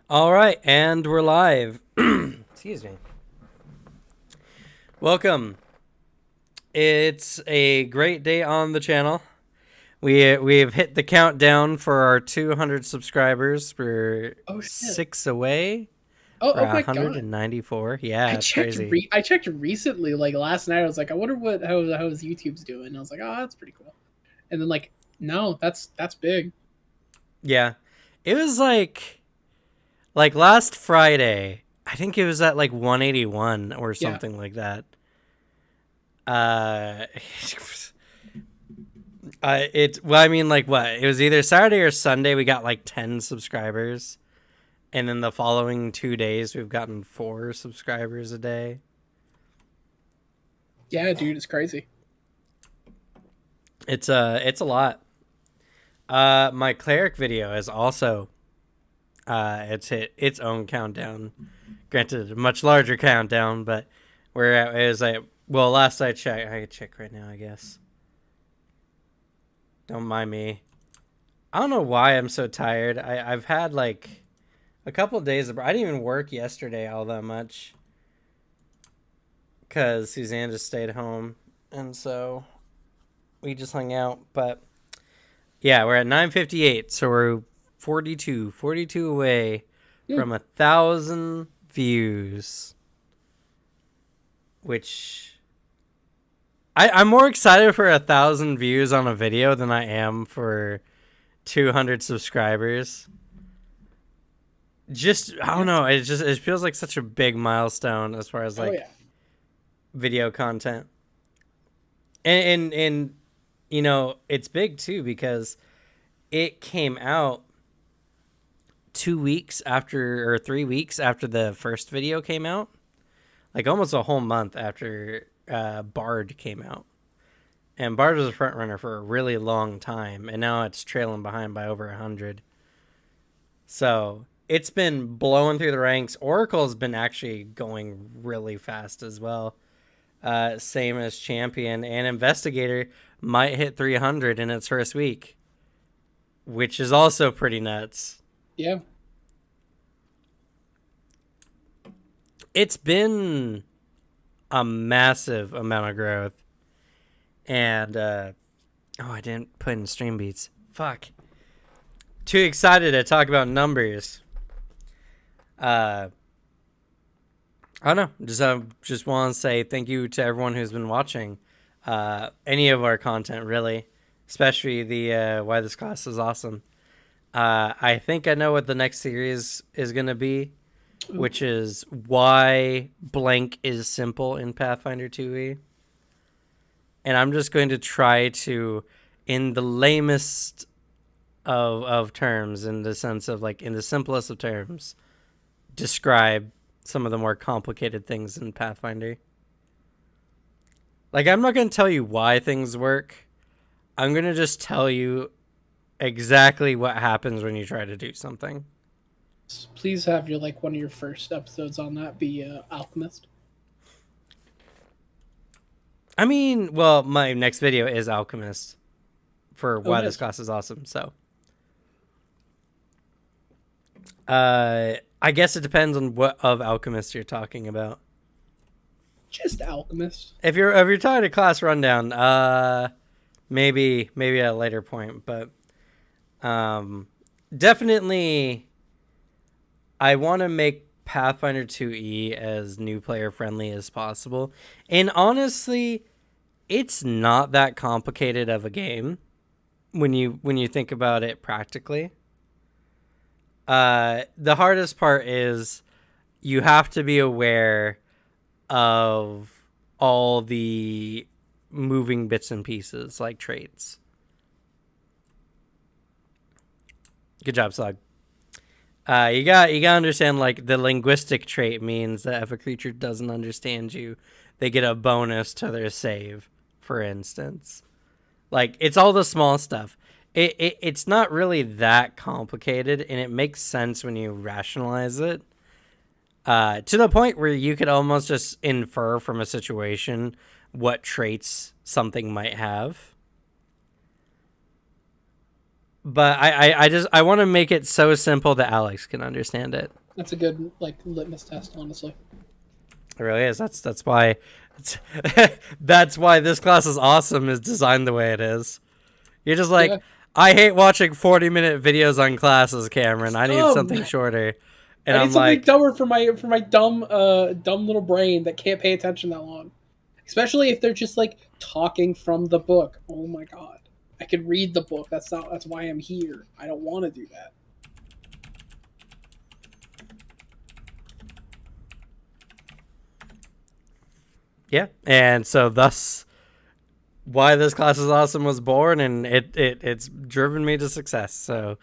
All right, and we're live. Excuse me. Welcome. It's a great day on the channel. We've hit the countdown for our 200 subscribers. We're Oh shit. 6 away for Oh my god. 194. Yeah, I it's checked crazy. I checked recently, like last night. I was like, I wonder what how's YouTube's doing. I was like, oh, that's pretty cool. And then no, that's big. Yeah, it was like last Friday. I think it was at like 181 or Yeah. something like that. Uh, I mean, like what? It was either Saturday or Sunday. We got like 10 subscribers, and then the following 2 days, we've gotten 4 subscribers a day. Yeah, dude, it's crazy. It's a lot. My cleric video is also it's hit its own countdown. Granted, a much larger countdown, but we're at is like well, last I checked, I could check right now, I guess. Don't mind me. I don't know why I'm so tired. I've had like a couple of days. I didn't even work yesterday all that much because Suzanne just stayed home, and so we just hung out. But yeah, we're at 9:58, so we're 42 away Hmm. from 1,000 views, which I'm more excited for 1,000 views on a video than I am for 200 subscribers. Just I don't Yeah. know. It feels like such a big milestone as far as Oh like yeah. video content, and you know it's big too because it came out 2 weeks after or 3 weeks after the first video came out, like almost a whole month after Bard came out. And Bard was a front runner for a really long time, and now it's trailing behind by over 100. So it's been blowing through the ranks. Oracle's been actually going really fast as well. Same as Champion, and Investigator might hit 300 in its first week, which is also pretty nuts. Yeah. It's been a massive amount of growth, and oh, I didn't put in stream beats. Fuck. Too excited to talk about numbers. I don't know. Just want to say thank you to everyone who's been watching any of our content, really, especially the why this class is awesome. I think I know what the next series is gonna be, Ooh. which is why blank is simple in Pathfinder 2e, and I'm just going to try to, in the lamest of terms, in the sense of like in the simplest of terms, describe some of the more complicated things in Pathfinder. Like, I'm not going to tell you why things work. I'm going to just tell you exactly what happens when you try to do something. Please have your one of your first episodes on that be Alchemist. I mean, well, my next video is Alchemist for Oh why this nice. class is awesome. So, I guess it depends on what of Alchemist you're talking about. Just Alchemist. If you're talking a class rundown, maybe at a later point, but um, definitely I want to make Pathfinder 2e as new player friendly as possible. And honestly, it's not that complicated of a game when you think about it practically. The hardest part is you have to be aware of all the moving bits and pieces like traits. Good job, Slug. You gotta understand, like, the linguistic trait means that if a creature doesn't understand you, they get a bonus to their save, for instance. Like, it's all the small stuff. It's not really that complicated, and it makes sense when you rationalize it. To the point where you could almost just infer from a situation what traits something might have. But I want to make it so simple that Alex can understand it. That's a good like litmus test, honestly. It really is. That's why that's why this class is awesome. Is designed the way it is. You're just like, Yeah. I hate watching 40-minute videos on classes, Cameron. I need dumb. something shorter. And I need I'm something like, dumber for my dumb little brain that can't pay attention that long. Especially if they're just like talking from the book. Oh my god. I could read the book. That's why I'm here. I don't want to do that. yeah. And so thus why this class is awesome was born, and it's driven me to success. So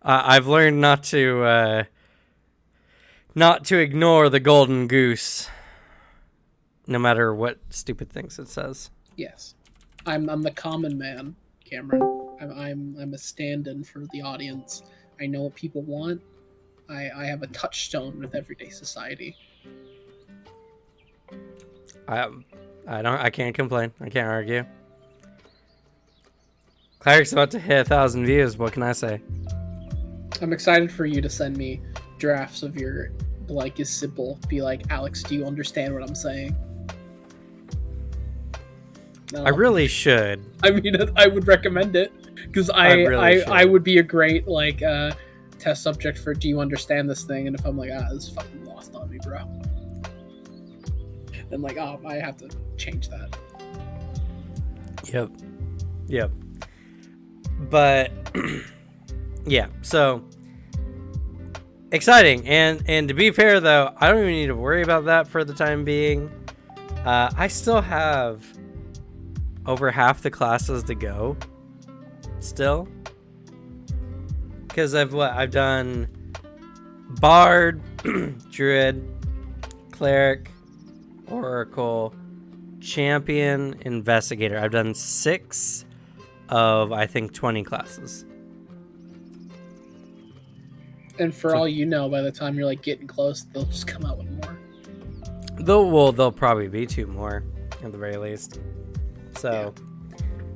I've learned not to ignore the golden goose, no matter what stupid things it says. Yes. I'm the common man, Cameron. I'm a stand-in for the audience. I know what people want. I have a touchstone with everyday society. I can't complain. I can't argue. Cleric's about to hit 1,000 views. What can I say? I'm excited for you to send me drafts of your blank is simple. Be like, Alex, do you understand what I'm saying? No. I really should. I mean, I would recommend it because I would be a great like test subject for do you understand this thing? And if I'm like, this is fucking lost on me, bro. And like, I have to change that. Yep. But yeah, so exciting. And to be fair though, I don't even need to worry about that for the time being. I still have over half the classes to go still, because I've done Bard, Druid, Cleric, Oracle, Champion, Investigator. I've done 6 of I think 20 classes. And for all you know, by the time you're like getting close, they'll just come out with more. There'll probably be 2 more at the very least. So,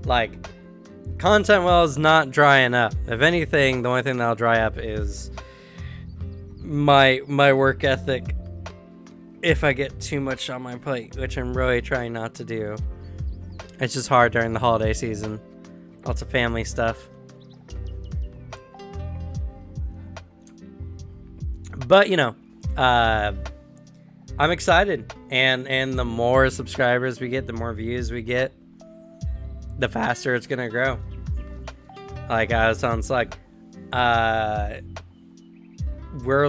like, content well is not drying up. If anything, the only thing that'll dry up is my work ethic. If I get too much on my plate, which I'm really trying not to do. It's just hard during the holiday season. Lots of family stuff. But, you know, I'm excited. And the more subscribers we get, the more views we get, the faster it's going to grow. Like I was telling Slug, we're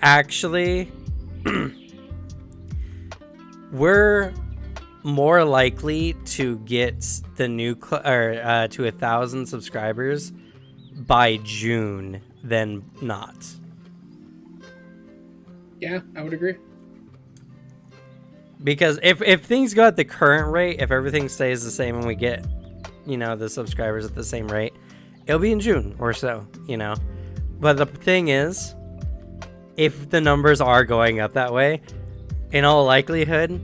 actually we're more likely to get the new to 1,000 subscribers by June than not. Yeah, I would agree. Because if things go at the current rate, if everything stays the same and we get, you know, the subscribers at the same rate, it'll be in June or so, you know. But the thing is, if the numbers are going up that way, in all likelihood,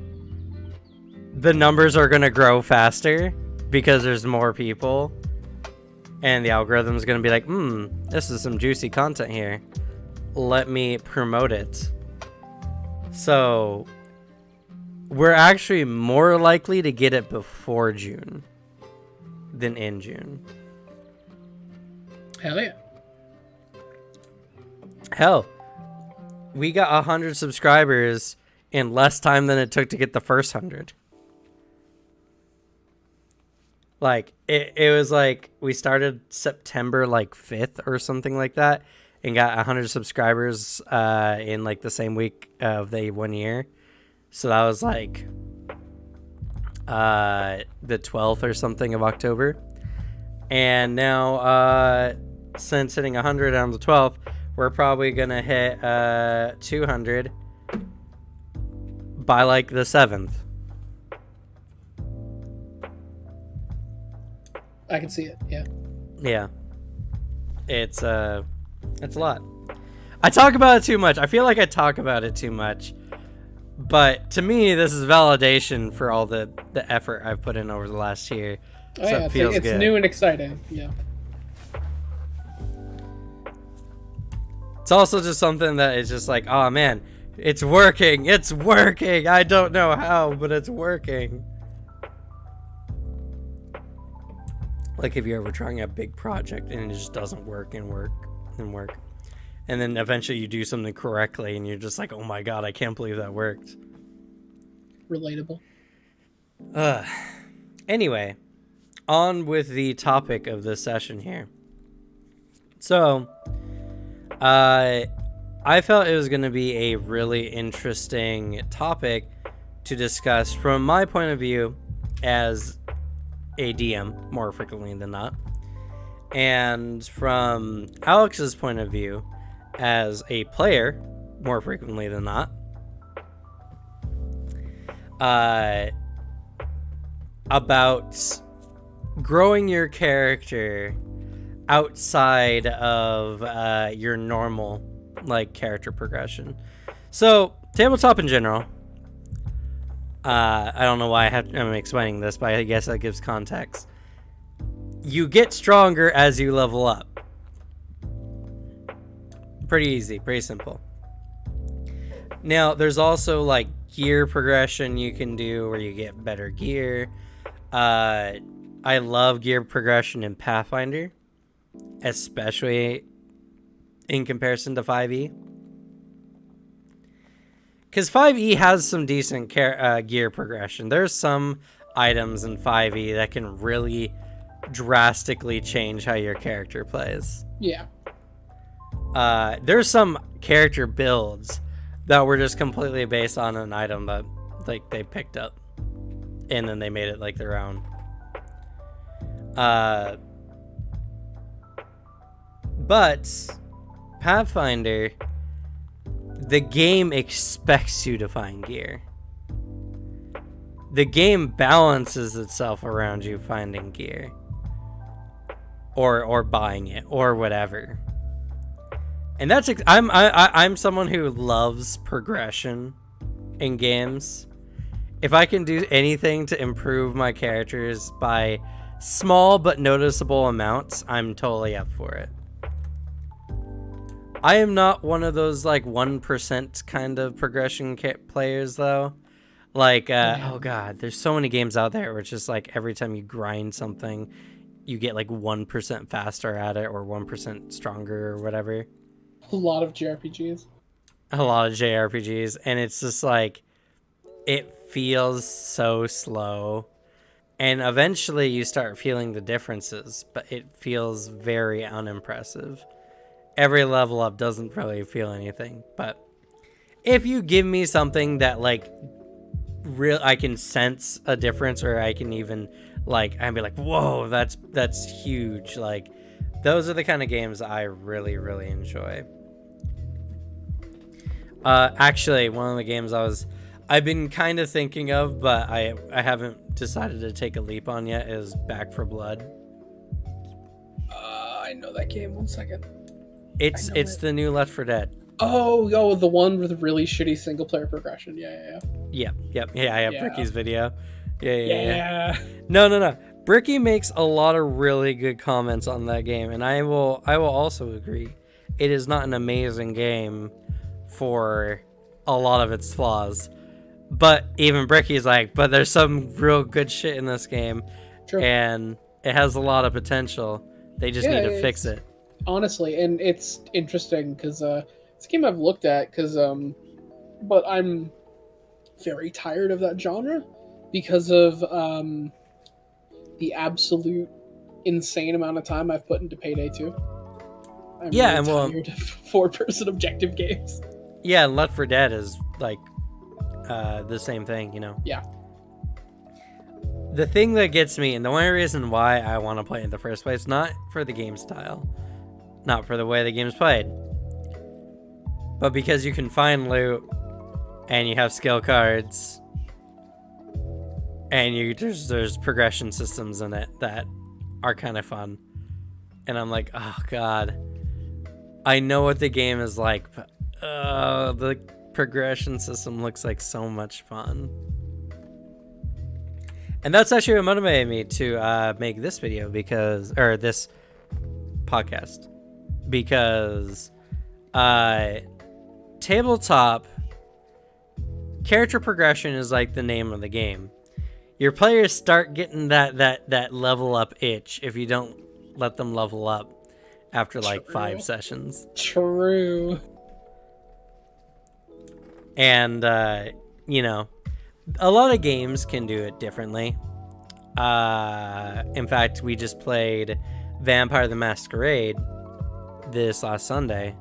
the numbers are going to grow faster because there's more people. And the algorithm is going to be like, this is some juicy content here. Let me promote it. So we're actually more likely to get it before June than in June. Hell yeah. Hell, we got 100 subscribers in less time than it took to get the first 100. Like, it was like we started September like 5th or something like that and got 100 subscribers in like the same week of the 1 year. So that was like the 12th or something of October. And now since hitting 100 on the 12th, we're probably going to hit 200 by like the 7th. I can see it, yeah. Yeah. It's a lot. I talk about it too much. I feel like I talk about it too much. But to me, this is validation for all the effort I've put in over the last year Oh So yeah, it it's, feels it's good. new and exciting. Yeah. It's also just something that is just like, oh man, it's working. It's working. I don't know how, but it's working. Like if you're ever trying a big project and it just doesn't work and work and work. And then eventually you do something correctly and you're just like, oh my god, I can't believe that worked. Relatable. Anyway, on with the topic of this session here. So, I felt it was going to be a really interesting topic to discuss from my point of view as a DM, more frequently than not, and from Alex's point of view as a player, more frequently than not. About growing your character outside of your normal like character progression. So tabletop in general, I don't know why I'm explaining this, but I guess that gives context. You get stronger as you level up. Pretty easy, pretty simple. Now there's also like gear progression you can do where you get better gear. I love gear progression in Pathfinder, especially in comparison to 5e, because 5e has some decent gear progression. There's some items in 5e that can really drastically change how your character plays. Yeah. There's some character builds that were just completely based on an item that like they picked up and then they made it like their own. But Pathfinder, the game expects you to find gear. The game balances itself around you finding gear. Or buying it or whatever. And that's I'm someone who loves progression in games. If I can do anything to improve my characters by small but noticeable amounts, I'm totally up for it. I am not one of those like 1% kind of progression players though. Like, oh god, there's so many games out there where it's just like every time you grind something, you get like 1% faster at it or 1% stronger or whatever. A lot of JRPGs. A lot of JRPGs, and it's just like, it feels so slow. And eventually you start feeling the differences, but it feels very unimpressive. Every level up doesn't really feel anything, but if you give me something that like I can sense a difference, or I can even like I'd be like, whoa, that's huge. Like those are the kind of games I really enjoy. Actually, one of the games I've been kind of thinking of, but I haven't decided to take a leap on yet, is Back 4 Blood. I know that game. 1 second. It's the new Left 4 Dead. Oh, the one with really shitty single player progression. Yeah. Yep. Yeah, I have Bricky's video. Yeah. Yeah. No. Bricky makes a lot of really good comments on that game, and I will also agree. It is not an amazing game for a lot of its flaws. But even Bricky's like, but there's some real good shit in this game. True. And it has a lot of potential. They just need to fix it. Honestly, and it's interesting because it's a game I've looked at but I'm very tired of that genre because of the absolute insane amount of time I've put into Payday 2. I'm really tired of four-person objective games. Yeah, and Left 4 Dead is like the same thing, you know? Yeah. The thing that gets me, and the only reason why I want to play it in the first place, not for the game style, not for the way the game's played, but because you can find loot, and you have skill cards, and there's progression systems in it that are kind of fun. And I'm like, oh god, I know what the game is like, but the progression system looks like so much fun. And that's actually what motivated me to make this video or this podcast, because tabletop character progression is like the name of the game. Your players start getting that level up itch if you don't let them level up after like 5 sessions. True. And you know, a lot of games can do it differently. In fact, we just played Vampire the Masquerade this last Sunday,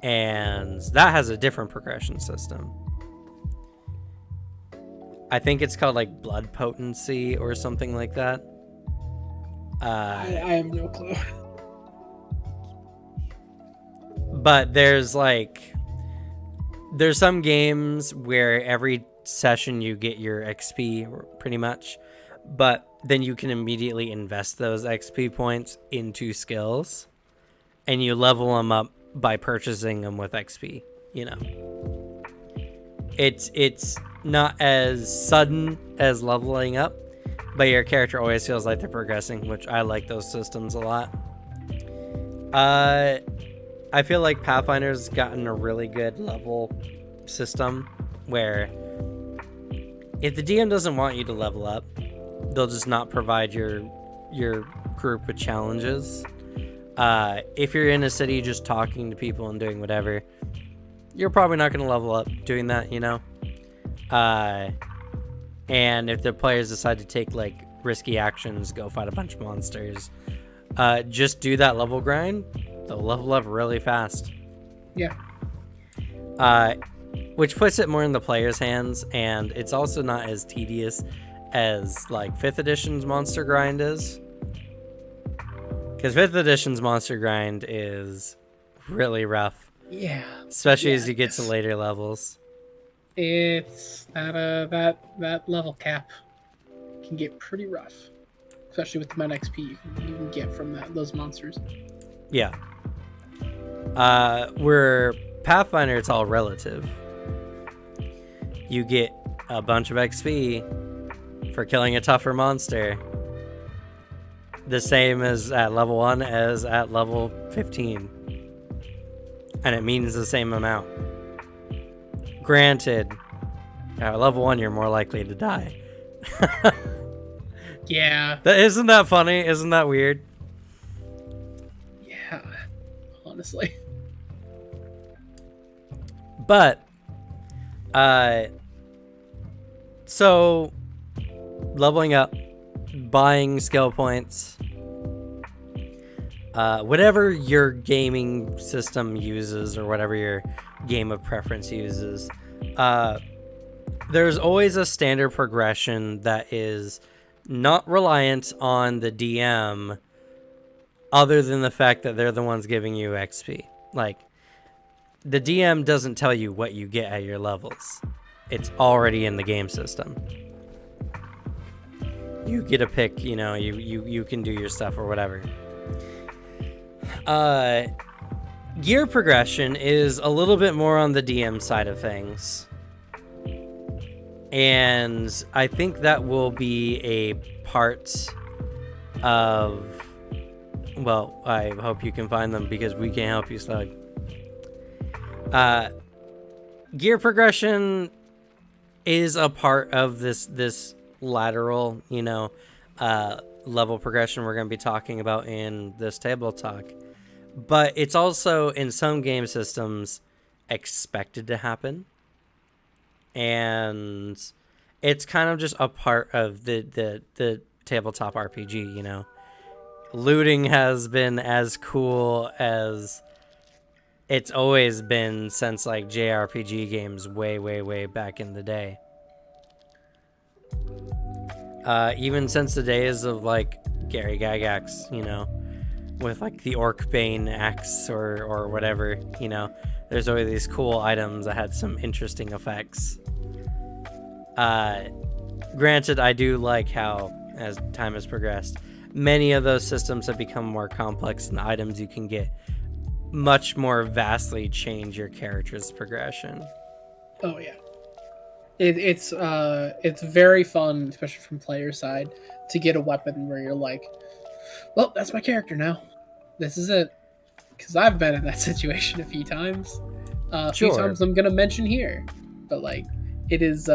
and that has a different progression system. I think it's called like blood potency or something like that. I have no clue. But there's some games where every session you get your XP pretty much, but then you can immediately invest those XP points into skills, and you level them up by purchasing them with XP. You know, it's not as sudden as leveling up, but your character always feels like they're progressing, which I like those systems a lot. I feel like Pathfinder's gotten a really good level system where if the DM doesn't want you to level up, they'll just not provide your group with challenges. If you're in a city just talking to people and doing whatever, you're probably not going to level up doing that, you know? And if the players decide to take like risky actions, go fight a bunch of monsters, just do that level grind, they'll level up really fast. Yeah. Which puts it more in the player's hands, and it's also not as tedious as like 5th edition's monster grind is. Because 5th edition's monster grind is really rough. Yeah. Especially as you get to later levels. It's that level cap can get pretty rough, especially with the amount of XP you can get from those monsters. Yeah. Where Pathfinder, it's all relative. You get a bunch of XP for killing a tougher monster, the same as at level 1 as at level 15, and it means the same amount. Granted, at level 1 you're more likely to die. Yeah. Isn't that funny? Isn't that weird? Yeah, honestly. But so leveling up, buying skill points, whatever your gaming system uses or whatever your game of preference uses, there's always a standard progression that is not reliant on the DM, other than the fact that they're the ones giving you XP. Like, the DM doesn't tell you what you get at your levels. It's already in the game system. You get a pick, you know, you can do your stuff or whatever. Gear progression is a little bit more on the DM side of things. And I think that will be a part of... Well, I hope you can find them because we can't help you, Slug. Gear progression is a part of this lateral, you know, level progression we're going to be talking about in this table talk. But it's also, in some game systems, expected to happen. And it's kind of just a part of the tabletop RPG, you know. Looting has been as cool as it's always been since like JRPG games way back in the day. Even since the days of like Gary Gygax, you know, with like the Orcbane axe or whatever, you know, there's always these cool items that had some interesting effects. Granted, I do like how, as time has progressed, many of those systems have become more complex, and the items you can get much more vastly change your character's progression. Oh, yeah. It's very fun, especially from player side, to get a weapon where you're like, well, that's my character now. This is it. Because I've been in that situation a few times. A few Sure. times I'm gonna mention here, but like, it is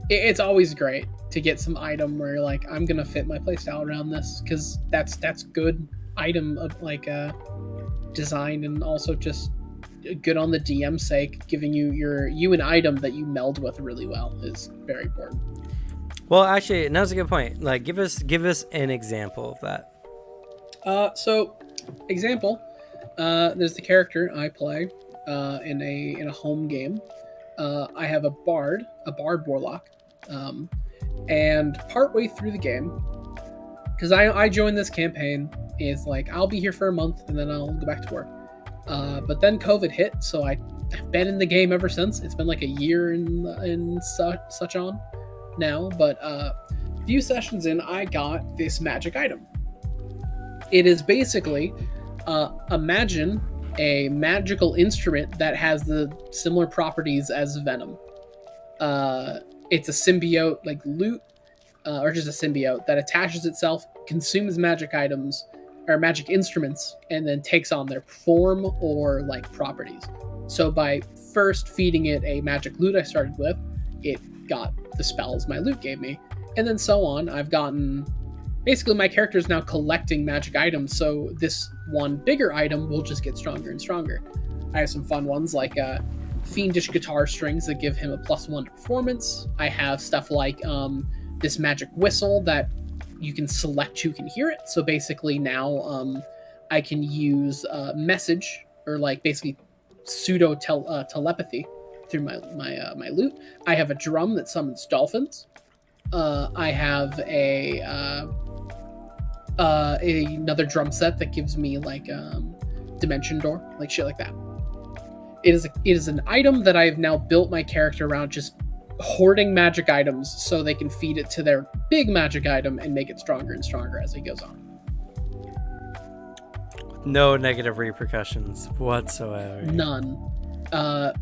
it's always great to get some item where you're like, I'm gonna fit my playstyle around this because that's good item of like design, and also just good on the DM sake, giving you an item that you meld with really well is very important. Well, actually, now's a good point. Like, give us an example of that. So example, there's the character I play in a home game. I have a bard warlock, and partway through the game, because I joined this campaign, it's like I'll be here for a month and then I'll go back to work. But then COVID hit, so I've been in the game ever since. It's been like a year in such on now, but a few sessions in, I got this magic item. It is basically imagine a magical instrument that has the similar properties as Venom. It's a symbiote like loot, or just a symbiote that attaches itself, consumes magic items or magic instruments, and then takes on their form or like properties. So by first feeding it a magic loot I started with, it got the spells my loot gave me, and then so on. I've gotten basically my character is now collecting magic items, so this one bigger item will just get stronger and stronger. I have some fun ones like fiendish guitar strings that give him a +1 to performance. I have stuff like this magic whistle that you can select who can hear it. So basically now I can use message, or like basically pseudo telepathy through my loot. I have a drum that summons dolphins. I have another drum set that gives me like dimension door, like shit like that. It is an item that I've now built my character around, just hoarding magic items so they can feed it to their big magic item and make it stronger and stronger as it goes on. No negative repercussions whatsoever. None.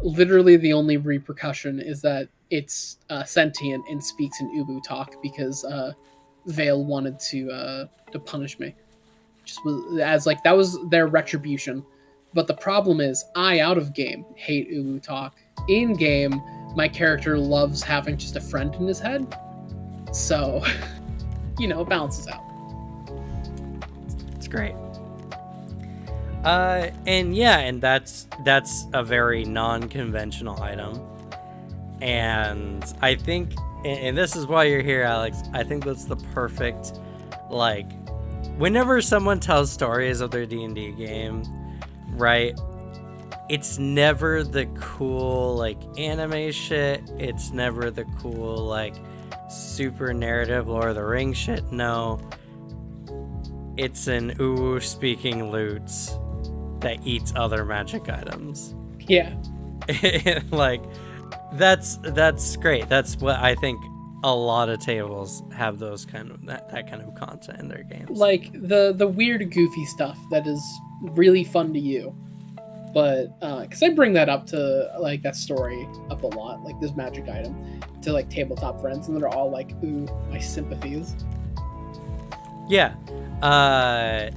Literally the only repercussion is that it's sentient and speaks in Ubu talk, because Vale wanted to punish me. Just was, as like that was their retribution. But the problem is, I out of game hate Ubu talk. In game, my character loves having just a friend in his head. So, it balances out. It's great. And that's a very non-conventional item. And I think, and this is why you're here, Alex, I think that's the perfect, like, whenever someone tells stories of their D&D game, right, it's never the cool, like, anime shit, it's never the cool, like, super narrative Lord of the Rings shit, no. It's an Uwu speaking loots that eats other magic items. Yeah. Like, that's great. That's what I think a lot of tables have, those kind of that kind of content in their games. Like the weird goofy stuff that is really fun to you. But because I bring that up to like that story up a lot, like this magic item, to like tabletop friends, and they're all like, ooh, my sympathies. Yeah. I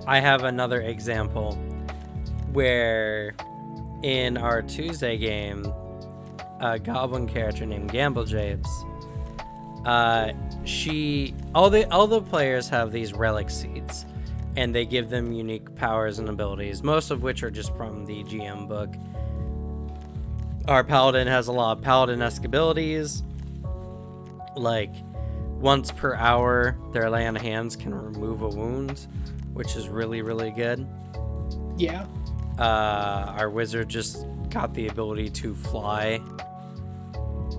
have another example where in our Tuesday game, a goblin character named Gamble Japes, all the players have these relic seeds, and they give them unique powers and abilities, most of which are just from the GM book. Our paladin has a lot of paladin-esque abilities, like once per hour their lay on hands can remove a wound, which is really, really good. Yeah. Our wizard just got the ability to fly.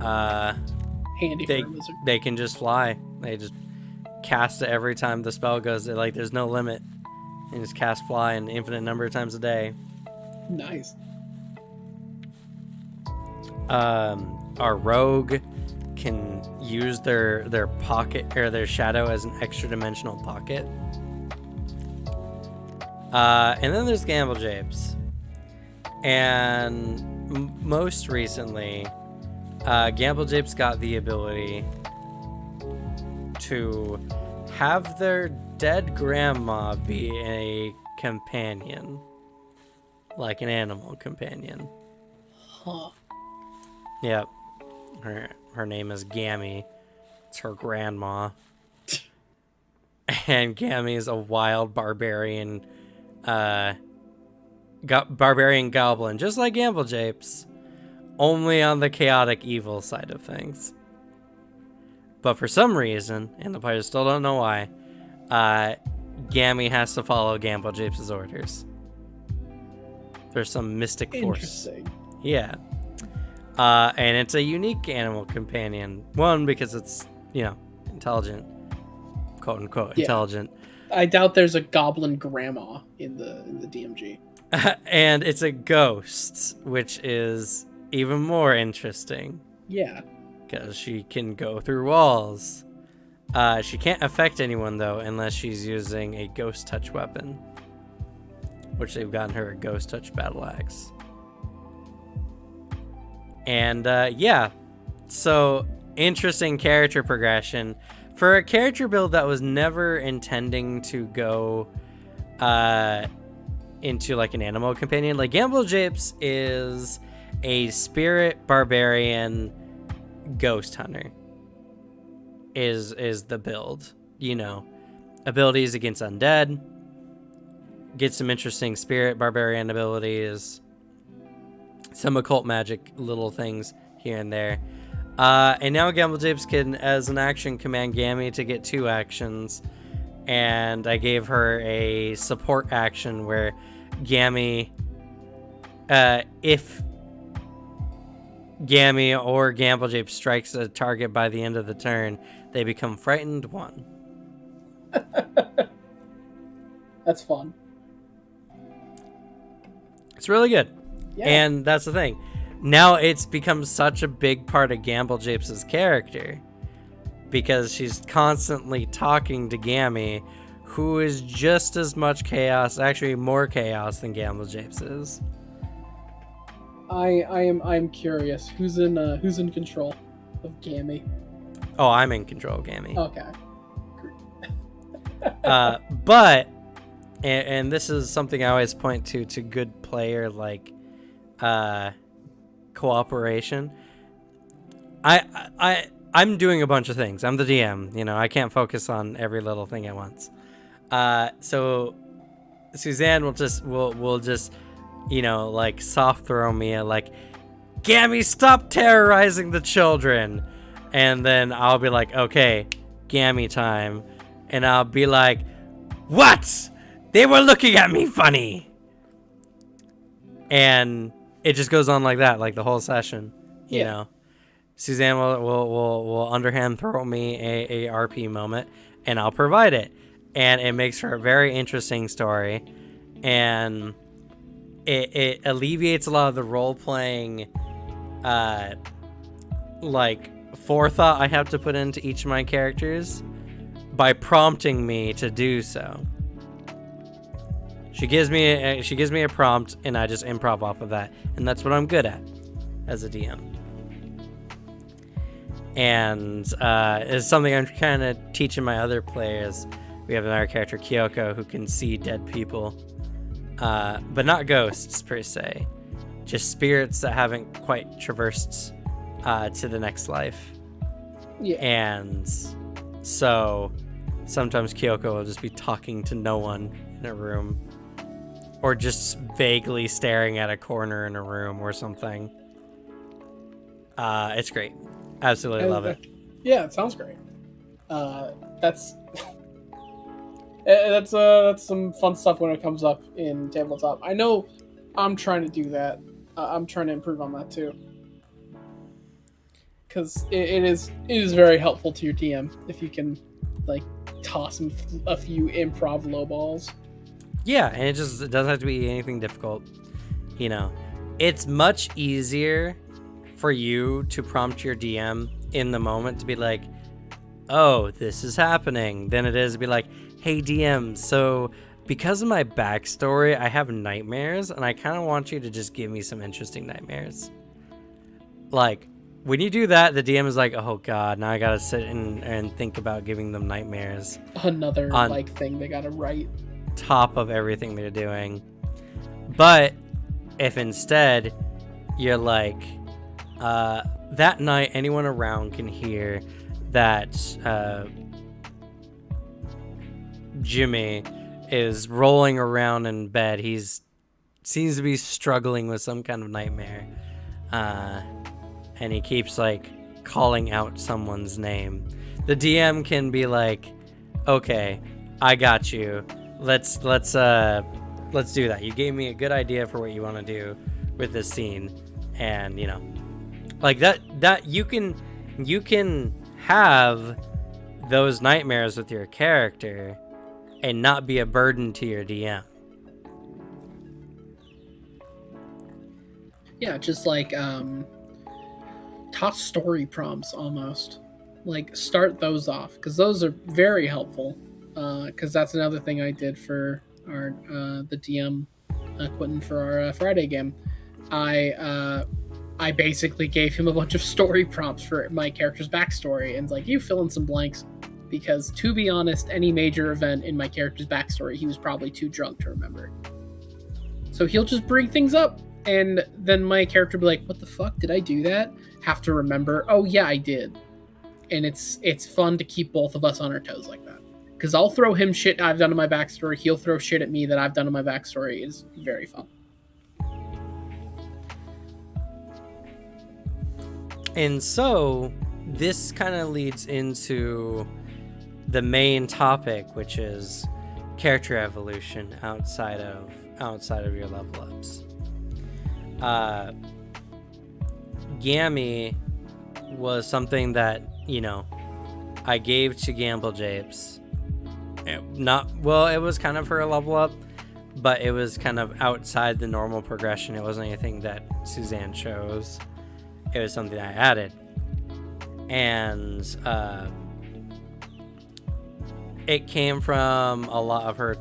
Handy for a wizard. They can just fly. They just cast it every time the spell goes. Like, there's no limit. And just cast fly an infinite number of times a day. Nice. Our rogue can use their pocket or their shadow as an extra dimensional pocket. And then there's Gamble Japes. And most recently, Gamble Japes got the ability to have their dead grandma be a companion, like an animal companion. Huh. Yep. Her name is Gammy. It's her grandma. And Gammy is a wild barbarian goblin, just like Gamble Japes, only on the chaotic evil side of things. But for some reason, and the players still don't know why, Gammy has to follow Gamble Japes' orders. There's some mystic force. Interesting. Yeah. And it's a unique animal companion. One, because it's, intelligent. Quote unquote, intelligent. I doubt there's a goblin grandma in the DMG. And it's a ghost, which is even more interesting. Yeah. Because she can go through walls. She can't affect anyone, though, unless she's using a ghost touch weapon. Which they've gotten her a ghost touch battle axe. And, so interesting character progression. For a character build that was never intending to go into, like, an animal companion. Like, Gamble Japes is a spirit barbarian ghost hunter is the build, abilities against undead, get some interesting spirit barbarian abilities, some occult magic little things here and there, and now Gamble Japes can, as an action, command Gammy to get 2 actions, and I gave her a support action where Gammy, if Gammy or Gamble Jape strikes a target by the end of the turn, they become frightened 1. That's fun. It's really good. Yeah. And that's the thing. Now it's become such a big part of Gamble Japes' character because she's constantly talking to Gammy, who is just as much chaos, actually more chaos than Gamble Japes is. I'm curious. Who's in control of Gammy? Oh, I'm in control of Gammy. Okay. But and this is something I always point to good player cooperation. I'm doing a bunch of things. I'm the DM. I can't focus on every little thing at once. So Suzanne will just soft throw me Gammy, stop terrorizing the children. And then I'll be like, okay, Gammy time. And I'll be like, what? They were looking at me funny. And it just goes on like that, like the whole session, you know. Suzanne will underhand throw me a RP moment, and I'll provide it. And it makes for a very interesting story. And it alleviates a lot of the role-playing, forethought I have to put into each of my characters by prompting me to do so. She gives me a prompt, and I just improv off of that, and that's what I'm good at as a DM. And it's something I'm kind of teaching my other players. We have another character, Kyoko, who can see dead people, but not ghosts per se, just spirits that haven't quite traversed to the next life. Yeah. And so sometimes Kyoko will just be talking to no one in a room, or just vaguely staring at a corner in a room or something. It's great. Absolutely love it. Yeah, it sounds great. That's that's some fun stuff when it comes up in tabletop. I know I'm trying to do that. I'm trying to improve on that too, because it is very helpful to your DM if you can toss him a few improv low balls. Yeah, and it doesn't have to be anything difficult. It's much easier for you to prompt your DM in the moment to be like, oh, this is happening, than it is to be like, hey DM, so because of my backstory, I have nightmares, and I kind of want you to just give me some interesting nightmares. when you do that, the DM is like, oh god, now I gotta sit and think about giving them nightmares. Another On like thing they gotta write. top of everything they're doing. But if instead you're like, that night anyone around can hear that Jimmy is rolling around in bed. He's seems to be struggling with some kind of nightmare. And he keeps like calling out someone's name. The DM can be like, okay, I got you. Let's do that. You gave me a good idea for what you want to do with this scene. And you know, like that you can have those nightmares with your character and not be a burden to your DM. Yeah, just like toss story prompts almost. Like start those off because those are very helpful. Because that's another thing I did for our the DM Quentin for our Friday game. I basically gave him a bunch of story prompts for my character's backstory and like, you fill in some blanks. Because to be honest, any major event in my character's backstory, he was probably too drunk to remember. So he'll just bring things up, and then my character will be like, what the fuck, did I do that? Have to remember, oh yeah, I did. And it's fun to keep both of us on our toes like that. Because I'll throw him shit I've done in my backstory, he'll throw shit at me that I've done in my backstory. It's very fun. And so this kind of leads into the main topic, which is character evolution outside of your level ups. Gammy was something that, you know, I gave to Gamble Japes. It was kind of her level up, but it was kind of outside the normal progression. It wasn't anything that Suzanne chose. It was something I added. And it came from a lot of her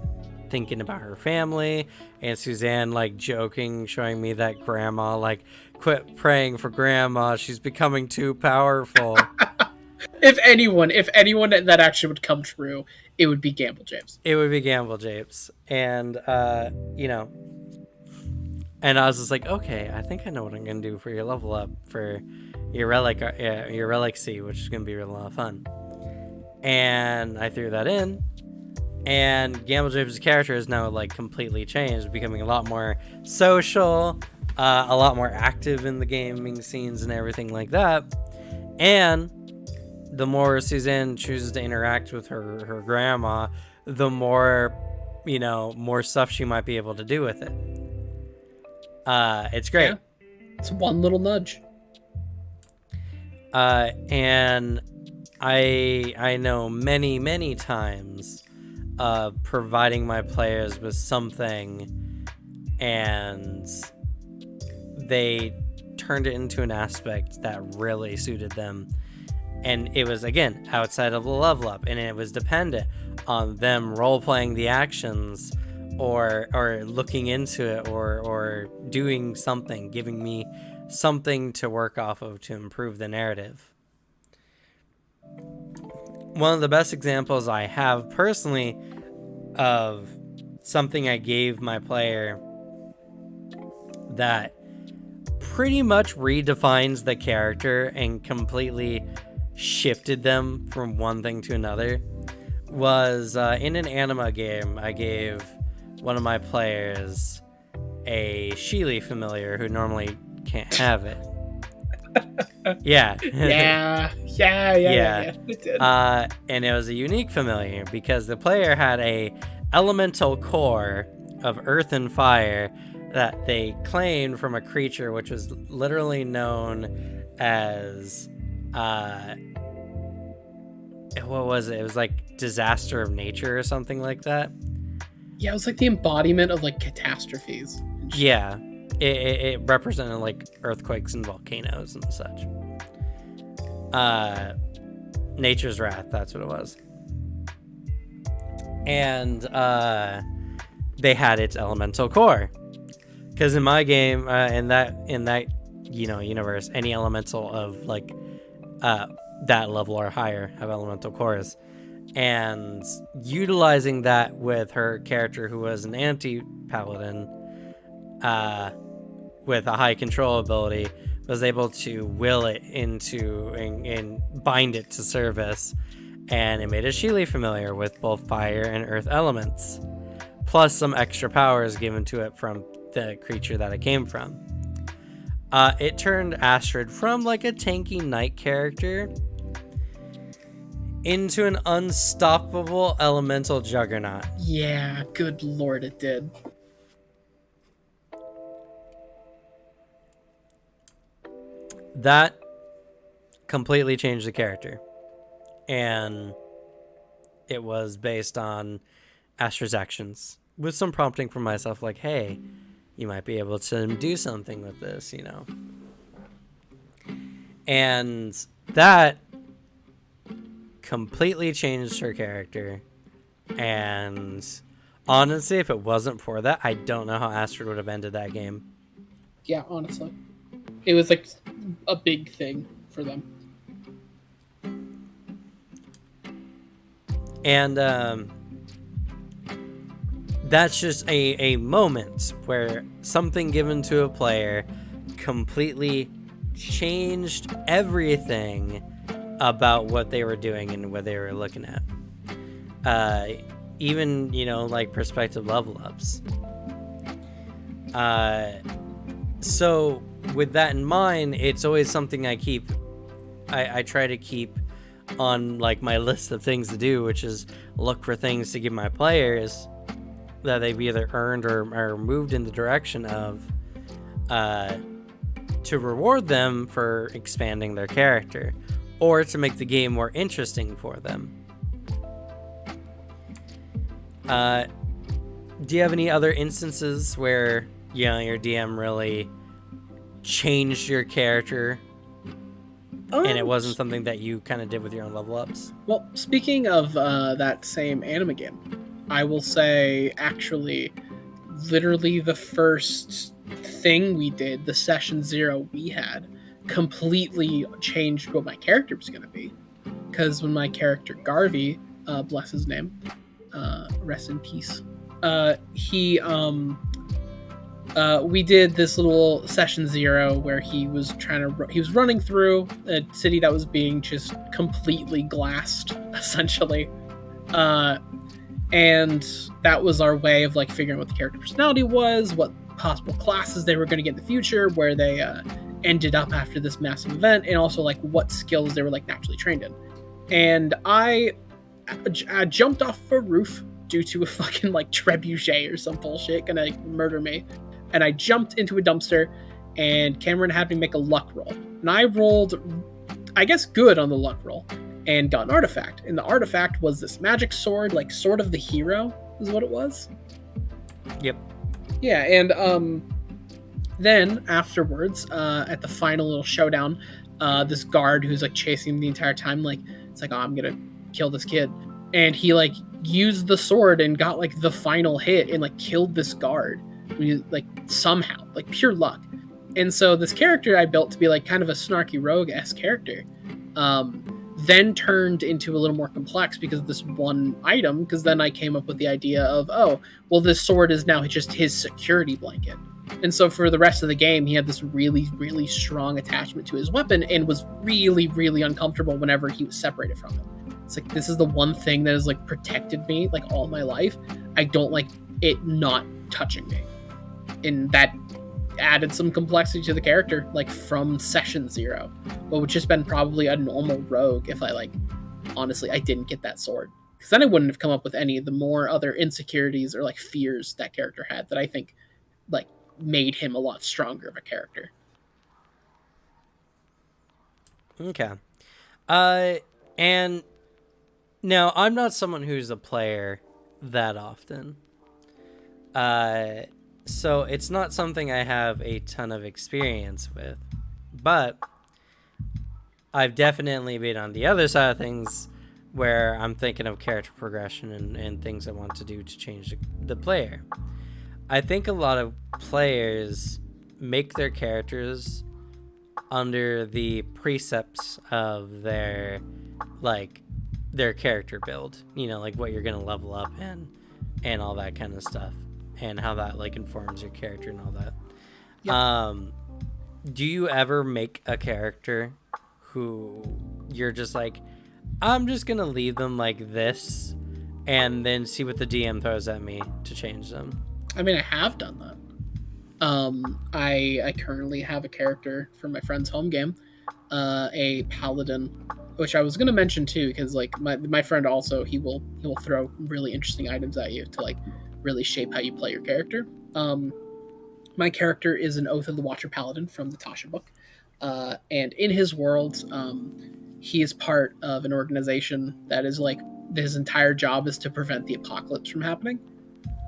thinking about her family and Suzanne like joking, showing me that grandma, like, quit praying for grandma, she's becoming too powerful. If anyone that actually would come true, it would be Gamble Japes. It would be Gamble Japes. And you know, and I was just like, okay, I think I know what I'm gonna do for your level up for your relicsy, which is gonna be a lot of fun. And I threw that in, and Gamble Japes' character is now like completely changed, becoming a lot more social, a lot more active in the gaming scenes and everything like that. And the more Suzanne chooses to interact with her grandma, the more, you know, more stuff she might be able to do with it. It's great. Yeah. It's one little nudge. And I know many times providing my players with something and they turned it into an aspect that really suited them, and it was again outside of the level up, and it was dependent on them role playing the actions or looking into it or doing something, giving me something to work off of to improve the narrative. One of the best examples I have personally of something I gave my player that pretty much redefines the character and completely shifted them from one thing to another was in an anima game. I gave one of my players a Sheely familiar who normally can't have it. Yeah. Yeah. It did. And it was a unique familiar because the player had a elemental core of earth and fire that they claimed from a creature which was literally known as what was it? It was like disaster of nature or something like that. Yeah, it was like the embodiment of like catastrophes. Yeah. It represented like earthquakes and volcanoes and such. Nature's Wrath, that's what it was. And they had its elemental core. Because in my game, in that universe, any elemental of like that level or higher have elemental cores, and utilizing that with her character who was an anti-paladin with a high control ability, was able to will it into and bind it to service, and it made Ashili familiar with both fire and earth elements, plus some extra powers given to it from the creature that it came from. It turned Astrid from like a tanky knight character into an unstoppable elemental juggernaut. Yeah, good lord, it did. That completely changed the character. And it was based on Astrid's actions, with some prompting from myself, like, hey, you might be able to do something with this, And that completely changed her character. And honestly, if it wasn't for that, I don't know how Astrid would have ended that game. Yeah, honestly. It was like a big thing for them. And that's just a moment where something given to a player completely changed everything about what they were doing and what they were looking at. Even, like perspective level ups. So with that in mind, it's always something I try to keep on like my list of things to do, which is look for things to give my players that they've either earned or moved in the direction of, to reward them for expanding their character, or to make the game more interesting for them. Do you have any other instances where your DM really changed your character and it wasn't something that you kind of did with your own level ups? Well, speaking of that same anime game, I will say, actually, literally the first thing we did, the session 0 we had, completely changed what my character was going to be. Because when my character Garvey, bless his name, rest in peace, we did this little session 0 where he was running through a city that was being just completely glassed, essentially. And that was our way of like figuring out what the character personality was, what possible classes they were going to get in the future, where they ended up after this massive event, and also like what skills they were like naturally trained in. And I jumped off a roof due to a fucking like trebuchet or some bullshit gonna murder me. And I jumped into a dumpster, and Cameron had me make a luck roll. And I rolled, I guess, good on the luck roll, and got an artifact. And the artifact was this magic sword, like Sword of the Hero is what it was. Yep. Yeah, and then afterwards, at the final little showdown, this guard who's like chasing him the entire time, like, it's like, oh, I'm gonna kill this kid. And he like used the sword and got like the final hit and like killed this guard. Like somehow, like pure luck. And so this character I built to be like kind of a snarky rogue-esque character, then turned into a little more complex because of this one item, because then I came up with the idea of, oh, well, this sword is now just his security blanket. And so for the rest of the game, he had this really, really strong attachment to his weapon and was really, really uncomfortable whenever he was separated from it. It's like, this is the one thing that has like protected me like all my life. I don't like it not touching me. And that added some complexity to the character, like from session 0. What would just been probably a normal rogue if I like, honestly, I didn't get that sword. Because then I wouldn't have come up with any of the more other insecurities or like fears that character had that I think like made him a lot stronger of a character. Okay. And now I'm not someone who's a player that often. So it's not something I have a ton of experience with, but I've definitely been on the other side of things where I'm thinking of character progression and things I want to do to change the player. I think a lot of players make their characters under the precepts of their character build, you know, like what you're gonna level up in and all that kind of stuff, and how that like informs your character and all that. Yep. Do you ever make a character who you're just like, I'm just gonna leave them like this and then see what the DM throws at me to change them? I mean, I have done that. I currently have a character from my friend's home game, a paladin, which I was gonna mention too, because like my friend also, he will throw really interesting items at you to like really shape how you play your character. My character is an Oath of the Watcher paladin from the Tasha book, and in his world, he is part of an organization that is like, his entire job is to prevent the apocalypse from happening,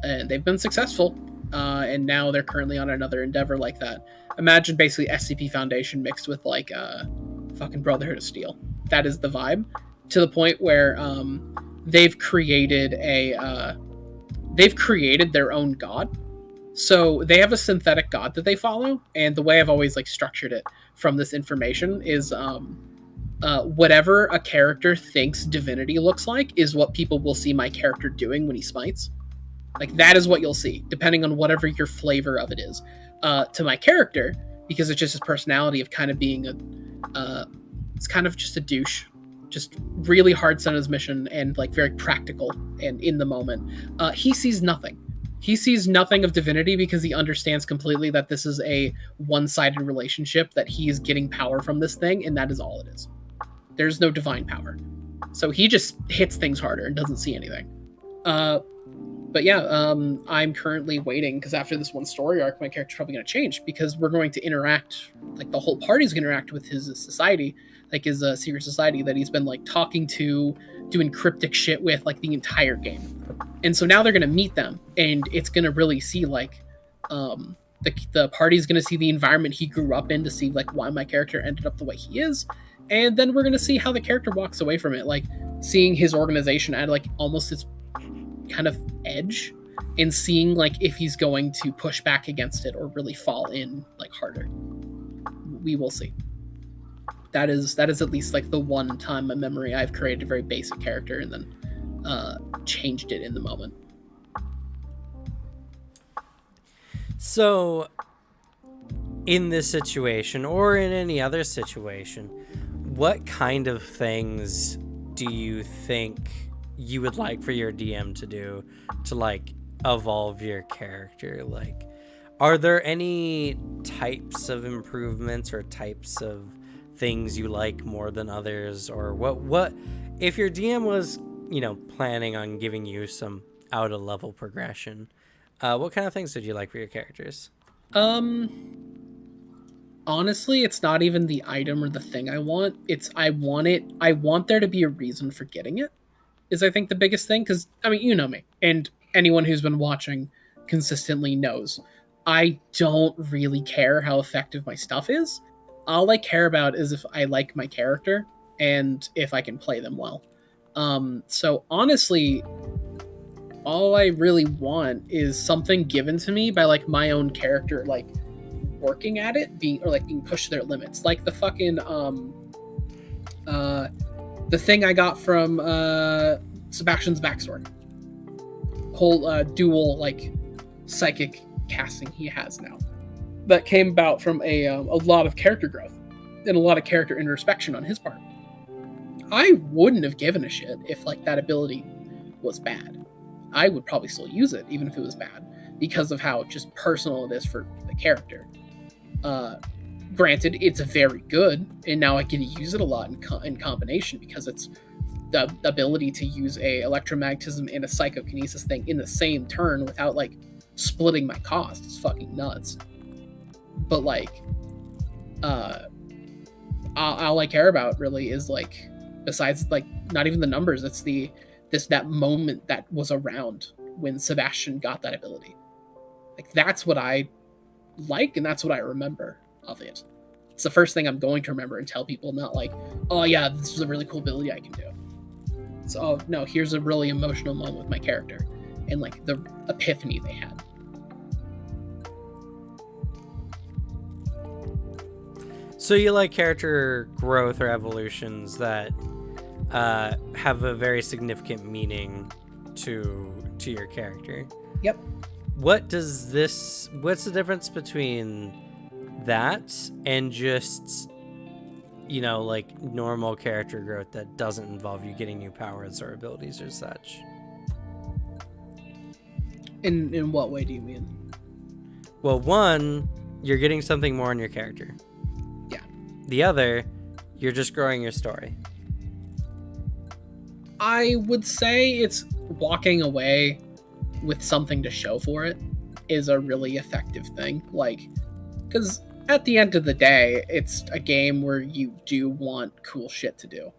and they've been successful. And now they're currently on another endeavor like that. Imagine basically SCP Foundation mixed with like fucking Brotherhood of Steel. That is the vibe, to the point where they've created their own god. So they have a synthetic god that they follow, and the way I've always like structured it from this information is whatever a character thinks divinity looks like is what people will see my character doing when he smites. Like, that is what you'll see, depending on whatever your flavor of it is. To my character, because it's just his personality of kind of being it's kind of just a douche, just really hard set on his mission and like very practical and in the moment. He sees nothing. He sees nothing of divinity because he understands completely that this is a one-sided relationship, that he is getting power from this thing, and that is all it is. There's no divine power. So he just hits things harder and doesn't see anything. But yeah, I'm currently waiting, because after this one story arc, my character's probably going to change, because we're going to interact, like the whole party's going to interact with his society, like his secret society that he's been like talking to, doing cryptic shit with like the entire game. And so now they're going to meet them, and it's going to really see like the party's going to see the environment he grew up in, to see like why my character ended up the way he is. And then we're going to see how the character walks away from it, like seeing his organization at like almost its kind of edge, and seeing like if he's going to push back against it or really fall in like harder. We will see. That is at least like the one time in memory I've created a very basic character and then changed it in the moment. So in this situation, or in any other situation, what kind of things do you think you would like for your DM to do to like evolve your character? Like, are there any types of improvements or types of things you like more than others? Or what if your DM was, you know, planning on giving you some out of level progression, what kind of things did you like for your characters? Honestly, it's not even the item or the thing I want. I want there to be a reason for getting it, is I think the biggest thing. Because, I mean, you know me, and anyone who's been watching consistently knows I don't really care how effective my stuff is. All I care about is if I like my character and if I can play them well. So honestly, all I really want is something given to me by like my own character, like working at it, being pushed to their limits, like the fucking the thing I got from Sebastian's backstory, whole dual like psychic casting he has now, that came about from a lot of character growth and a lot of character introspection on his part. I wouldn't have given a shit if like that ability was bad. I would probably still use it even if it was bad, because of how just personal it is for the character. Granted, it's very good, and now I get to use it a lot in combination, because it's the ability to use a electromagnetism and a psychokinesis thing in the same turn without like splitting my cost is fucking nuts. But like, all I care about really is like, besides like not even the numbers, it's that moment that was around when Sebastian got that ability. Like, that's what I like, and that's what I remember of it. It's the first thing I'm going to remember and tell people, not like, oh yeah, this is a really cool ability I can do. So, oh no, here's a really emotional moment with my character and like the epiphany they had. So you like character growth or evolutions that have a very significant meaning to your character. Yep. What's the difference between that and just, you know, like normal character growth that doesn't involve you getting new powers or abilities or such? In what way do you mean? Well, one, you're getting something more in your character. Yeah. The other, you're just growing your story. I would say it's walking away with something to show for it is a really effective thing. Like, because at the end of the day, it's a game where you do want cool shit to do.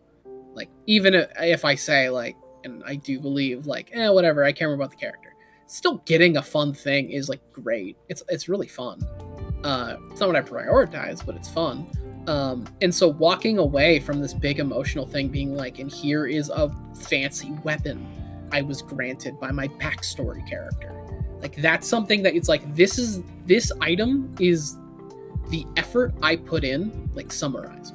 Like, even if I say, like, and I do believe, like, whatever, I care more about the character. Still getting a fun thing is, like, great. It's really fun. It's not what I prioritize, but it's fun. And so walking away from this big emotional thing being like, and here is a fancy weapon I was granted by my backstory character. Like, that's something that it's like, this item is the effort I put in, like, summarized.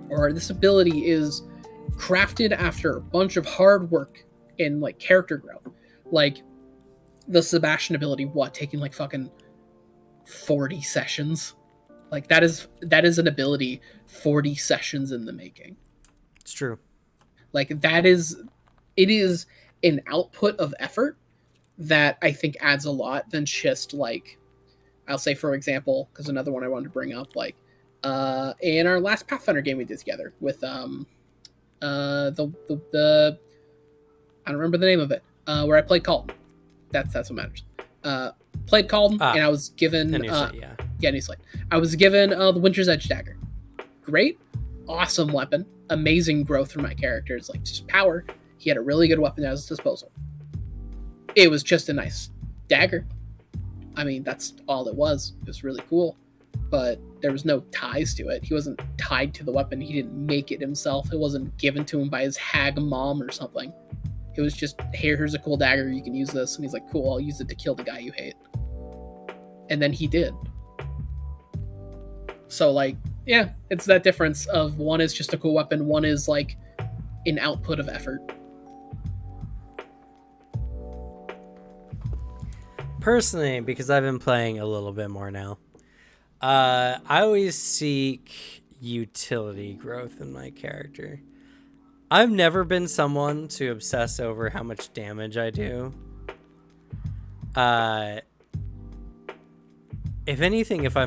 Or this ability is crafted after a bunch of hard work and, like, character growth. Like, the Sebastian ability, taking, like, fucking 40 sessions? Like, that is an ability 40 sessions in the making. It's true. Like, it is an output of effort that I think adds a lot than just, like, I'll say, for example, because another one I wanted to bring up, like, in our last Pathfinder game we did together with the I don't remember the name of it, where I played Calden. That's what matters. Played Calden, and I was given New Slate. I was given the Winter's Edge dagger. Great, awesome weapon, amazing growth for my character. It's like just power. He had a really good weapon at his disposal. It was just a nice dagger. I mean, that's all it was. It was really cool, but there was no ties to it. He wasn't tied to the weapon. He didn't make it himself. It wasn't given to him by his hag mom or something. It was just, hey, here's a cool dagger. You can use this. And he's like, cool, I'll use it to kill the guy you hate. And then he did. So, like, yeah, it's that difference of one is just a cool weapon. One is, like, an output of effort. Personally, because I've been playing a little bit more now, I always seek utility growth in my character. I've never been someone to obsess over how much damage I do. If anything, if I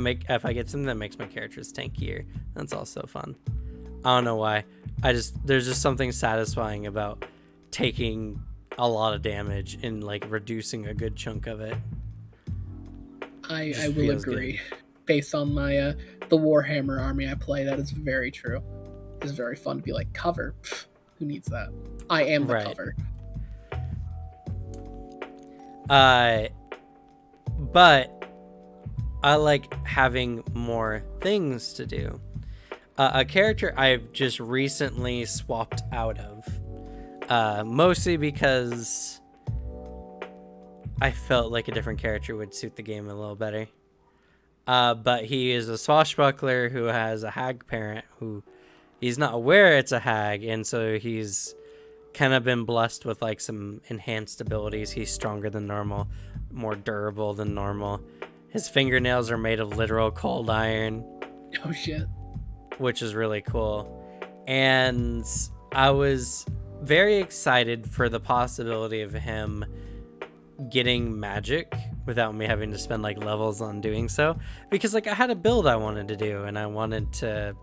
get something that makes my characters tankier, that's also fun. I don't know why. There's just something satisfying about taking a lot of damage and, like, reducing a good chunk of it. I will agree. Good. Based on my the Warhammer army I play, that is very true. It's very fun to be like, cover. Pfft, who needs that? I am the cover. But I like having more things to do. A character I've just recently swapped out of, mostly because I felt like a different character would suit the game a little better. But he is a swashbuckler who has a hag parent who he's not aware it's a hag, and so he's kind of been blessed with, like, some enhanced abilities. He's stronger than normal, more durable than normal. His fingernails are made of literal cold iron. Oh shit. Which is really cool. And I was very excited for the possibility of him getting magic without me having to spend, like, levels on doing so, because, like, I had a build I wanted to do and I wanted to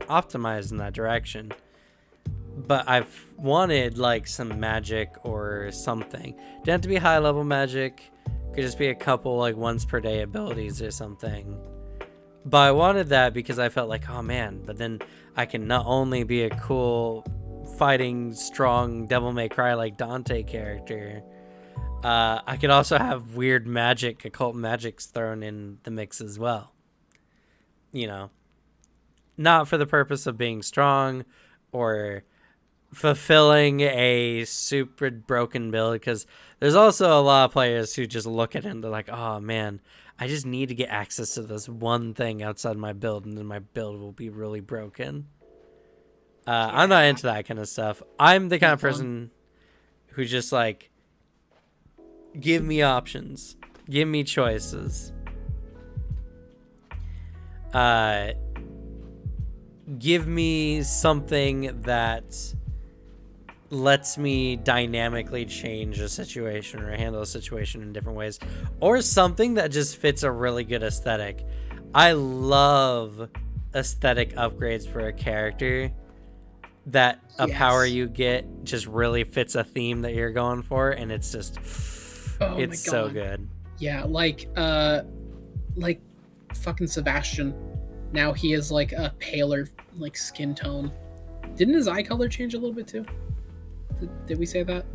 optimize in that direction, but I've wanted, like, some magic or something. Didn't have to be high level magic, could just be a couple, like, once per day abilities or something, but I wanted that because I felt like, oh man, but then I can not only be a cool fighting strong Devil May Cry like Dante character, I could also have weird magic, occult magics thrown in the mix as well. You know, not for the purpose of being strong or fulfilling a super broken build, because there's also a lot of players who just look at it and they're like, oh man, I just need to get access to this one thing outside my build, and then my build will be really broken. I'm not into that kind of stuff. I'm the kind of person who just like, give me options, give me choices. Give me something that lets me dynamically change a situation or handle a situation in different ways, or something that just fits a really good aesthetic. I love aesthetic upgrades for a character that a power you get just really fits a theme that you're going for, and it's just it's so good. Yeah, like fucking Sebastian. Now he is like a paler like skin tone. Didn't his eye color change a little bit too? Did we say that?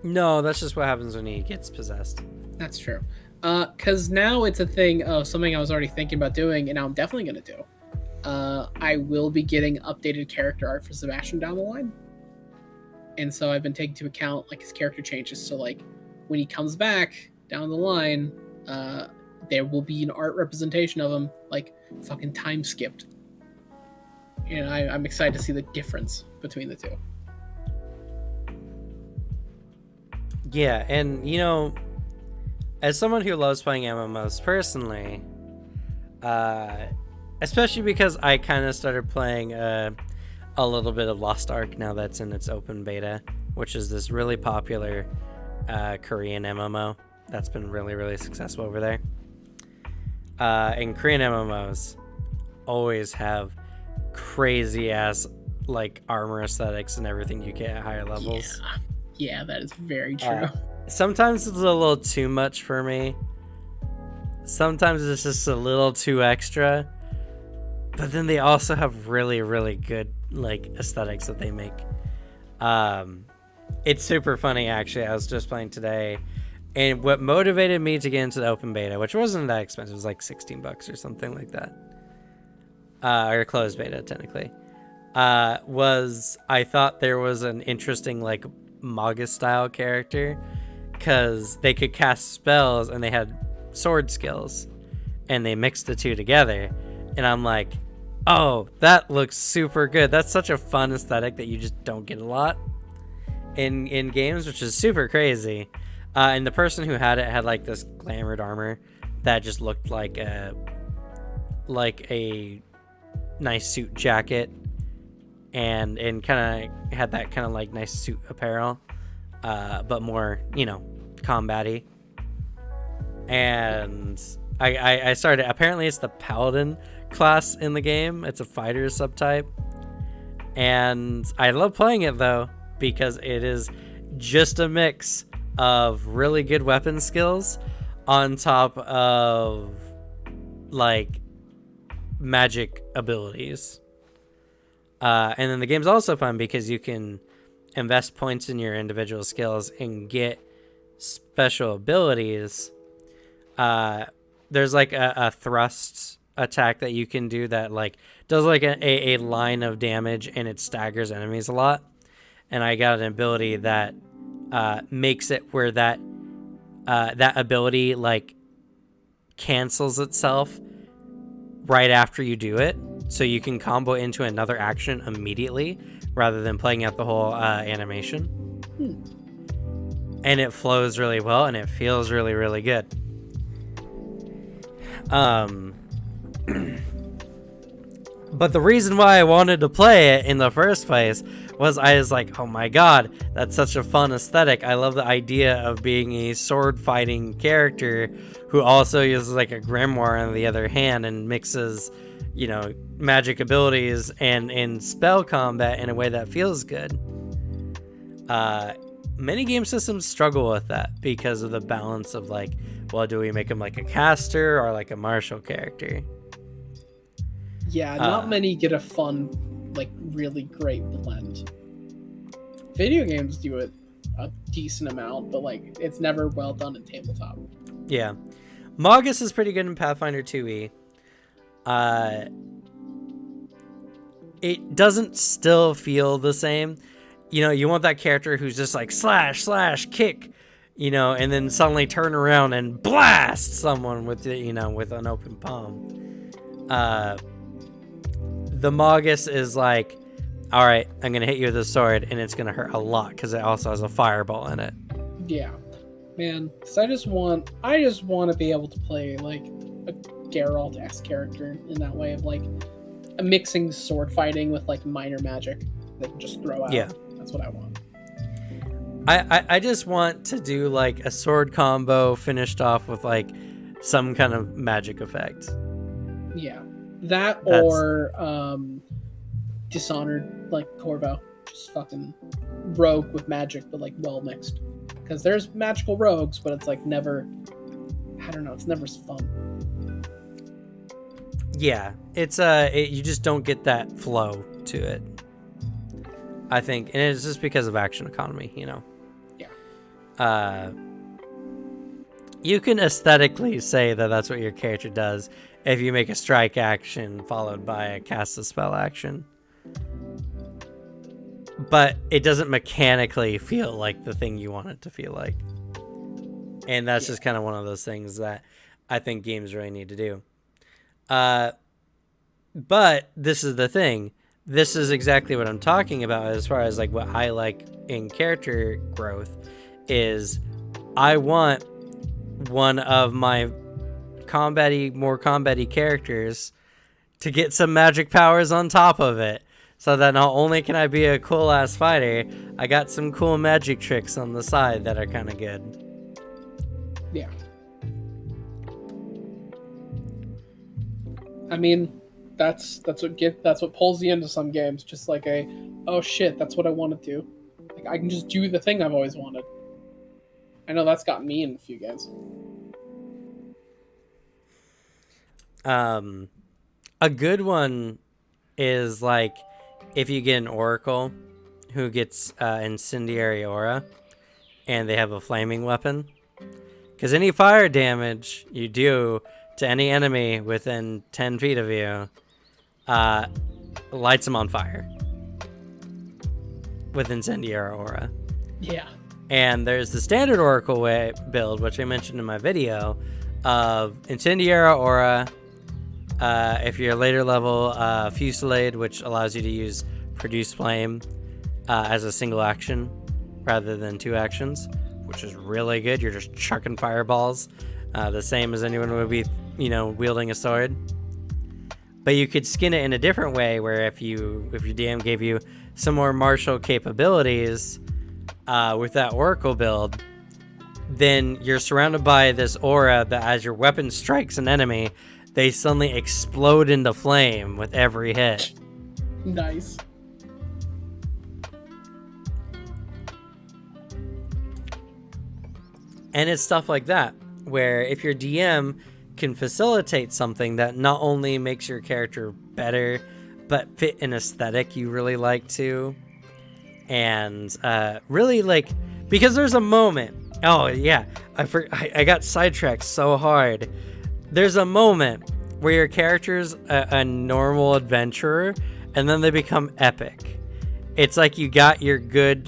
No, that's just what happens when he gets possessed. That's true. Because now it's a thing of something I was already thinking about doing, and now I'm definitely going to do. I will be getting updated character art for Sebastian down the line. And so I've been taking into account like his character changes. So like when he comes back down the line, there will be an art representation of him like fucking time skipped. And I'm excited to see the difference between the two. Yeah, and you know, as someone who loves playing MMOs personally, especially because I kind of started playing a little bit of Lost Ark now that's in its open beta, which is this really popular Korean MMO that's been really, really successful over there. And Korean MMOs always have crazy ass like armor aesthetics and everything you get at higher levels. Yeah, that is very true. Sometimes it's a little too much for me. Sometimes it's just a little too extra. But then they also have really, really good like aesthetics that they make. It's super funny actually. I was just playing today, and what motivated me to get into the open beta, which wasn't that expensive, it was like $16 or something like that. Or closed beta technically. Was I thought there was an interesting like Magus style character, because they could cast spells and they had sword skills, and they mixed the two together, and I'm like, oh, that looks super good. That's such a fun aesthetic that you just don't get a lot in games, which is super crazy. And the person who had it had like this glamored armor that just looked like a nice suit jacket, and kind of had that kind of like nice suit apparel, but more, you know, combat-y. And I started, apparently it's the paladin class in the game. It's a fighter subtype, and I love playing it though, because it is just a mix of really good weapon skills on top of like magic abilities. And then the game's also fun because you can invest points in your individual skills and get special abilities. There's like a thrust attack that you can do that like does like a line of damage, and it staggers enemies a lot. And I got an ability that makes it where that ability like cancels itself right after you do it, so you can combo into another action immediately rather than playing out the whole animation. And it flows really well, and it feels really, really good. But the reason why I wanted to play it in the first place was I was like, oh my god, that's such a fun aesthetic. I love the idea of being a sword fighting character who also uses like a grimoire on the other hand and mixes, you know, magic abilities and spell combat in a way that feels good. Many game systems struggle with that because of the balance of like, well, do we make him like a caster or like a martial character? Yeah, not many get a fun, like, really great blend. Video games do it a decent amount, but, like, it's never well done in tabletop. Yeah. Magus is pretty good in Pathfinder 2e. It doesn't still feel the same. You know, you want that character who's just like slash, slash, kick, you know, and then suddenly turn around and blast someone with the, you know, with an open palm. The Magus is like, all right, I'm gonna hit you with a sword, and it's gonna hurt a lot because it also has a fireball in it. Yeah, man. Because I just want to be able to play like a Geralt-esque character in that way of like mixing sword fighting with like minor magic that can just throw out. Yeah, that's what I want. I just want to do like a sword combo finished off with like some kind of magic effect. Yeah, or Dishonored, like Corvo, just fucking rogue with magic, but like well mixed. Because there's magical rogues, but it's like never. I don't know. It's never fun. Yeah, it's you just don't get that flow to it. I think, and it's just because of action economy, you know. Yeah. You can aesthetically say that that's what your character does if you make a strike action followed by a cast a spell action. But it doesn't mechanically feel like the thing you want it to feel like. And that's just kind of one of those things that I think games really need to do. But this is the thing. This is exactly what I'm talking about as far as like what I like in character growth is I want one of my more combat-y characters to get some magic powers on top of it. So that not only can I be a cool ass fighter, I got some cool magic tricks on the side that are kind of good. Yeah. I mean, that's what pulls you into some games. Just like oh shit, that's what I want to do. Like I can just do the thing I've always wanted. I know that's got me in a few games. A good one is like if you get an Oracle who gets incendiary aura and they have a flaming weapon, because any fire damage you do to any enemy within 10 feet of you lights them on fire with incendiary aura. Yeah. And there's the standard Oracle build, which I mentioned in my video, of incendiary aura. If you're later level, Fusillade, which allows you to use Produce Flame as a single action rather than two actions, which is really good. You're just chucking fireballs, the same as anyone would be, you know, wielding a sword. But you could skin it in a different way, where if your DM gave you some more martial capabilities with that Oracle build, then you're surrounded by this aura that as your weapon strikes an enemy, they suddenly explode into flame with every hit. Nice. And it's stuff like that, where if your DM can facilitate something that not only makes your character better, but fit an aesthetic you really like to, and really like, because there's a moment. Oh yeah, I got sidetracked so hard. There's a moment where your character's a normal adventurer, and then they become epic. It's like you got your good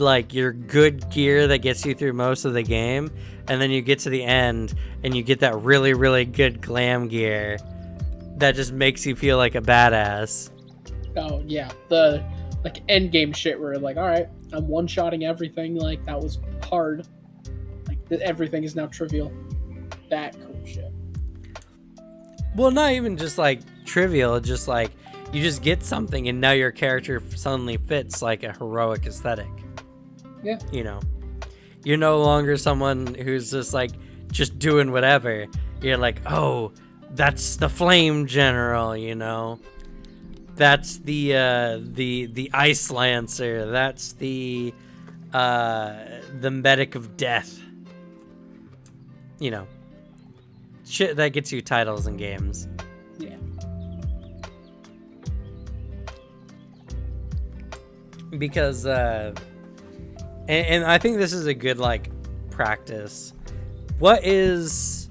gear that gets you through most of the game, and then you get to the end and you get that really, really good glam gear that just makes you feel like a badass. Oh yeah, the like end game shit where like, all right, I'm one-shotting everything. Like that was hard. Like everything is now trivial. That cool shit. Well, not even just like trivial, just like you just get something and now your character suddenly fits like a heroic aesthetic. Yeah. You know, you're no longer someone who's just doing whatever. You're like, oh, that's the Flame General, you know. That's the Ice Lancer. That's the Medic of Death. You know, shit that gets you titles in games. Yeah. Because and I think this is a good like practice. What is,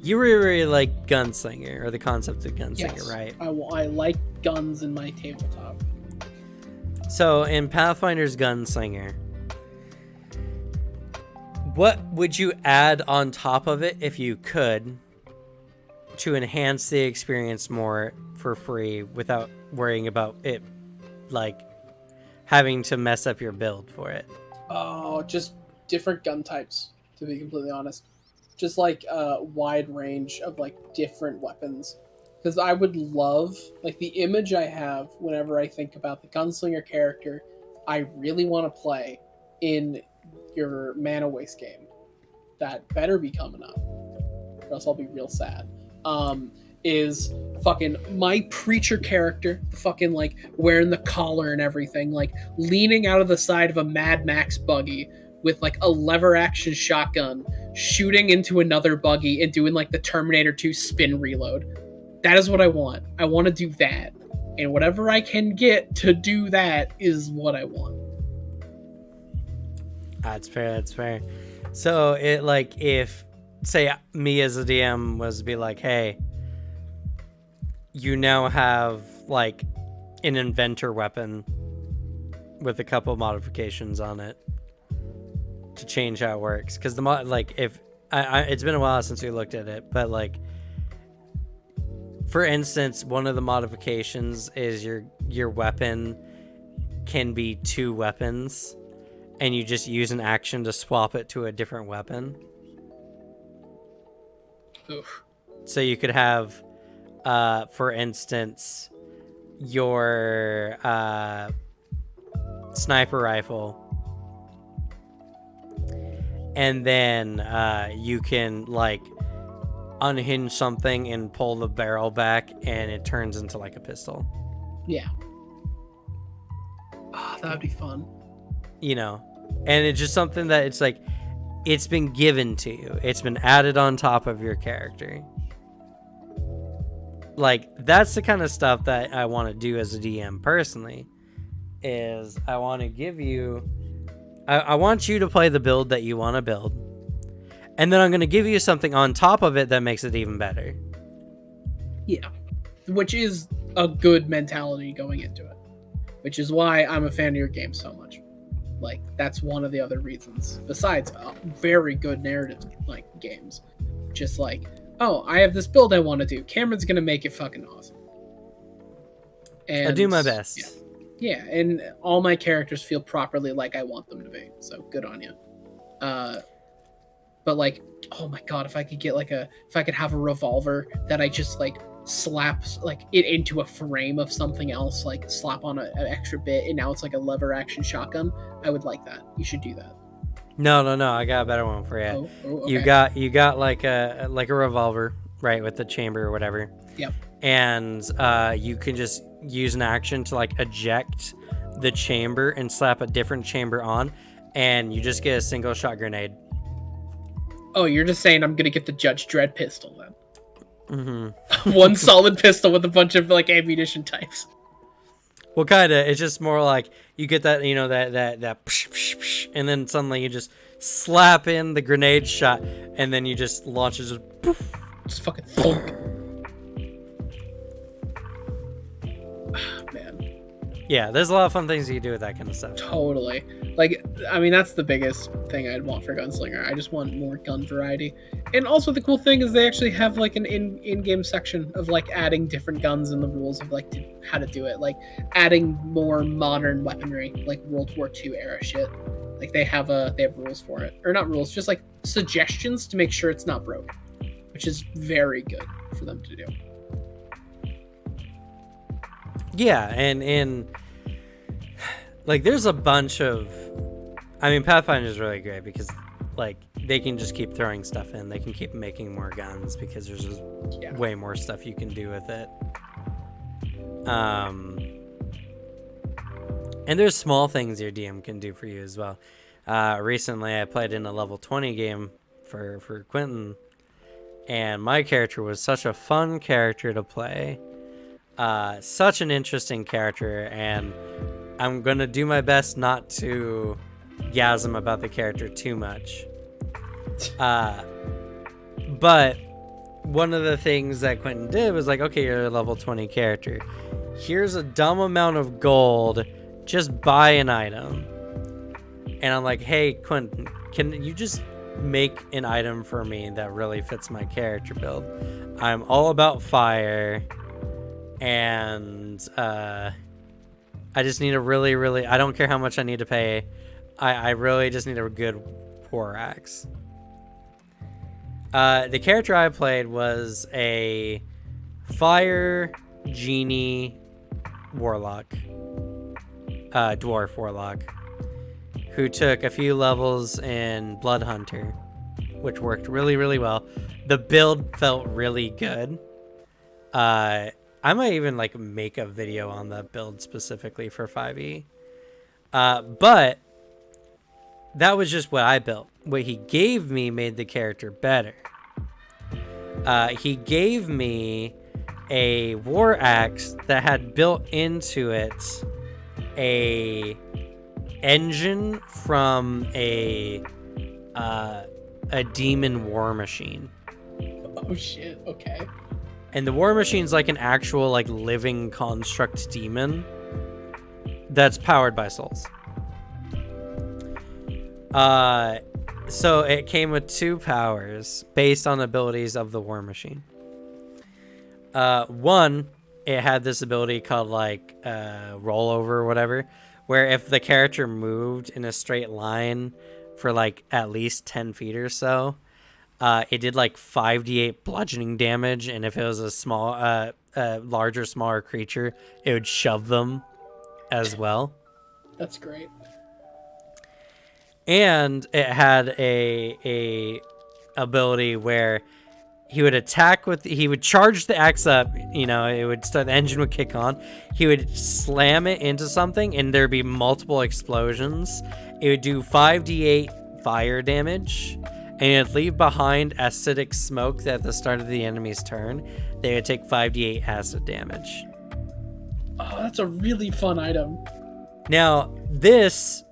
you really like Gunslinger, or the concept of Gunslinger, yes, right? I like guns in my tabletop. So in Pathfinder's Gunslinger, What would you add on top of it if you could to enhance the experience more for free without worrying about it, like, having to mess up your build for it? Oh, just different gun types, to be completely honest. Just like a wide range of like different weapons. Because I would love, like, the image I have whenever I think about the gunslinger character I really want to play in your Mana Waste game. That better be coming up, or else I'll be real sad. Is fucking my preacher character, fucking like wearing the collar and everything, like leaning out of the side of a Mad Max buggy with like a lever action shotgun, shooting into another buggy and doing like the Terminator 2 spin reload. That is what I want. I want to do that. And whatever I can get to do that is what I want. That's fair. That's fair. So it, like, if, say, me as a DM was to be like, hey, you now have like an inventor weapon with a couple modifications on it to change how it works. Because the mod, like, if it's been a while since we looked at it, but like, for instance, one of the modifications is your weapon can be 2 weapons, and you just use an action to swap it to a different weapon. Oof. So you could have, for instance, your sniper rifle, and then you can like unhinge something and pull the barrel back, and it turns into like a pistol. Yeah. Oh, that would be fun. You know, and it's just something that it's like, it's been given to you. It's been added on top of your character. Like, that's the kind of stuff that I want to do as a DM personally, is I want to give you, I want you to play the build that you want to build. And then I'm going to give you something on top of it that makes it even better. Yeah. Which is a good mentality going into it. Which is why I'm a fan of your game so much. Like, that's one of the other reasons. Besides very good narrative, like, games. Just like, oh, I have this build I want to do. Cameron's going to make it fucking awesome. And I do my best. Yeah, and all my characters feel properly like I want them to be. So, good on you. But like, oh my god, if I could have a revolver that I just like slaps like it into a frame of something else, like slap on an extra bit, and now it's like a lever action shotgun, I would like that. You should do that. No, I got a better one for you. Okay. You got like a revolver, right, with the chamber or whatever. Yep. And you can just use an action to like eject the chamber and slap a different chamber on, and you just get a single shot grenade. Oh, you're just saying I'm gonna get the Judge Dredd pistol then? Mm-hmm. One solid pistol with a bunch of like ammunition types. Well, kinda. It's just more like you get that, you know, that psh, psh, psh, and then suddenly you just slap in the grenade shot, and then you just launch it, just poof. Just fucking thunk. Man. Yeah, there's a lot of fun things you can do with that kind of stuff. Totally. Like, I mean, that's the biggest thing I'd want for Gunslinger. I just want more gun variety. And also the cool thing is they actually have like an in-game section of like adding different guns and the rules of like how to do it. Like adding more modern weaponry, like World War II era shit. Like they have rules for it. Or not rules, just like suggestions to make sure it's not broken. Which is very good for them to do. Yeah, and like there's a bunch of, I mean, Pathfinder is really great because like they can just keep throwing stuff in. They can keep making more guns because there's just way more stuff you can do with it. And there's small things your DM can do for you as well. Recently I played in a level 20 game for Quentin, and my character was such a fun character to play. Such an interesting character, and I'm gonna do my best not to gasm about the character too much. But one of the things that Quentin did was like, okay, you're a level 20 character. Here's a dumb amount of gold. Just buy an item. And I'm like, hey, Quentin, can you just make an item for me that really fits my character build. I'm all about fire, and I just need a really, I don't care how much I need to pay. I really just need a good war axe. The character I played was a fire genie warlock, dwarf warlock, who took a few levels in Blood Hunter, which worked really well. The build felt really good. I might even like make a video on the build specifically for 5e. But that was just what I built. What he gave me made the character better. He gave me a war axe that had built into it a engine from a demon war machine. Oh shit, okay. And the war machine's like an actual like living construct demon that's powered by souls. So it came with 2 powers based on abilities of the war machine. One, it had this ability called like rollover or whatever, where if the character moved in a straight line for like at least 10 feet or so, it did like 5d8 bludgeoning damage, and if it was a small, larger, smaller creature, it would shove them as well. That's great. And it had a ability where he would attack with, he would charge the axe up, you know, it would start, the engine would kick on, he would slam it into something and there'd be multiple explosions. It would do 5d8 fire damage, and it'd leave behind acidic smoke that at the start of the enemy's turn, they would take 5d8 acid damage. Oh, that's a really fun item. Now, this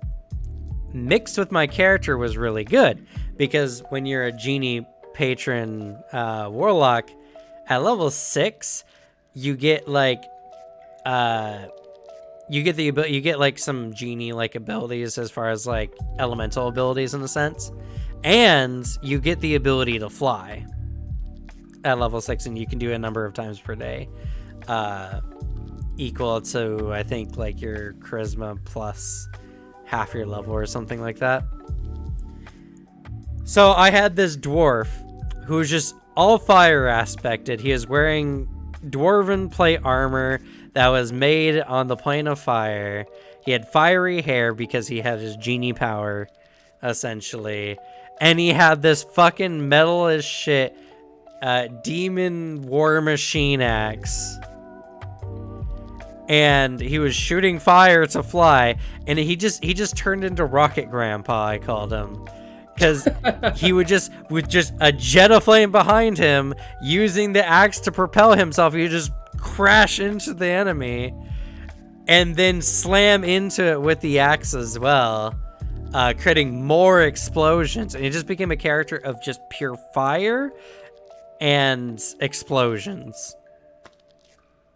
mixed with my character was really good, because when you're a genie patron warlock at level 6, you get like you get like some genie like abilities as far as like elemental abilities in a sense, and you get the ability to fly at level 6, and you can do it a number of times per day, equal to I think like your charisma plus half your level or something like that. So I had this dwarf who was just all fire aspected. He is wearing dwarven plate armor that was made on the plane of fire. He had fiery hair because he had his genie power, essentially. And he had this fucking metal as shit demon war machine axe. And he was shooting fire to fly, and he just turned into Rocket Grandpa, I called him, because he would just, with just a jet of flame behind him, using the axe to propel himself, he would just crash into the enemy and then slam into it with the axe as well, creating more explosions. And he just became a character of just pure fire and explosions.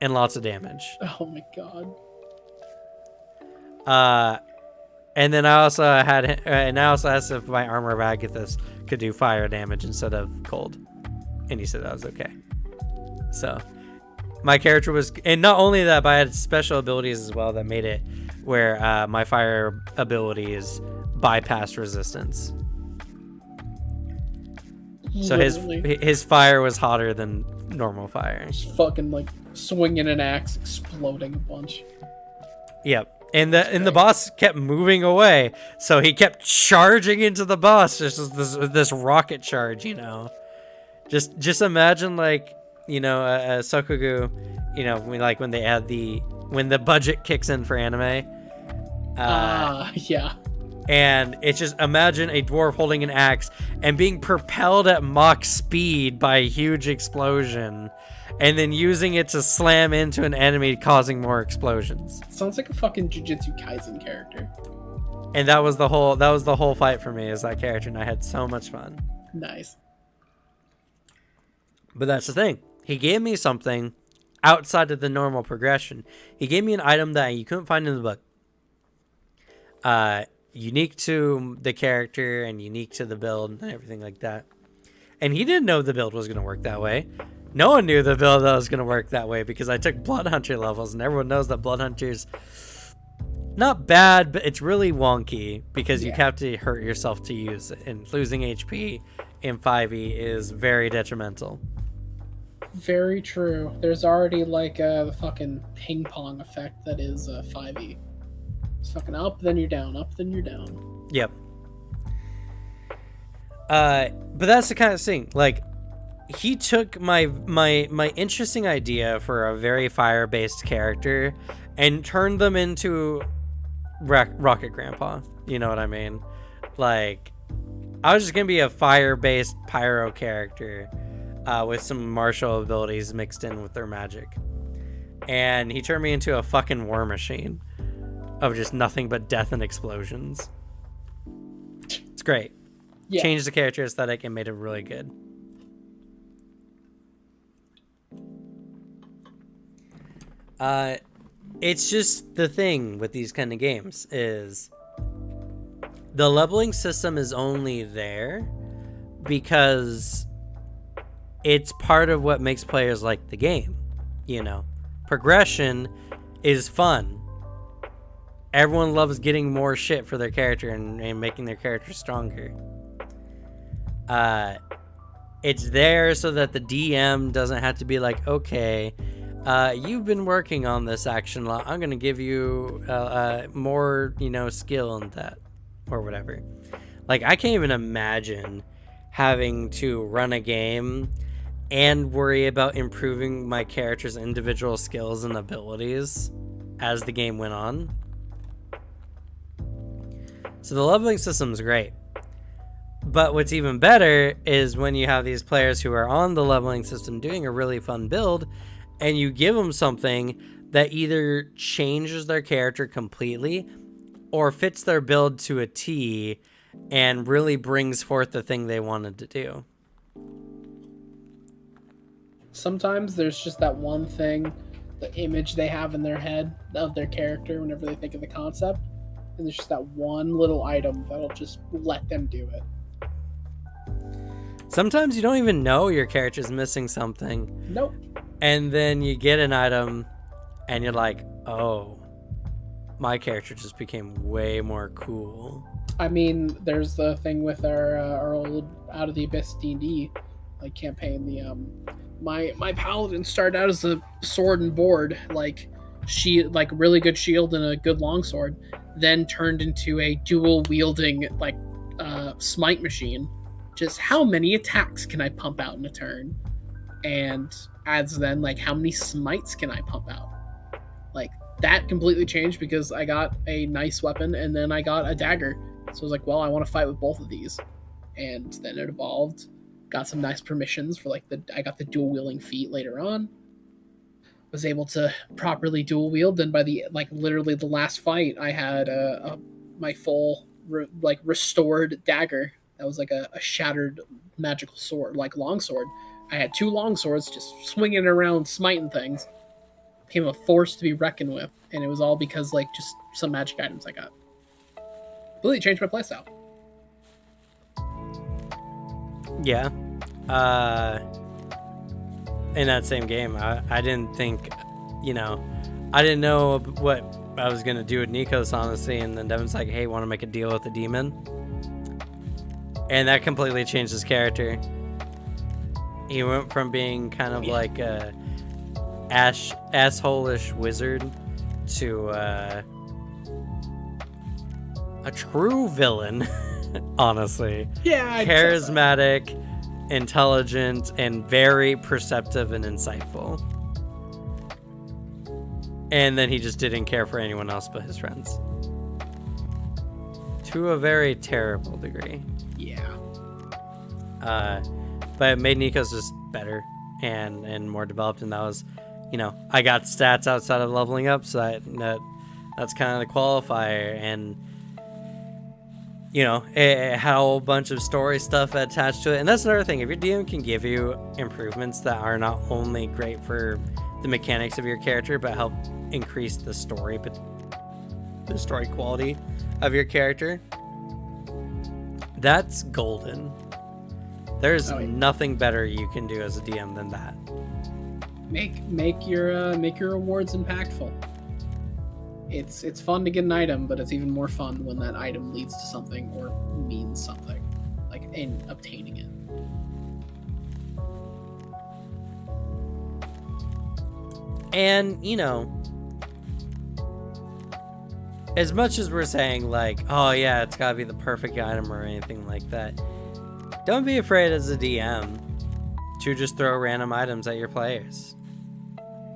And lots of damage. Oh my god. And then I also asked if my armor of Agathis could do fire damage instead of cold, and he said that was okay. So my character was, and not only that, but I had special abilities as well that made it where my fire abilities bypassed resistance. So his fire was hotter than normal fire. Just fucking like swinging an axe, exploding a bunch. Yep. And the boss kept moving away, so he kept charging into the boss, just as this rocket charge, you know. Just imagine, like, you know, a Sokogu, you know, when they add when the budget kicks in for anime. Yeah. And it's just, imagine a dwarf holding an axe and being propelled at Mach speed by a huge explosion, and then using it to slam into an enemy, causing more explosions. Sounds like a fucking Jujutsu Kaisen character. And that was the whole fight for me, is that character, and I had so much fun. Nice. But that's the thing. He gave me something outside of the normal progression. He gave me an item that you couldn't find in the book. unique to the character and unique to the build and everything like that. And he didn't know the build was going to work that way. No one knew the build that was going to work that way because I took Blood Hunter levels, and everyone knows that Blood Hunter's not bad, but it's really wonky because you have to hurt yourself to use it, and losing HP in 5e is very detrimental. Very true. There's already like the fucking ping pong effect that is 5e. It's fucking up, then you're down, up, then you're down. Yep. But that's the kind of thing. Like, he took my interesting idea for a very fire-based character and turned them into Rocket Grandpa. You know what I mean? Like, I was just gonna be a fire-based pyro character with some martial abilities mixed in with their magic, and he turned me into a fucking war machine of just nothing but death and explosions. It's great. Yeah. Changed the character aesthetic and made it really good. It's just the thing with these kind of games is the leveling system is only there because it's part of what makes players like the game. You know, progression is fun. Everyone loves getting more shit for their character and making their character stronger. It's there so that the DM doesn't have to be like, okay, you've been working on this action a lot. I'm going to give you more, skill in that or whatever. Like, I can't even imagine having to run a game and worry about improving my character's individual skills and abilities as the game went on. So the leveling system is great. But what's even better is when you have these players who are on the leveling system doing a really fun build, and you give them something that either changes their character completely or fits their build to a T and really brings forth the thing they wanted to do. Sometimes there's just that one thing, the image they have in their head of their character whenever they think of the concept, and there's just that one little item that'll just let them do it. Sometimes you don't even know your character's missing something. Nope. And then you get an item and you're like, oh, my character just became way more cool. I mean, there's the thing with our old Out of the Abyss D&D like campaign. The my paladin started out as a sword and board, like really good shield and a good longsword, then turned into a dual wielding smite machine. Just how many attacks can I pump out in a turn? And adds then like how many smites can I pump out? Like that completely changed because I got a nice weapon and then I got a dagger. So I was like, well, I want to fight with both of these. And then it evolved. Got some nice permissions for I got the dual wielding feat later on. Was able to properly dual wield. Then by literally the last fight, I had my full restored dagger. That was like a shattered magical sword, like longsword. I had 2 longswords just swinging around, smiting things. Became a force to be reckoned with, and it was all because just some magic items I got. Completely changed my playstyle. Yeah. In that same game, I didn't think, I didn't know what I was gonna do with Nikos, honestly, and then Devin's like, hey, want to make a deal with the demon? And that completely changed his character. He went from being kind of like a asshole-ish wizard to a true villain, honestly. Yeah, charismatic, intelligent, and very perceptive and insightful. And then he just didn't care for anyone else but his friends. To a very terrible degree. Yeah. But it made Nikos just better and more developed, and that was, I got stats outside of leveling up, so that's kind of the qualifier, and it had a whole bunch of story stuff attached to it. And that's another thing, if your DM can give you improvements that are not only great for the mechanics of your character but help increase the story the story quality of your character, that's golden. There's nothing better you can do as a DM than that. Make your rewards impactful. It's fun to get an item, but it's even more fun when that item leads to something or means something, like in obtaining it. And, you know, as much as we're saying, like, oh yeah, it's gotta be the perfect item or anything like that, don't be afraid as a DM to just throw random items at your players.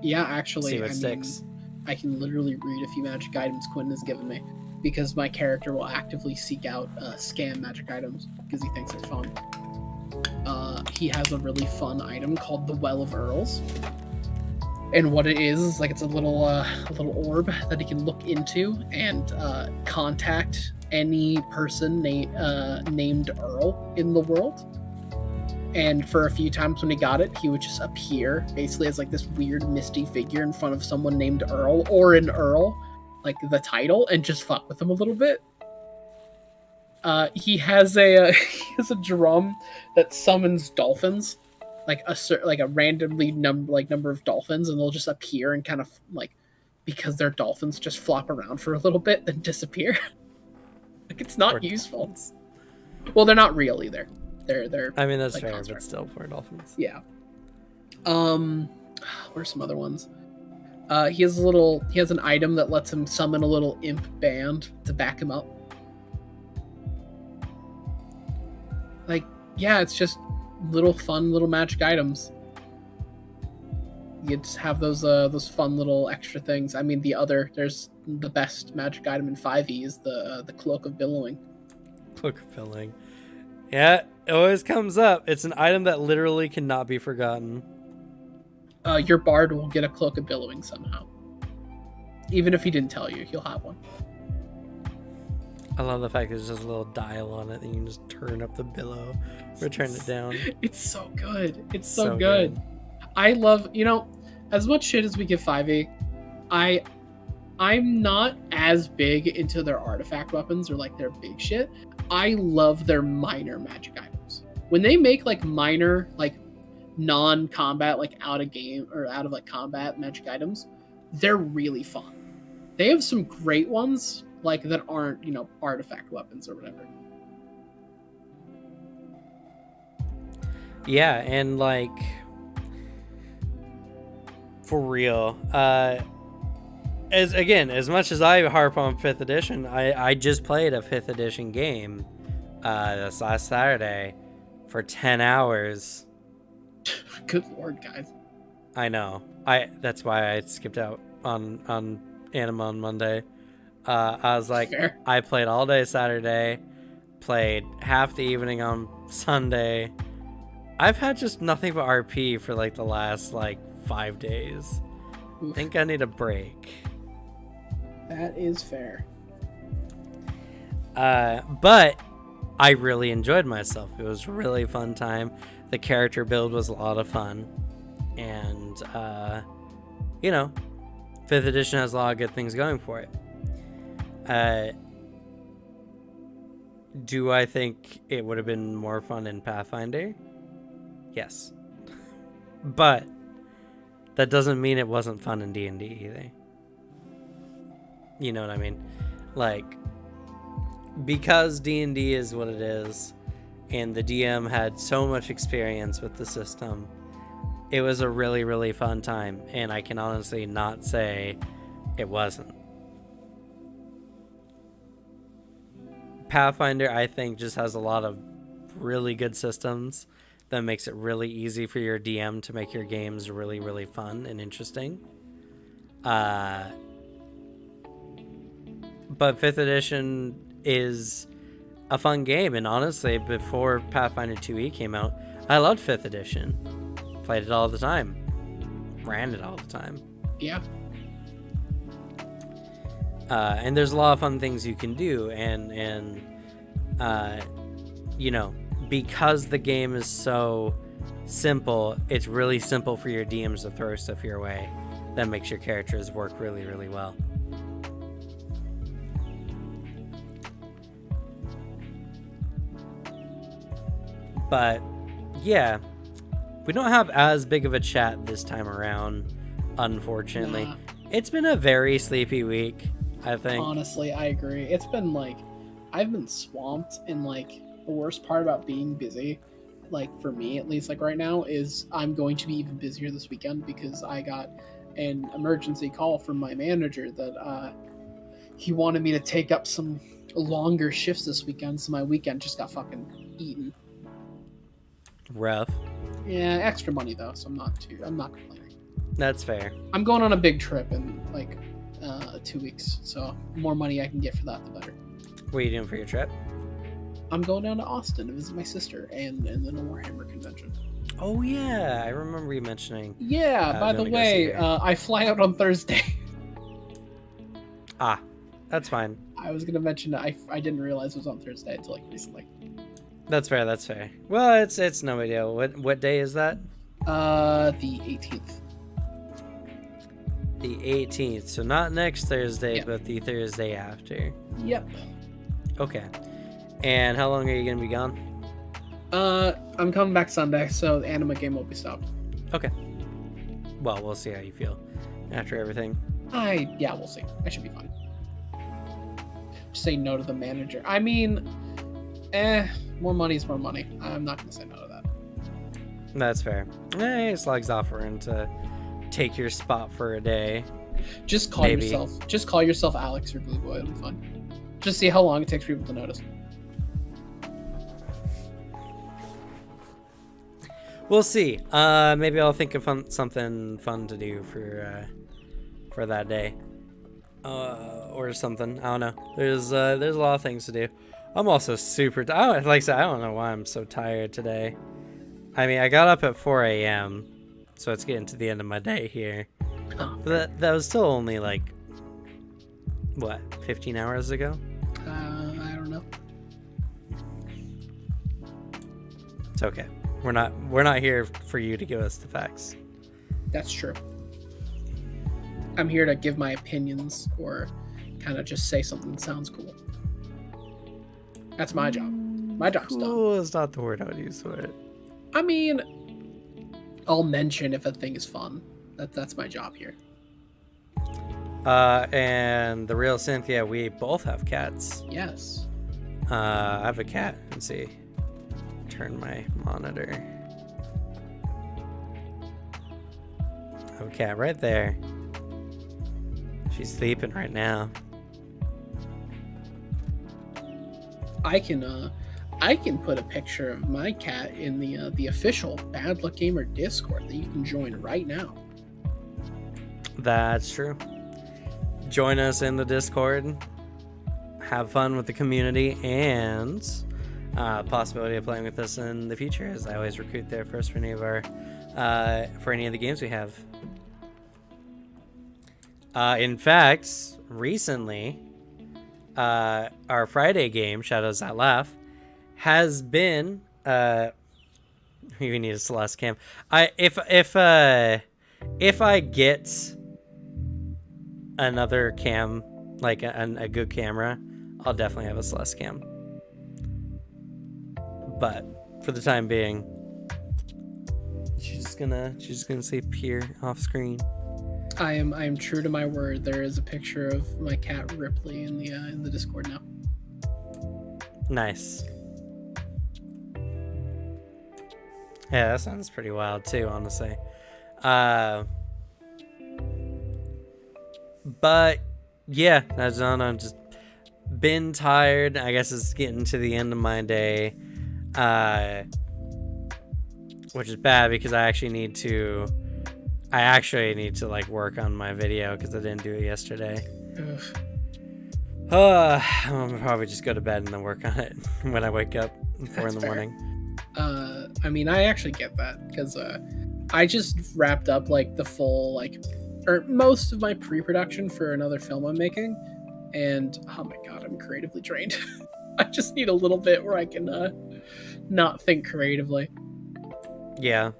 Yeah, actually, See what sticks. I can literally read a few magic items Quinn has given me, because my character will actively seek out scam magic items because he thinks they're fun. He has a really fun item called the Well of Earls. And what it is like it's a little orb that he can look into and contact any person named Earl in the world. And for a few times when he got it, he would just appear basically as like this weird misty figure in front of someone named Earl, or an Earl, like the title, and just fuck with them a little bit. He has a drum that summons dolphins. Like a randomly number of dolphins, and they'll just appear and kind of like, because they're dolphins, just flop around for a little bit then disappear. Like, it's not useful. Dolphins. Well, they're not real either. They're I mean, that's like fair, construct. but still for dolphins. Yeah. Where's some other ones? He has an item that lets him summon a little imp band to back him up. Like, yeah, it's just little magic items. You just have those fun little extra things. I mean, there's the best magic item in 5e is the Cloak of Billowing. Cloak of Billowing. Yeah, it always comes up. It's an item that literally cannot be forgotten. Your bard will get a Cloak of Billowing somehow. Even if he didn't tell you, he'll have one. I love the fact there's just a little dial on it that you can just turn up the billow or turn it down. It's so good. It's so good. I love, as much shit as we give 5e, I'm not as big into their artifact weapons or like their big shit. I love their minor magic items. When they make like minor, like non-combat, like out of game or out of like combat magic items, they're really fun. They have some great ones like that aren't, artifact weapons or whatever. Yeah, and like for real, as much as I harp on 5th edition, I just played a 5th edition game this last Saturday for 10 hours. Good lord, guys. I know. That's why I skipped out on Anima on Monday. I was like, fair. I played all day Saturday, played half the evening on Sunday. I've had just nothing but RP for like the last like 5 days. Oof. I think I need a break. That is fair. But I really enjoyed myself. It was a really fun time. The character build was a lot of fun. And, 5th edition has a lot of good things going for it. Do I think it would have been more fun in Pathfinder? Yes. But that doesn't mean it wasn't fun in D&D either. You know what I mean? Like, because D&D is what it is, and the DM had so much experience with the system, it was a really, really fun time, and I can honestly not say it wasn't. Pathfinder, I think, just has a lot of really good systems that makes it really easy for your DM to make your games really, really fun and interesting. But 5th edition is a fun game, and honestly, before Pathfinder 2e came out, I loved 5th edition. Played it all the time. Ran it all the time. Yeah. And there's a lot of fun things you can do, and because the game is so simple, it's really simple for your DMs to throw stuff your way that makes your characters work really, really well. But yeah, we don't have as big of a chat this time around, unfortunately. Nah. It's been a very sleepy week, I think. Honestly, I agree. It's been like I've been swamped, and like the worst part about being busy, like for me at least, like right now, is I'm going to be even busier this weekend because I got an emergency call from my manager that he wanted me to take up some longer shifts this weekend, so my weekend just got fucking eaten. Rough. Yeah, extra money though, so I'm not complaining. That's fair. I'm going on a big trip in like 2 weeks, so the more money I can get for that, the better. What are you doing for your trip? I'm going down to Austin to visit my sister and then a Warhammer convention. Oh yeah, I remember you mentioning. Yeah, by the gonna go see way, her. I fly out on Thursday. Ah, that's fine. I was gonna mention that I didn't realize it was on Thursday until like recently. That's fair. That's fair. Well, it's no big deal. What day is that? The 18th. The 18th. So not next Thursday, Yeah. but the Thursday after. Yep. Okay. And how long are you gonna be gone? I'm coming back Sunday, so the anime game will be stopped. Okay. Well, we'll see how you feel after everything. Yeah, we'll see. I should be fine. Just say no to the manager. I mean, more money is more money. I'm not gonna say no to that. That's fair. Slug's offering to take your spot for a day. Just call Maybe. yourself Alex or Blue Boy. It'll be fun. Just see how long it takes people to notice. We'll see. Maybe I'll think of something fun to do for that day, or something. I don't know. There's a lot of things to do. I'm also super. Like I said, I don't know why I'm so tired today. I mean, I got up at 4 a.m., so it's getting to the end of my day here. But that was still only like what, 15 hours ago. I don't know. It's okay. We're not here for you to give us the facts. That's true. I'm here to give my opinions or kind of just say something that sounds cool. That's my job. My job's done. Cool is not the word I would use for it. I mean, I'll mention if a thing is fun. That's my job here. And the real Cynthia, we both have cats. Yes. I have a cat. Let's see. Turn my monitor. I have a cat right there. She's sleeping right now. I can put a picture of my cat in the official Bad Luck Gamer Discord that you can join right now. That's true. Join us in the Discord. Have fun with the community and possibility of playing with us in the future, as I always recruit there first for any of the games we have. In fact, recently, our Friday game, Shadows That Laugh, has been we need a Celeste cam. If I get another cam, like a good camera, I'll definitely have a Celeste cam. But for the time being, she's gonna sleep here off screen. I am true to my word. There is a picture of my cat Ripley in the Discord now. Nice. Yeah, that sounds pretty wild too, honestly. But yeah, I don't know, I've just been tired. I guess it's getting to the end of my day, which is bad because I actually need to like work on my video because I didn't do it yesterday. I'll probably just go to bed and then work on it when I wake up at 4 in the morning. I mean, I actually get that because I just wrapped up like the full or most of my pre-production for another film I'm making, and oh my god, I'm creatively drained. I just need a little bit where I can not think creatively. Yeah.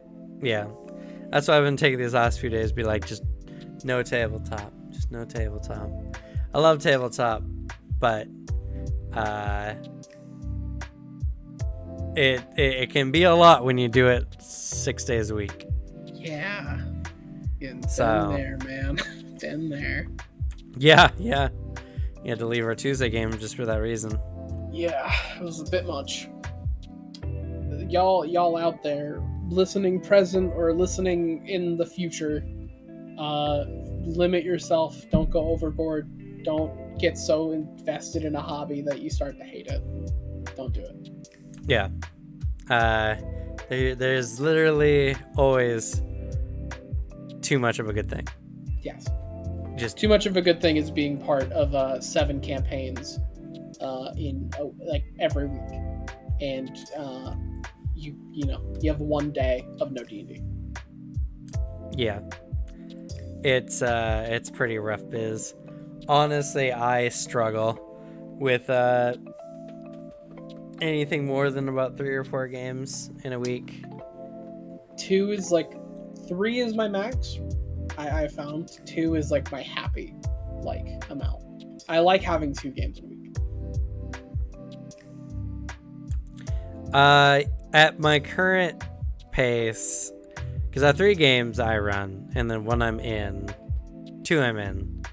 That's why I've been taking these last few days. Be like, just no tabletop. Just no tabletop. I love tabletop, but it can be a lot when you do it 6 days a week. Yeah. Been So- there, man. Been there. Yeah. You had to leave our Tuesday game just for that reason. Yeah, it was a bit much. Y'all out there listening present or listening in the future, limit yourself. Don't go overboard. Don't get so invested in a hobby that you start to hate it. Don't do it. Yeah. There's literally always too much of a good thing. Yes. Just Too much of a good thing is being part of 7 campaigns in like every week, and you have 1 day of no D&D. yeah. It's pretty rough biz. Honestly, I struggle with anything more than about 3 or 4 games in a week. 2 is like 3 is my max. I found 2 is like my happy amount. I like having 2 games in a week. At my current pace, because I have 3 games I run, and then 1 I'm in, 2 I'm in.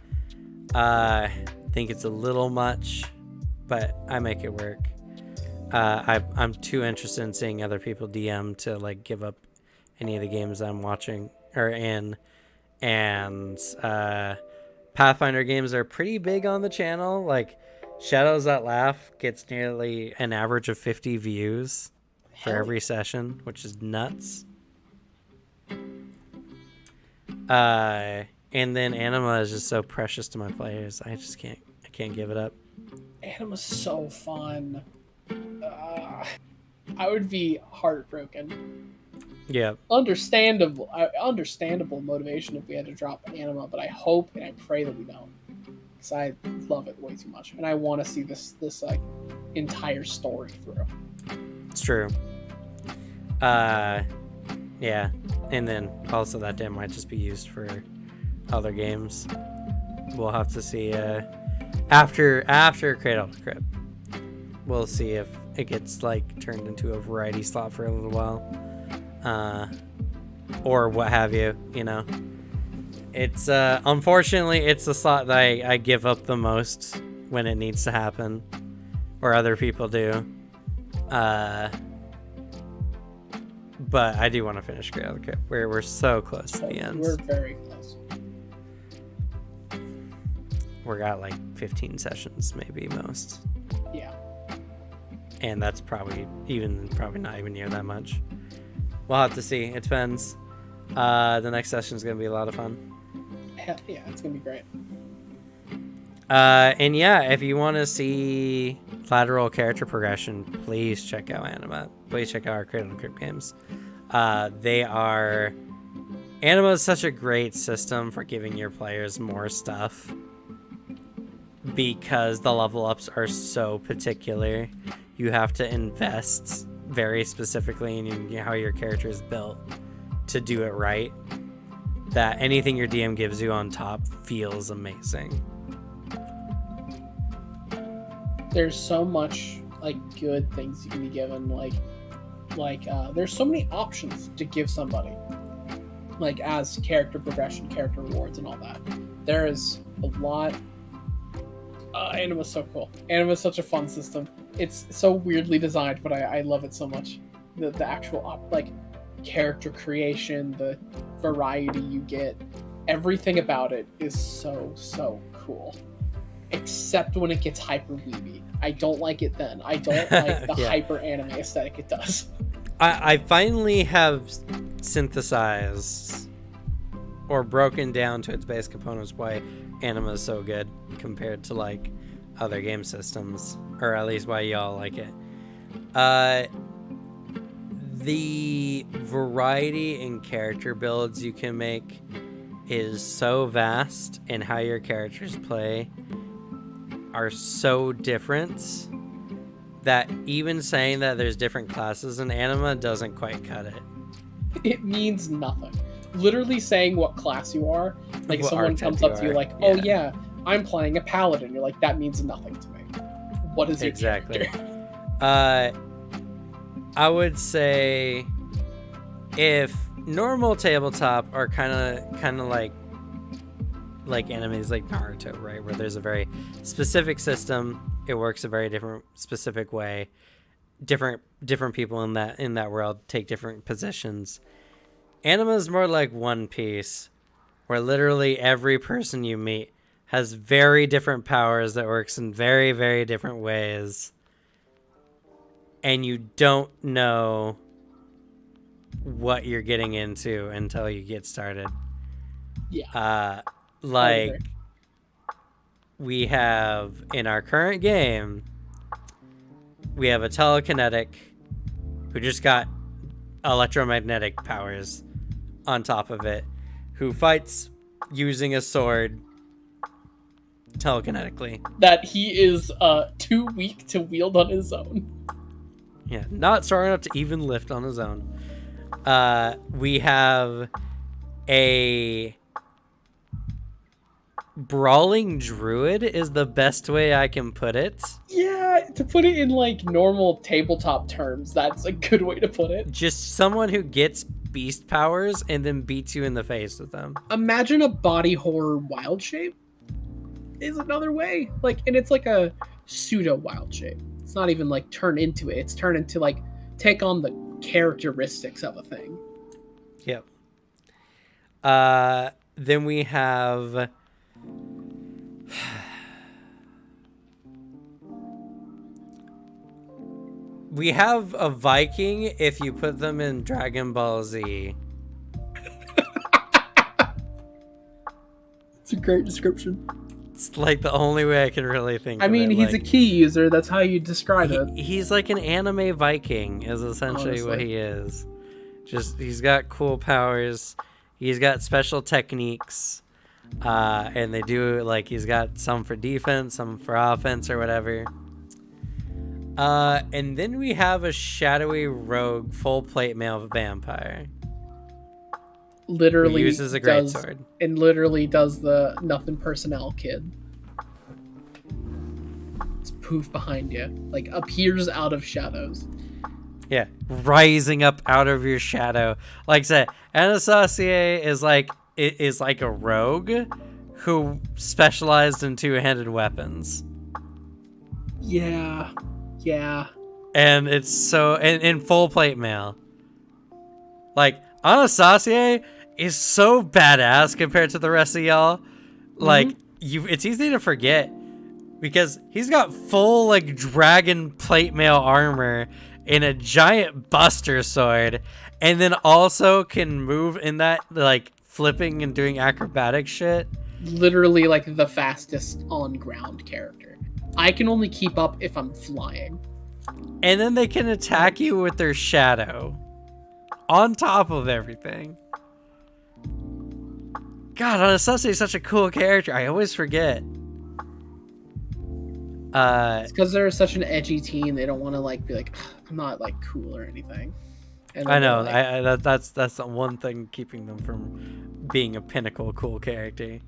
I think it's a little much, but I make it work. I'm too interested in seeing other people DM to like give up any of the games I'm watching or in. And Pathfinder games are pretty big on the channel. Like Shadows That Laugh gets nearly an average of 50 views for Hell every session, which is nuts. And then Anima is just so precious to my players. I can't give it up. Anima's so fun. I would be heartbroken. Yeah. Understandable motivation if we had to drop Anima, but I hope and I pray that we don't, because I love it way too much, and I want to see this like entire story through. It's true. Yeah. And then also that dam might just be used for other games. We'll have to see after Cradle of Crypt. We'll see if it gets like turned into a variety slot for a little while. Or what have you, you know. It's unfortunately it's the slot that I give up the most when it needs to happen, or other people do. But I do want to finish Cradle of the Crypt. We're so close to the end. We're very close. We're got like 15 sessions, maybe most. Yeah. And that's probably not even near that much. We'll have to see. It depends. The next session is going to be a lot of fun. Hell yeah, it's gonna be great. And yeah, if you want to see lateral character progression, please check out Anima. Please check out our Cradle of the Crypt games. Anima is such a great system for giving your players more stuff, because the level ups are so particular. You have to invest very specifically in how your character is built to do it right, that anything your DM gives you on top feels amazing. There's so much like good things you can be given, there's so many options to give somebody, like as character progression, character rewards, and all that. There is a lot. Anima's so cool. Anima's such a fun system. It's so weirdly designed, but I love it so much. The actual character creation, the variety you get, everything about it is so cool. Except when it gets hyper weeby. I don't like it then. I don't like the Yeah. hyper anime aesthetic it does. I finally have synthesized or broken down to its base components why Anima is so good compared to like other game systems, or at least why y'all like it. The variety in character builds you can make is so vast, and how your characters play are so different that even saying that there's different classes in Anima doesn't quite cut it. It means nothing. Literally saying what class you are, like What someone archetype comes you up to you are, like, oh yeah. yeah, I'm playing a paladin. You're like, that means nothing to me. What is your Exactly. character? I would say if normal tabletop are kind of like enemies like Naruto, right, where there's a very specific system, it works a very different specific way. Different people in that world take different positions. Anima is more like One Piece, where literally every person you meet has very different powers that works in very, very different ways. And you don't know what you're getting into until you get started. Yeah. Like, we have, in our current game, we have a telekinetic who just got electromagnetic powers on top of it, who fights using a sword telekinetically. That he is too weak to wield on his own. Yeah, not strong enough to even lift on his own. We have a brawling druid is the best way I can put it. Yeah, to put it in like normal tabletop terms, that's a good way to put it. Just someone who gets beast powers and then beats you in the face with them. Imagine a body horror wild shape is another way. Like, and it's like a pseudo wild shape. It's not even like turn into it. It's turn into like take on the characteristics of a thing. Yep. Then we have a Viking if you put them in Dragon Ball Z. It's a great description. It's like the only way I can really think I of mean, it. he's like, a key user. That's how you describe it. He's like an anime Viking is essentially what he is. Just, he's got cool powers. He's got special techniques. And they do, like, he's got some for defense, some for offense or whatever. And then we have a shadowy rogue full plate male vampire. Literally who uses a greatsword. And literally does the nothing personnel kid. It's poof behind you. Like, appears out of shadows. Yeah, rising up out of your shadow. Like I said, Anastasia is like a rogue who specialized in two-handed weapons. Yeah. And it's so in full plate mail. Like, Anastasia is so badass compared to the rest of y'all. Like, it's easy to forget because he's got full like dragon plate mail armor and a giant buster sword, and then also can move in that, like, flipping and doing acrobatic shit. Literally like the fastest on ground character. I can only keep up if I'm flying. And then they can attack you with their shadow on top of everything. God, Anastasia is such a cool character. I always forget. It's because they're such an edgy teen. They don't want to like be like, I'm not like cool or anything. And I know. Like, that's the one thing keeping them from being a pinnacle cool character.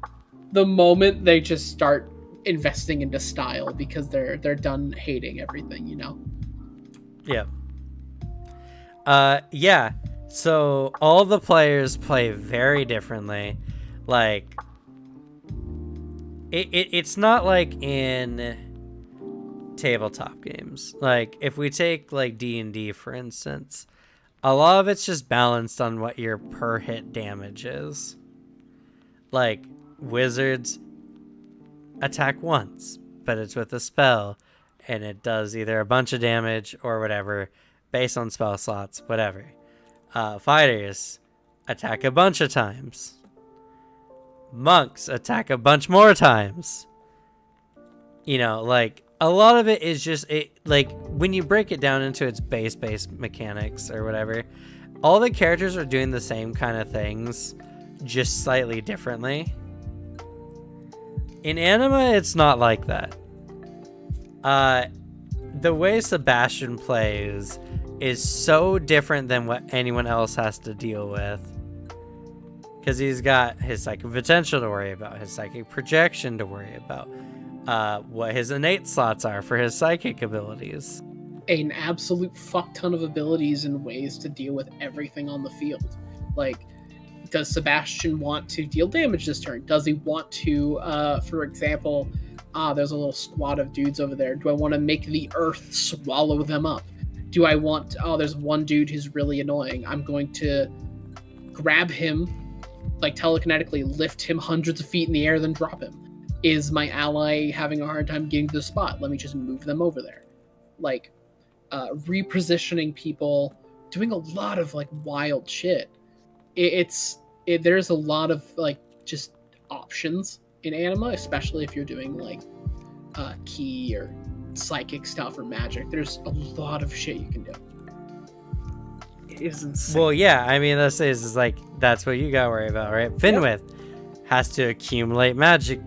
The moment they just start investing into style because they're done hating everything, you know. Yeah. Yeah. So all the players play very differently. Like, it's not like in tabletop games. Like, if we take like D&D for instance, a lot of it's just balanced on what your per hit damage is. Like, wizards attack once, but it's with a spell, and it does either a bunch of damage or whatever based on spell slots, whatever. Fighters attack a bunch of times. Monks attack a bunch more times. You know, like, a lot of it is just, like, when you break it down into its base mechanics or whatever, all the characters are doing the same kind of things, just slightly differently. In Anima, it's not like that. The way Sebastian plays is so different than what anyone else has to deal with. Because he's got his psychic potential to worry about, his psychic projection to worry about, what his innate slots are for his psychic abilities. an absolute fuck ton of abilities and ways to deal with everything on the field. Like, does Sebastian want to deal damage this turn? Does he want to, for example, there's a little squad of dudes over there. Do I want to make the earth swallow them up? Do I want, there's one dude who's really annoying. I'm going to grab him, like telekinetically lift him hundreds of feet in the air, then drop him. Is my ally having a hard time getting to the spot? Let me just move them over there. Like, repositioning people, doing a lot of like wild shit. There's a lot of like just options in Anima, especially if you're doing like key or psychic stuff or magic. There's a lot of shit you can do. It is insane. Well, yeah, I mean, is like, that's what you gotta worry about, right? Finwith has to accumulate magic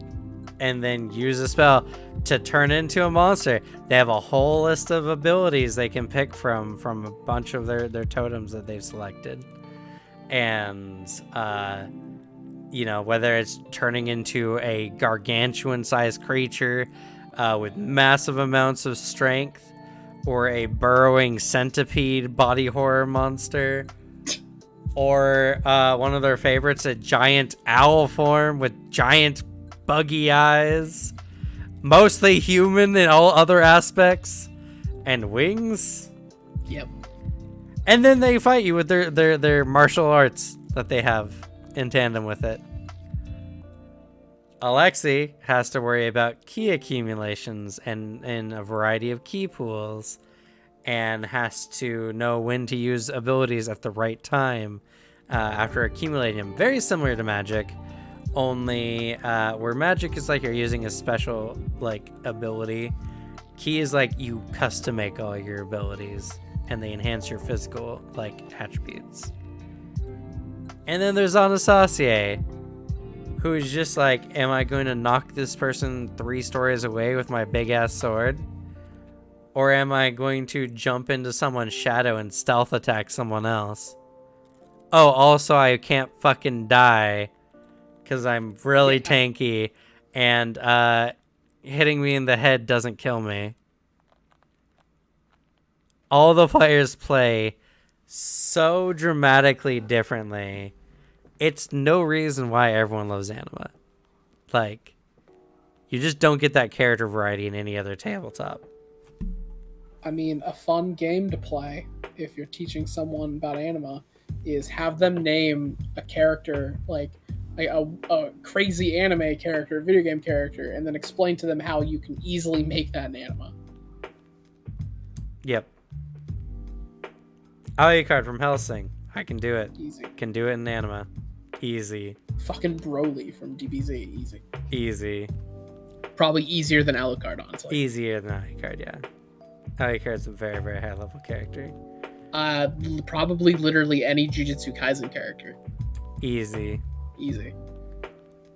and then use a spell to turn into a monster. They have a whole list of abilities they can pick from a bunch of their totems that they've selected. And, you know, whether it's turning into a gargantuan-sized creature with massive amounts of strength, or a burrowing centipede body horror monster, or one of their favorites, a giant owl form with giant buggy eyes, mostly human in all other aspects, and wings. Yep. And then they fight you with their martial arts that they have in tandem with it. Alexi has to worry about key accumulations and a variety of key pools, and has to know when to use abilities at the right time after accumulating them. Very similar to magic, only where magic is like you're using a special like ability. Key is like you custom make all your abilities, and they enhance your physical like attributes. And then there's Anastasia, who is just like, am I going to knock this person 3 stories away with my big ass sword? Or am I going to jump into someone's shadow and stealth attack someone else? Oh, also I can't fucking die because I'm really tanky, and hitting me in the head doesn't kill me. All the players play so dramatically differently. It's no reason why everyone loves Anima. Like, you just don't get that character variety in any other tabletop. I mean, a fun game to play if you're teaching someone about Anima is have them name a character, like a crazy anime character, a video game character, and then explain to them how you can easily make that in Anima. Yep. Alucard from Hellsing. I can do it. Easy. Can do it in Anima. Easy. Fucking Broly from DBZ. Easy. Easy. Probably easier than Alucard, honestly. Easier than Alucard, yeah. Alucard's a very, very high level character. Probably literally any Jujutsu Kaisen character. Easy. Easy.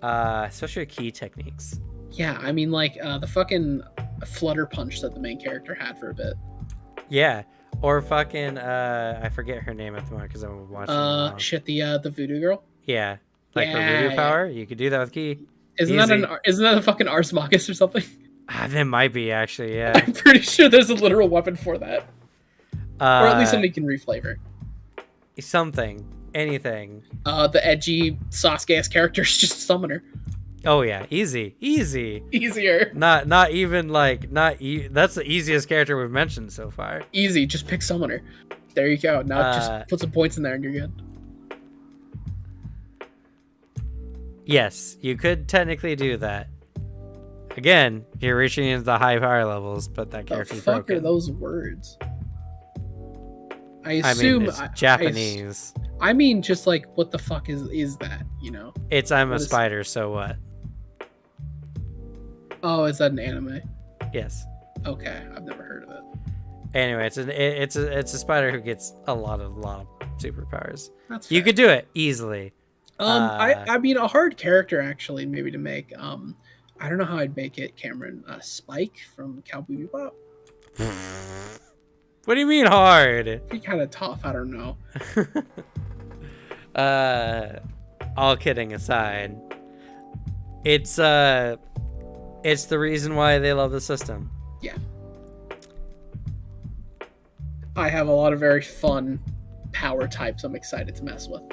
Especially key techniques. Yeah, I mean, like, the fucking flutter punch that the main character had for a bit. Yeah. Or fucking, I forget her name at the moment because I'm watching. Shit, the voodoo girl? Yeah. Like her voodoo power? You could do that with key. Isn't that a fucking Ars Magus or something? That might be, actually, yeah. I'm pretty sure there's a literal weapon for that. Or at least something you can reflavor. Something. Anything. The edgy Sasuke-esque character is just Summoner. Oh yeah, easy. Easier. Not even like that's the easiest character we've mentioned so far. Easy, just pick Summoner. There you go. Now just put some points in there and you're good. Yes, you could technically do that. Again, you're reaching into the high power levels, but that character's broken. What the fuck are those words? I assume it's Japanese. I mean, just like, what the fuck is that? You know? It's I'm a spider, so what? Oh, is that an anime? Yes. Okay, I've never heard of it. Anyway, it's a spider who gets a lot of superpowers. That's fair. You could do it easily. I mean, a hard character actually, maybe to make. I don't know how I'd make it, Cameron. Spike from Cowboy Bebop. What do you mean hard? Be kind of tough. I don't know. All kidding aside, it's the reason why they love the system. Yeah. I have a lot of very fun power types I'm excited to mess with.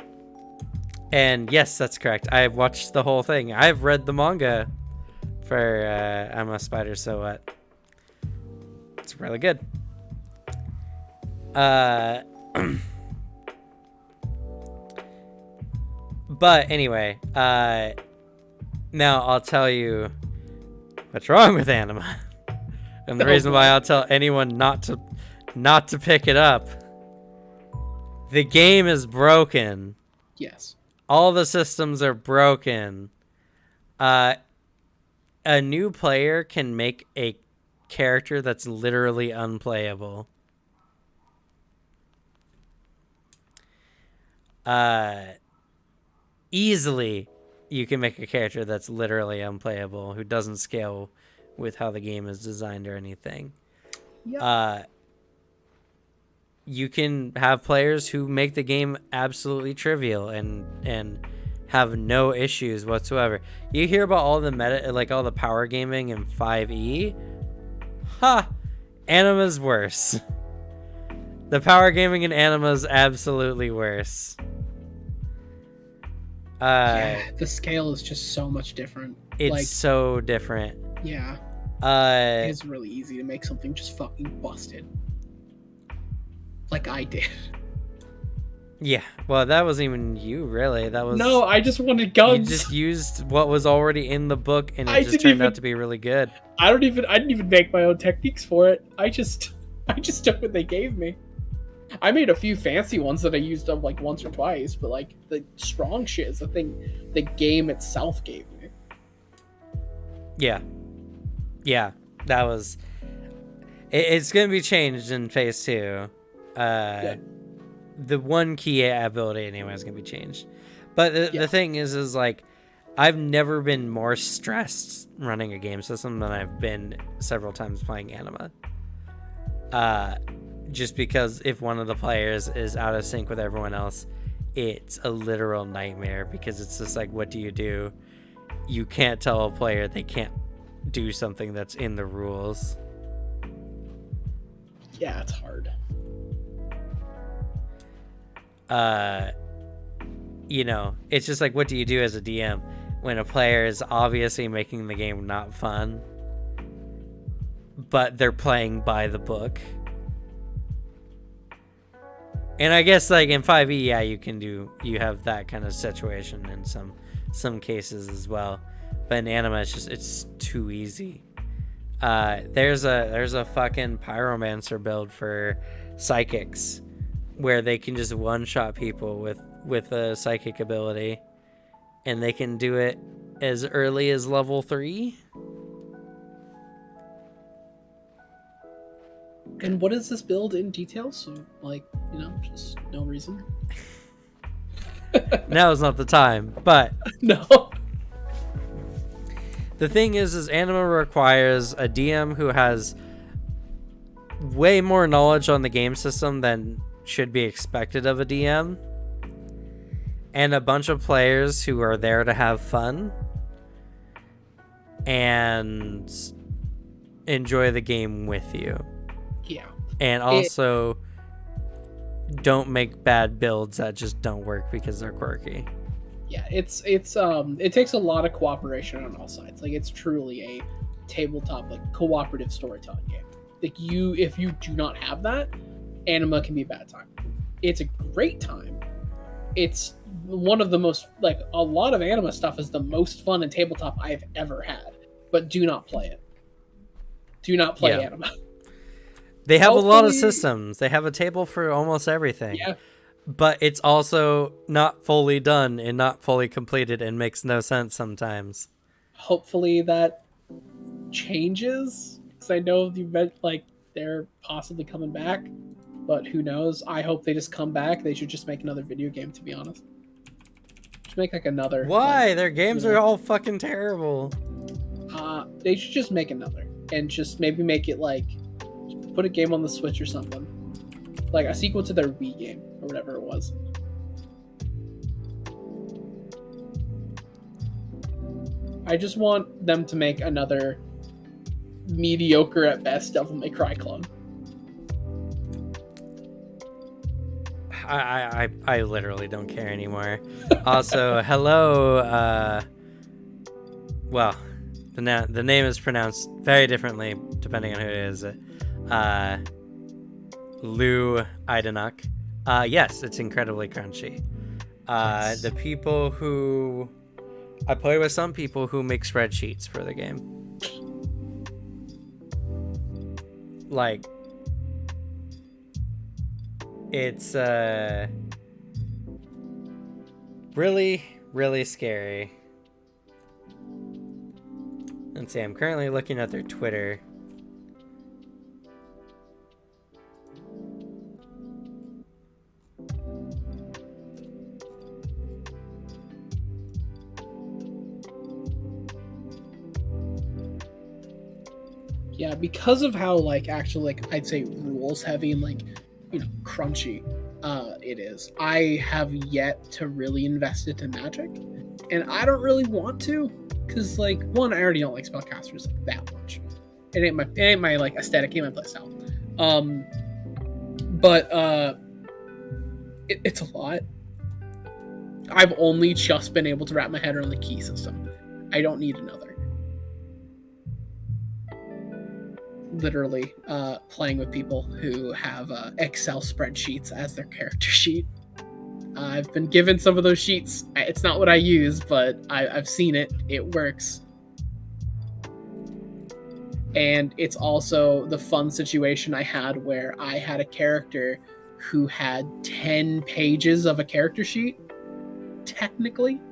And yes, that's correct. I've watched the whole thing. I've read the manga for I'm a Spider, So What. It's really good. But anyway, now I'll tell you what's wrong with Anima. And the reason why I'll tell anyone not to pick it up. The game is broken. Yes. All the systems are broken. A new player can make a character that's literally unplayable. Easily, you can make a character that's literally unplayable who doesn't scale with how the game is designed or anything. Yep. You can have players who make the game absolutely trivial and have no issues whatsoever. You hear about all the meta, like all the power gaming in 5e. Anima's worse. The power gaming in Anima's absolutely worse. Yeah, the scale is just so much different. It's so different. Yeah. It's really easy to make something just fucking busted. Like I did. Yeah, well, that wasn't even you, really. That was No, I just wanted guns. You just used what was already in the book, and it just turned out to be really good. I didn't even make my own techniques for it. I just took what they gave me. I made a few fancy ones that I used up like once or twice, but like the strong shit is the thing the game itself gave me. Yeah, that was. It's gonna be changed in phase 2. Yeah. The one key ability anyway is gonna be changed, but the thing is like, I've never been more stressed running a game system than I've been several times playing Anima. Just because if one of the players is out of sync with everyone else, it's a literal nightmare, because it's just like, what do? You can't tell a player they can't do something that's in the rules. Yeah, it's hard. It's just like, what do you do as a DM when a player is obviously making the game not fun, but they're playing by the book? And I guess like in 5e, yeah, you have that kind of situation in some cases as well. But in Anima, it's too easy. There's a fucking pyromancer build for psychics where they can just one-shot people with a psychic ability, and they can do it as early as level 3. And what is this build in detail? So, like, just no reason. Now is not the time, but no. The thing is Anima requires a DM who has way more knowledge on the game system than should be expected of a DM, and a bunch of players who are there to have fun and enjoy the game with you. Yeah. And also don't make bad builds that just don't work because they're quirky. Yeah, it takes a lot of cooperation on all sides. Like, it's truly a tabletop, like, cooperative storytelling game. Like, if you do not have that, Anima can be a bad time. It's a great time. It's one of the most, like, a lot of Anima stuff is the most fun in tabletop I've ever had. But do not play it. Do not play Anima. They have a lot of systems. They have a table for almost everything. Yeah. But it's also not fully done and not fully completed and makes no sense sometimes. Hopefully that changes, because I know they're possibly coming back, but who knows? I hope they just come back. They should just make another video game, to be honest. Just make like another. Why? Their games are all fucking terrible. They should just make another, and just maybe make it like, put a game on the Switch or something, like a sequel to their Wii game or whatever it was. I just want them to make another mediocre at best Devil May Cry clone. I literally don't care anymore. Also, hello. Well, the name is pronounced very differently depending on who it is. Lou Idenok. Yes, it's incredibly crunchy. Yes. The people who I play with, some people who make spreadsheets for the game. Like, it's really, really scary. Let's see, I'm currently looking at their Twitter. Yeah, because of how like actually like I'd say rules heavy and like crunchy it is. I have yet to really invest into Magic, and I don't really want to because like one, I already don't like spellcasters like that much. It ain't my like aesthetic, ain't my playstyle. But it's a lot. I've only just been able to wrap my head around the key system. I don't need another. Literally playing with people who have Excel spreadsheets as their character sheet. I've been given some of those sheets. It's not what I use, but I've seen it. It works. And it's also the fun situation I had where I had a character who had 10 pages of a character sheet, technically.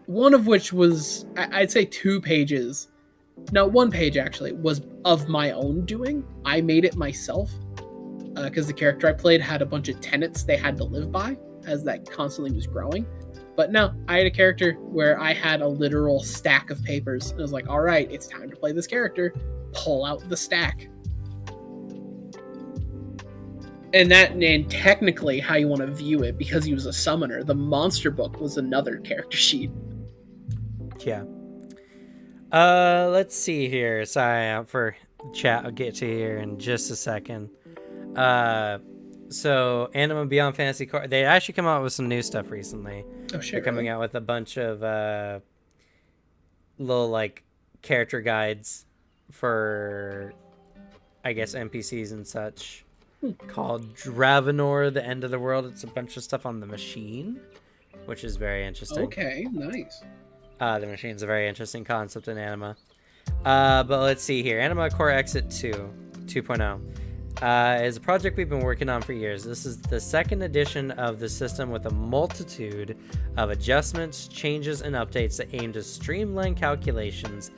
One of which was, I'd say 2 pages. No, 1 page actually was of my own doing. I made it myself because the character I played had a bunch of tenets they had to live by as that constantly was growing. But no, I had a character where I had a literal stack of papers. And I was like, all right, it's time to play this character. Pull out the stack. And technically how you want to view it, because he was a summoner, the monster book was another character sheet. Yeah. Let's see here. Sorry for chat. I'll get to here in just a second. So Anima Beyond Fantasy Core, they actually come out with some new stuff recently. Oh shit! They're coming out with a bunch of little like character guides for, I guess, NPCs and such, called Dravenor: The End of the World. It's a bunch of stuff on the machine, which is very interesting. Okay, nice. The machine's a very interesting concept in Anima. But let's see here. Anima Core Exit 2.0 is a project we've been working on for years. This is the second edition of the system with a multitude of adjustments, changes, and updates that aim to streamline calculations,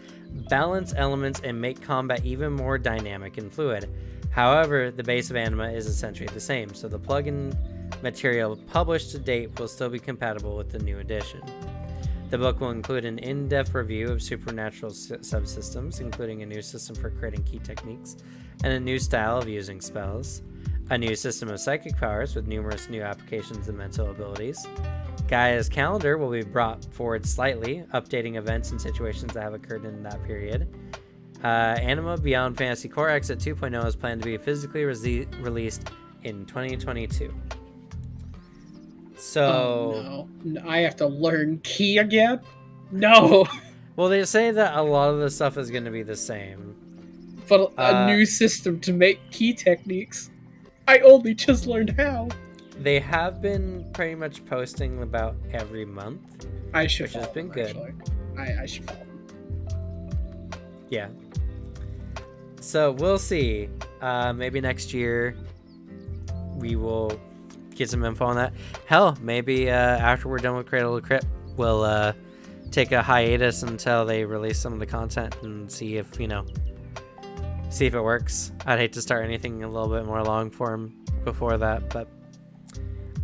balance elements, and make combat even more dynamic and fluid. However, the base of Anima is essentially the same, so the plugin material published to date will still be compatible with the new edition. The book will include an in-depth review of supernatural subsystems, including a new system for creating key techniques, and a new style of using spells, a new system of psychic powers with numerous new applications and mental abilities. Gaia's calendar will be brought forward slightly, updating events and situations that have occurred in that period. Anima Beyond Fantasy Core Exit 2.0 is planned to be physically released in 2022. So no, I have to learn key again? No. Well, they say that a lot of the stuff is going to be the same. But a new system to make key techniques. I only just learned how. They have been pretty much posting about every month. I should, which has been good. I should follow them. Yeah. So we'll see. Maybe next year we will get some info on that. Hell, maybe after we're done with Cradle to Crypt, we'll take a hiatus until they release some of the content and see if it works. I'd hate to start anything a little bit more long form before that, but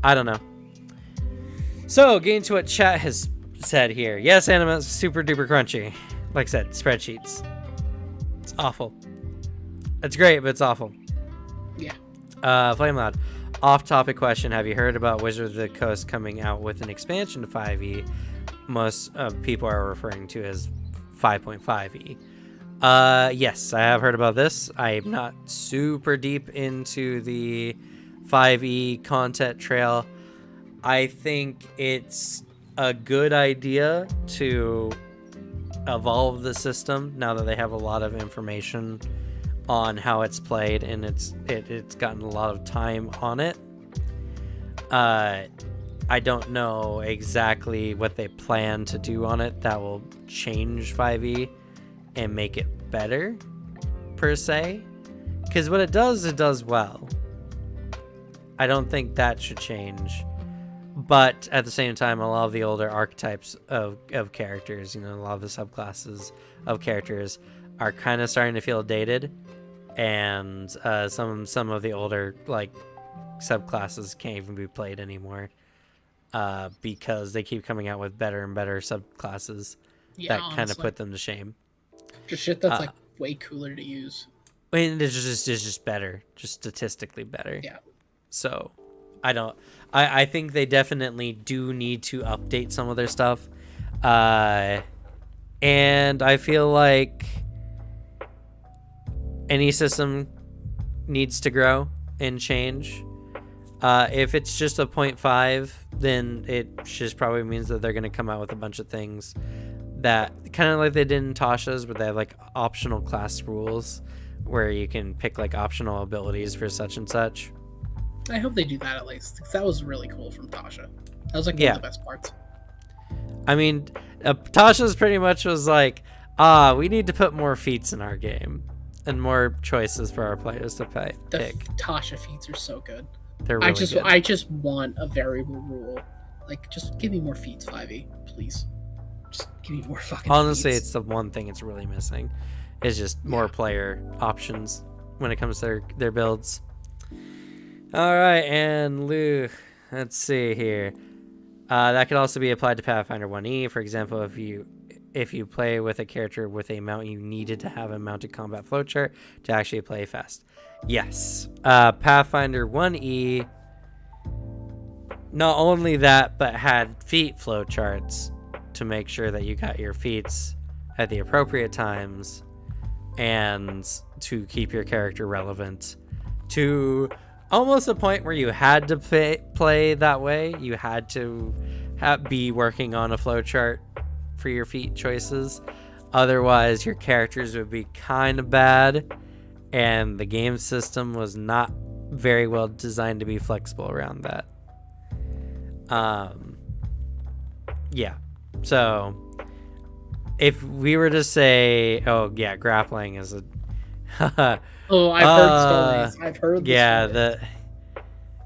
I don't know. So getting to what chat has said here. Yes, Anima is super duper crunchy. Like I said, spreadsheets. It's awful. It's great, but it's awful. Yeah. Flame Loud. Off-topic question: have you heard about Wizards of the Coast coming out with an expansion to 5e? Most people are referring to as 5.5e. Yes, I have heard about this. I'm not super deep into the 5e content trail. I think it's a good idea to evolve the system now that they have a lot of information on how it's played, and it's gotten a lot of time on it. I don't know exactly what they plan to do on it that will change 5e and make it better, per se. Because what it does well. I don't think that should change. But at the same time, a lot of the older archetypes of characters, a lot of the subclasses of characters are kind of starting to feel dated. And some of the older, subclasses can't even be played anymore. Because they keep coming out with better and better subclasses that kind of put them to shame. Just shit that's way cooler to use. I mean, it's just better, just statistically better. Yeah. So, I think they definitely do need to update some of their stuff, and I feel like any system needs to grow and change. If it's just a 0.5, then it just probably means that they're going to come out with a bunch of things that kind of like they did in Tasha's, where they have optional class rules where you can pick optional abilities for such and such. I hope they do that at least, because that was really cool from Tasha. That was one of the best parts. I mean, Tasha's pretty much was we need to put more feats in our game and more choices for our players to pick. Tasha feats are so good. They're really good. I just want a variable rule. Just give me more feats, 5e, please. Just give me more fucking Honestly, feats. it's the one thing it's really missing. Is just more player options when it comes to their builds. All right, and Lou, let's see here. That could also be applied to Pathfinder 1e. For example, if you play with a character with a mount, you needed to have a mounted combat flowchart to actually play fast. Yes, Pathfinder 1e. Not only that, but had feat flowcharts to make sure that you got your feats at the appropriate times, and to keep your character relevant to almost a point where you had to play that way. You had to be working on a flowchart for your feat choices. Otherwise, your characters would be kind of bad, and the game system was not very well designed to be flexible around that. Yeah. So, if we were to say, grappling is a... Oh, I've heard stories. I've heard the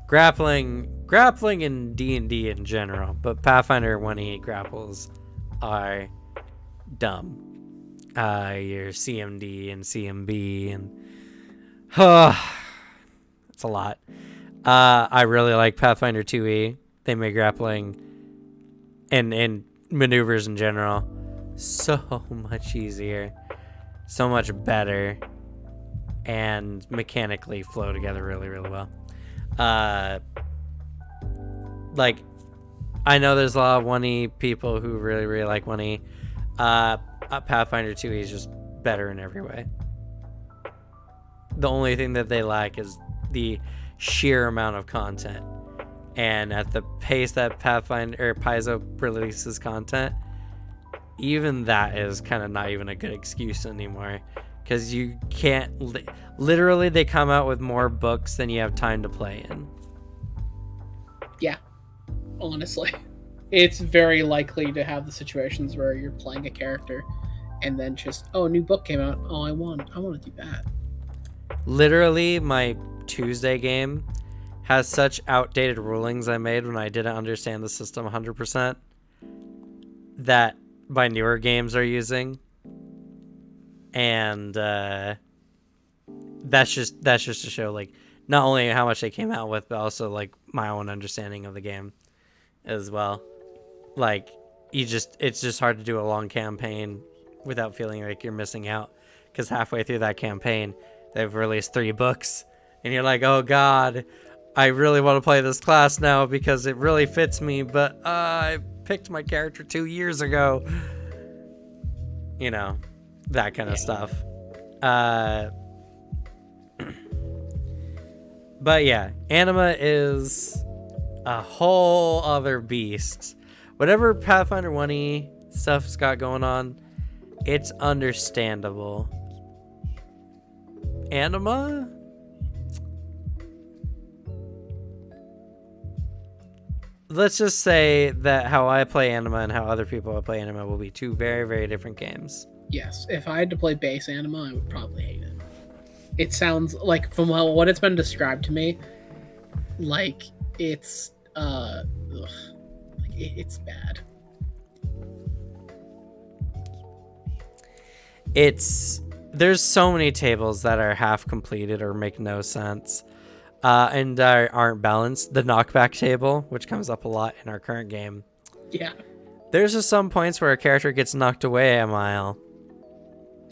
grappling in D&D in general, but Pathfinder 1e grapples are dumb. Your CMD and CMB and it's a lot. I really like Pathfinder 2e. They make grappling and maneuvers in general so much easier, so much better, and mechanically flow together really, really well. I know there's a lot of 1e people who really, really like 1e. Pathfinder 2e is just better in every way. The only thing that they lack is the sheer amount of content. And at the pace that Pathfinder or Paizo releases content, even that is kind of not even a good excuse anymore. Because you can't... literally, they come out with more books than you have time to play in. Yeah. Honestly. It's very likely to have the situations where you're playing a character and then just, a new book came out. Oh, I want to do that. Literally, my Tuesday game has such outdated rulings I made when I didn't understand the system 100% that my newer games are using. And that's just to show not only how much they came out with, but also my own understanding of the game as well. It's just hard to do a long campaign without feeling like you're missing out, because halfway through that campaign they've released 3 books and you're like, oh god, I really want to play this class now because it really fits me, but I picked my character 2 years ago. That kind of stuff. But yeah, Anima is a whole other beast. Whatever Pathfinder 1E stuff's got going on, it's understandable. Anima? Let's just say that how I play Anima and how other people play Anima will be two very, very different games. Yes, if I had to play base Anima, I would probably hate it. It sounds like, from what it's been described to me, like it's it's bad. There's so many tables that are half completed or make no sense, and aren't balanced. The knockback table, which comes up a lot in our current game. Yeah, There's just some points where a character gets knocked away a mile,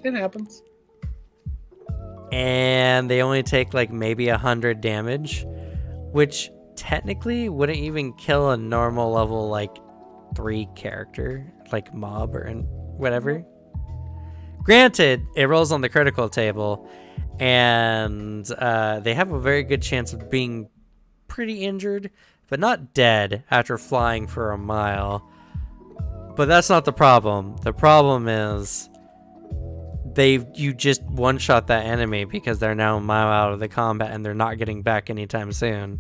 it happens. and they only take like maybe 100 damage, which technically wouldn't even kill a normal level like 3 character, like mob or whatever. Granted, it rolls on the critical table, and they have a very good chance of being pretty injured, but not dead after flying for a mile. But that's not the problem. The problem is you just one-shot that enemy because they're now a mile out of the combat and they're not getting back anytime soon.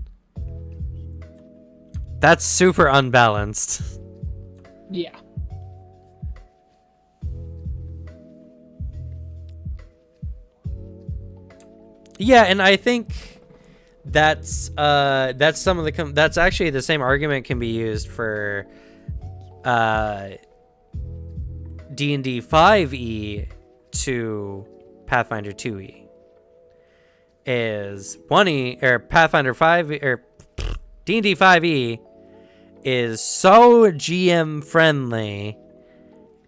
That's super unbalanced. Yeah. Yeah, and I think that's some of the that's actually the same argument can be used for D&D 5e to Pathfinder 2e. Is 1e or Pathfinder 5 or D&D 5e is so GM friendly,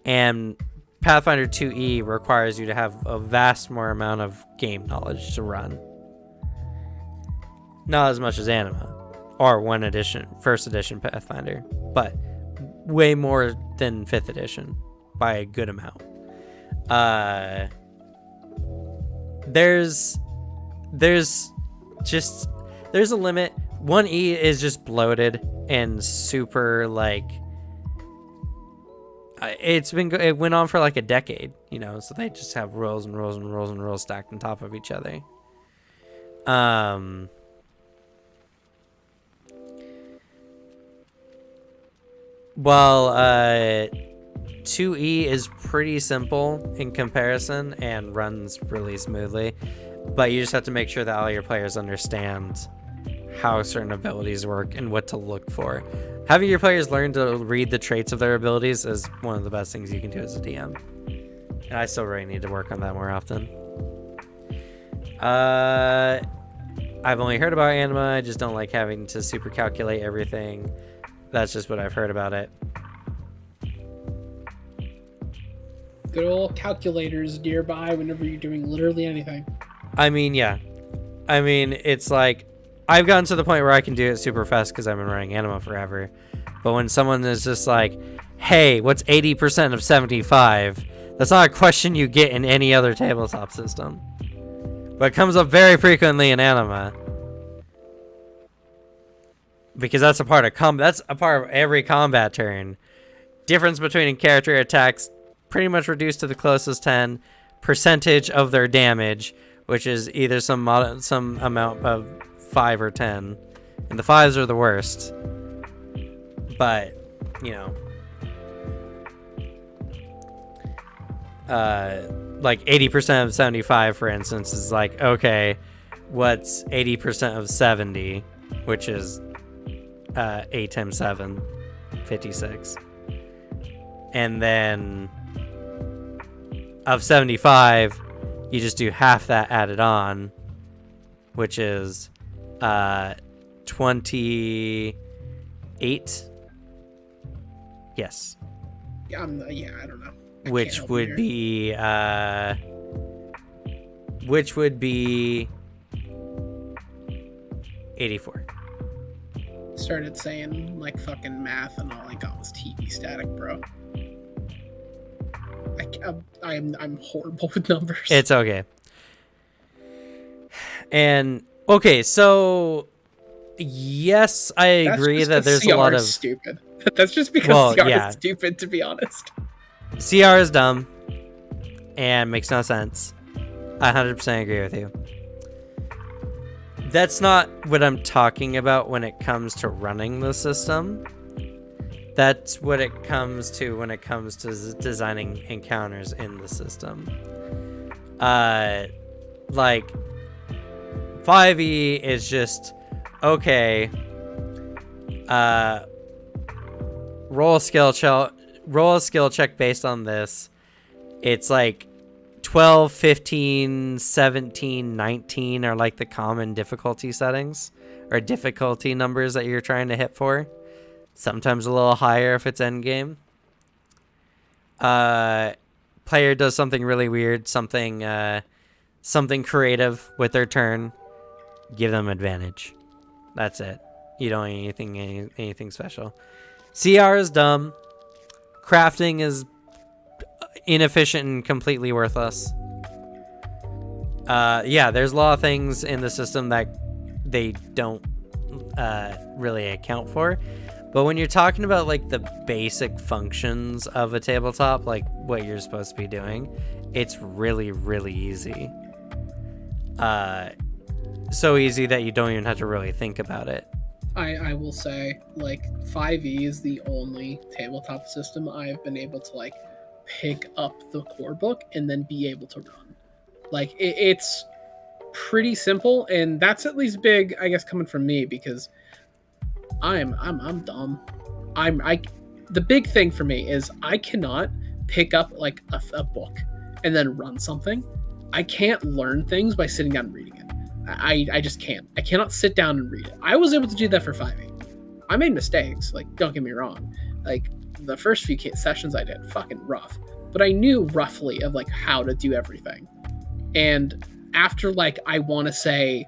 and Pathfinder 2e requires you to have a vast more amount of game knowledge to run. Not as much as Anima or first edition Pathfinder, but way more than 5th edition by a good amount. There's a limit. 1E is just bloated and super like it went on for like a decade, so they just have rules and rules and rules and rules stacked on top of each other. Well, 2E is pretty simple in comparison and runs really smoothly, but you just have to make sure that all your players understand how certain abilities work and what to look for. Having your players learn to read the traits of their abilities is one of the best things you can do as a DM. And I still really need to work on that more often. I've only heard about Anima. I just don't like having to super calculate everything. That's just what I've heard about it. Good old calculators nearby whenever you're doing literally anything. I mean, yeah. I mean, it's like, I've gotten to the point where I can do it super fast because I've been running Anima forever. But when someone is just like, hey, what's 80% of 75? That's not a question you get in any other tabletop system. But it comes up very frequently in Anima. Because that's a part of that's a part of every combat turn. Difference between character attacks pretty much reduced to the closest 10. Percentage of their damage, which is either some amount of 5 or 10, and the 5s are the worst. But like 80% of 75, for instance, is like, okay, what's 80% of 70, which is 8 times 7, 56. And then of 75, you just do half that added on, which is 28. Yes. Yeah, I don't know. Which would be 84. Started saying like fucking math and all I got was TV static, bro. I'm horrible with numbers. It's okay. And Okay, so yes, I That's agree just that 'cause there's CR a lot is of stupid. That's just because Well, CR yeah. is stupid, to be honest. CR is dumb and makes no sense. I 100% agree with you. That's not what I'm talking about when it comes to running the system. That's what it comes to when it comes to designing encounters in the system. Like 5e is just okay. Roll a skill check based on this. It's like 12, 15, 17, 19 are like the common difficulty settings or difficulty numbers that you're trying to hit for. Sometimes a little higher if it's endgame. Player does something really weird, something creative with their turn. Give them advantage. That's it. You don't need anything special. CR is dumb. Crafting is inefficient and completely worthless. Yeah, there's a lot of things in the system that they don't really account for. But when you're talking about like the basic functions of a tabletop, like what you're supposed to be doing, it's really, really easy. So easy that you don't even have to really think about it. I will say, like, 5e is the only tabletop system I've been able to, like, pick up the core book and then be able to run. Like, it's pretty simple, and that's at least big, I guess, coming from me, because I'm dumb. The big thing for me is I cannot pick up, like, a book and then run something. I can't learn things by sitting down and reading it. I just can't. I cannot sit down and read it. I was able to do that for 5e. I made mistakes, like, don't get me wrong. Like, the first few sessions I did, fucking rough. But I knew roughly of, like, how to do everything. And after, like, I want to say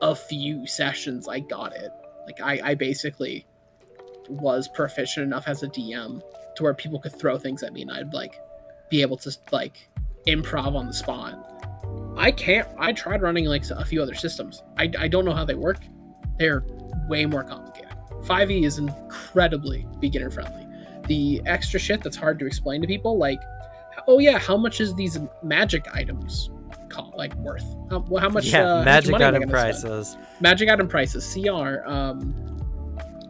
a few sessions, I got it. Like, I basically was proficient enough as a DM to where people could throw things at me and I'd, like, be able to, like, improv on the spot. I tried running, like, a few other systems. I don't know how they work. They're way more complicated. 5e is incredibly beginner friendly. The extra shit that's hard to explain to people, like, oh yeah, how much is these magic items like worth? How much? Yeah, magic money item prices. Magic item prices. CR.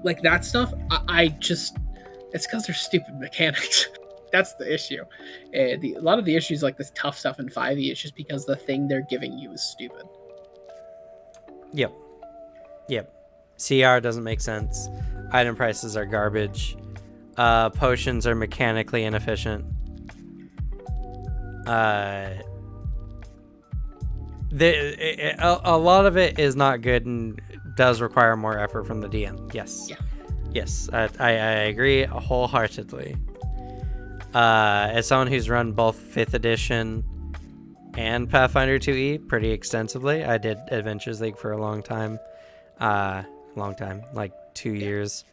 Like that stuff. I just. It's because they're stupid mechanics. That's the issue. A lot of the issues, like this tough stuff in 5e, is just because the thing they're giving you is stupid. Yep. CR doesn't make sense. Item prices are garbage. Potions are mechanically inefficient. A lot of it is not good and does require more effort from the DM. Yes. Yeah. Yes, I agree wholeheartedly. As someone who's run both 5th edition and Pathfinder 2e pretty extensively, I did Adventures League for a long time, like 2 years.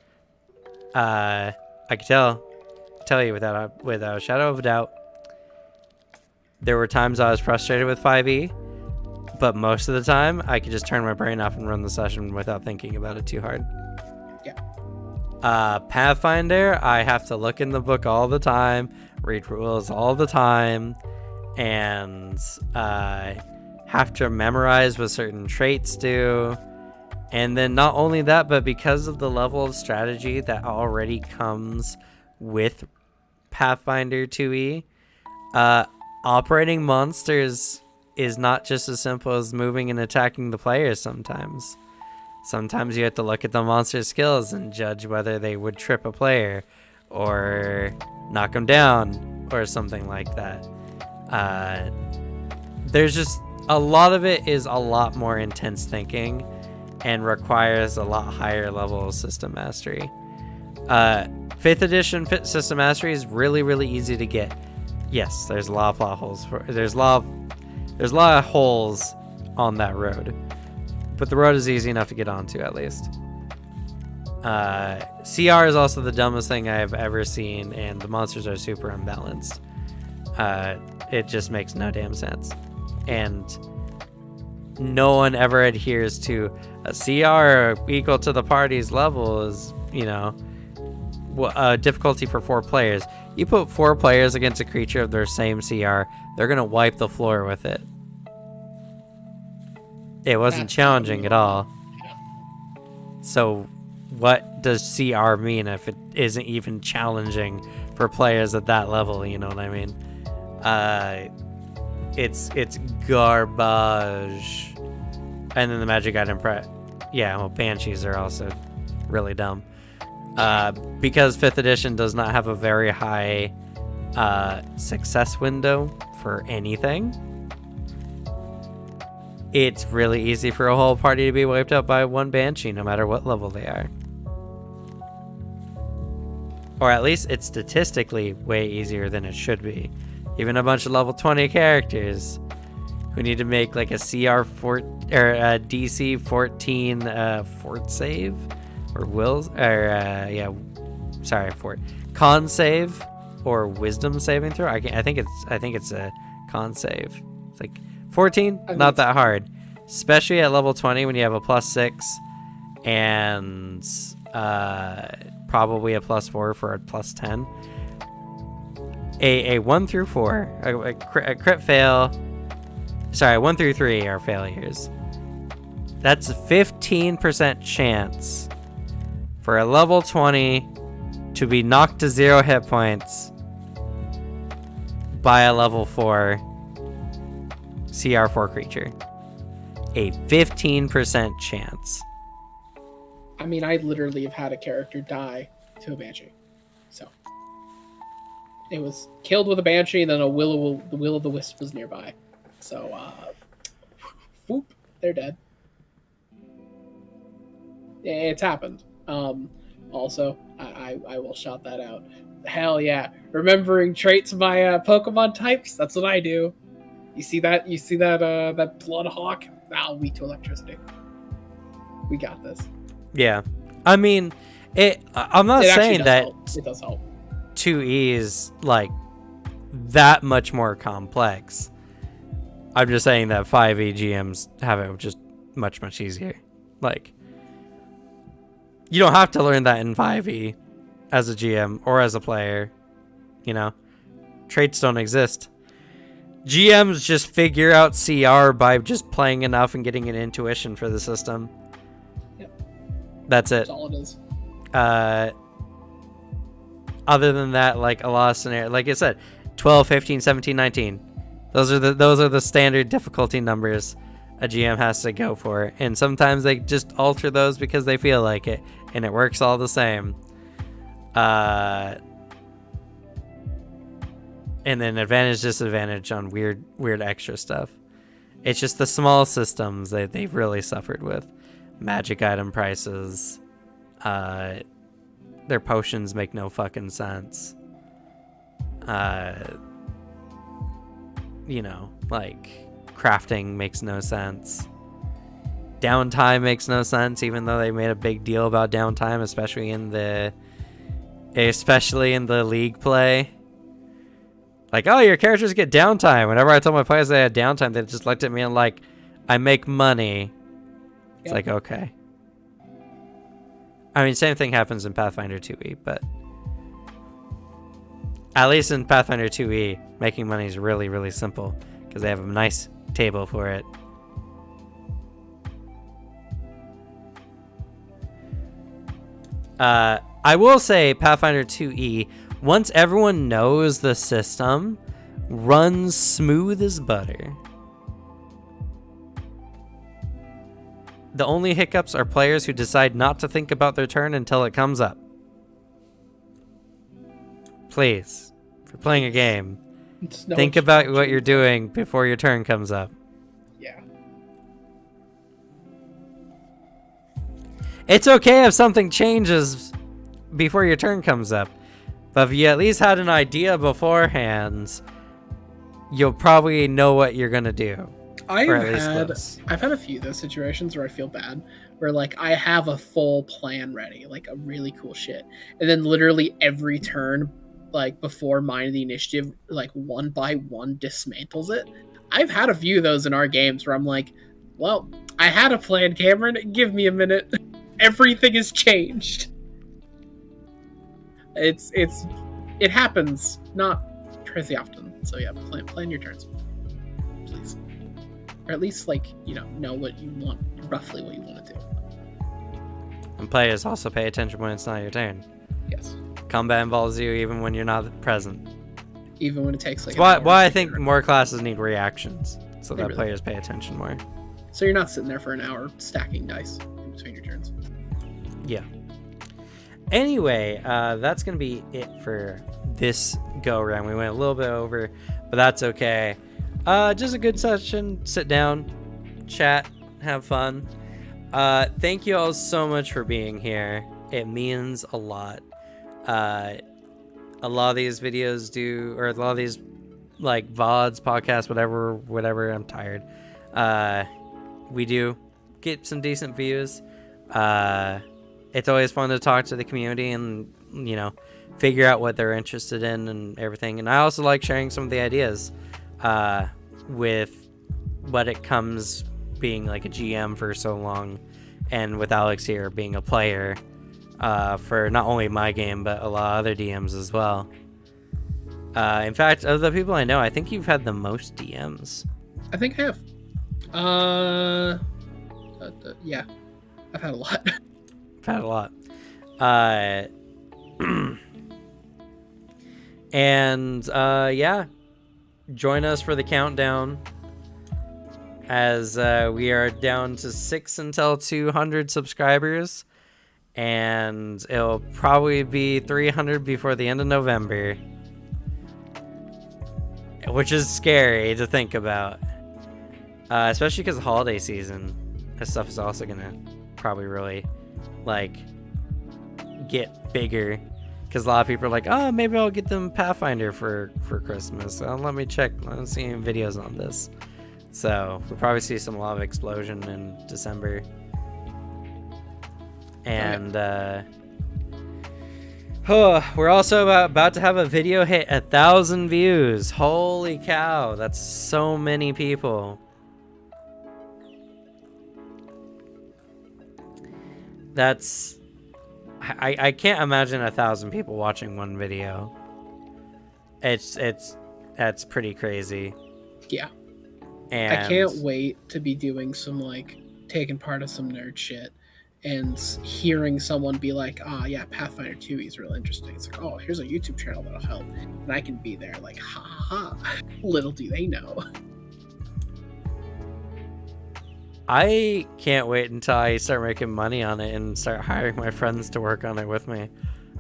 I could tell you without a shadow of a doubt, there were times I was frustrated with 5e, but most of the time I could just turn my brain off and run the session without thinking about it too hard. Pathfinder, I have to look in the book all the time, read rules all the time, and have to memorize what certain traits do. And then not only that, but because of the level of strategy that already comes with Pathfinder 2e, operating monsters is not just as simple as moving and attacking the players sometimes. Sometimes you have to look at the monster's skills and judge whether they would trip a player or knock them down or something like that. There's just a lot of it is a lot more intense thinking and requires a lot higher level of system mastery. 5th edition system mastery is really, really easy to get. Yes, there's a lot of plot holes. There's a lot of holes on that road. But the road is easy enough to get onto, at least. CR is also the dumbest thing I have ever seen, and the monsters are super unbalanced. It just makes no damn sense. And no one ever adheres to a CR equal to the party's level is, difficulty for 4 players. You put 4 players against a creature of their same CR, they're going to wipe the floor with it. It wasn't challenging at all. Yeah. So what does CR mean if it isn't even challenging for players at that level? You know what I mean? It's garbage. And then the magic item Banshees are also really dumb. Because 5th edition does not have a very high success window for anything, it's really easy for a whole party to be wiped out by one Banshee, no matter what level they are. Or at least it's statistically way easier than it should be. Even a bunch of level 20 characters who need to make like a DC 14 fort save or con save or wisdom saving throw. I think it's a con save. It's like 14, not that hard, especially at level 20 when you have a +6 and probably a +4 for a +10. A 1 through 4, a crit fail. Sorry, 1 through 3 are failures. That's a 15% chance for a level 20 to be knocked to 0 hit points by a level 4 CR4 creature. A 15% chance. I mean, I literally have had a character die to a Banshee. So it was killed with a Banshee, and then the Will of the Wisp was nearby. So, whoop, they're dead. It's happened. Also, I will shout that out. Hell yeah. Remembering traits by Pokemon types, that's what I do. You see that that Bloodhawk? That'll lead to electricity. We got this. Yeah. I mean, I'm not saying that it does help. 2E is like that much more complex. I'm just saying that 5e GMs have it just much easier. Like, you don't have to learn that in 5e as a GM or as a player. Traits don't exist. GMs just figure out CR by just playing enough and getting an intuition for the system. Yep. That's it. That's all it is. Other than that, like a lot of scenarios, like I said, 12, 15, 17, 19. Those are the standard difficulty numbers a GM has to go for. And sometimes they just alter those because they feel like it, and it works all the same. And then advantage, disadvantage on weird extra stuff. It's just the small systems that they've really suffered with. Magic item prices. Their potions make no fucking sense. Like crafting makes no sense. Downtime makes no sense, even though they made a big deal about downtime, especially in the league play. Like, oh, your characters get downtime. Whenever I told my players they had downtime, they just looked at me and like, I make money. It's like, okay. I mean, same thing happens in Pathfinder 2e, but at least in Pathfinder 2e, making money is really, really simple because they have a nice table for it. I will say Pathfinder 2e, once everyone knows the system, runs smooth as butter. The only hiccups are players who decide not to think about their turn until it comes up. Please, if you're playing a game, think about what you're doing before your turn comes up. Yeah. It's okay if something changes before your turn comes up, but if you at least had an idea beforehand, you'll probably know what you're gonna do. I've had a few of those situations where I feel bad, where like I have a full plan ready, like a really cool shit, and then literally every turn, like before mine the initiative, like one by one dismantles it. I've had a few of those in our games where I'm like, Well, I had a plan, Cameron. Give me a minute. Everything has changed. It happens not crazy often. So yeah, plan your turns, please, or at least know what you want, roughly what you want to do. And players also pay attention when it's not your turn. Yes. Combat involves you even when you're not present. Even when it takes like. Why I think more classes need reactions so that really players pay attention more. So you're not sitting there for an hour stacking dice in between your turns. Yeah. Anyway, that's going to be it for this go-around. We went a little bit over, but that's okay. Just a good session. Sit down, chat, have fun. Thank you all so much for being here. It means a lot. A lot of these videos or a lot of these, like, VODs, podcasts, whatever, I'm tired. We do get some decent views. It's always fun to talk to the community and, figure out what they're interested in and everything. And I also like sharing some of the ideas with what it comes being like a GM for so long, and with Alex here being a player for not only my game, but a lot of other DMs as well. In fact, of the people I know, I think you've had the most DMs. I think I have. Yeah, I've had a lot. I've had a lot. And yeah, join us for the countdown as we are down to 6 until 200 subscribers, and it'll probably be 300 before the end of November, which is scary to think about, especially because of the holiday season. This stuff is also gonna probably really get bigger, because a lot of people are like, oh, maybe I'll get them Pathfinder for Christmas. Let me check. I don't see any videos on this. So we'll probably see some lava explosion in December. And we're also about to have a video hit 1,000 views. Holy cow, that's so many people. That's I can't imagine 1,000 people watching one video. That's pretty crazy. Yeah. And I can't wait to be doing some taking part of some nerd shit and hearing someone be like, yeah, Pathfinder 2 is real interesting. It's like, oh, here's a YouTube channel that'll help. And I can be there like, ha ha ha. Little do they know. I can't wait until I start making money on it and start hiring my friends to work on it with me.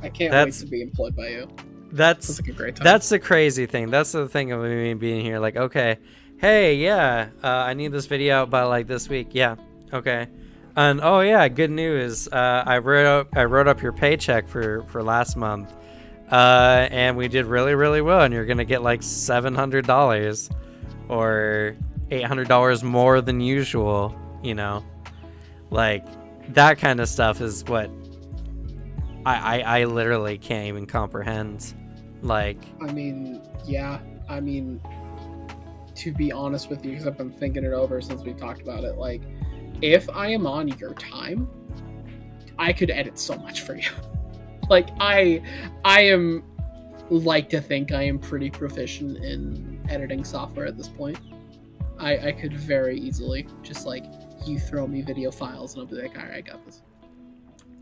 I can't wait to be employed by you. That's like a great time. That's the crazy thing. That's the thing of me being here. Like, okay, hey, yeah, I need this video out by this week. Yeah, okay. And oh yeah, good news. I wrote up your paycheck for last month, and we did really, really well. And you're gonna get $700 or $800 more than usual. That kind of stuff is what I literally can't even comprehend. To be honest with you, because I've been thinking it over since we talked about it, if I am on your time, I could edit so much for you. I am to think I am pretty proficient in editing software at this point. I could very easily just you throw me video files and I'll be like, all right, I got this.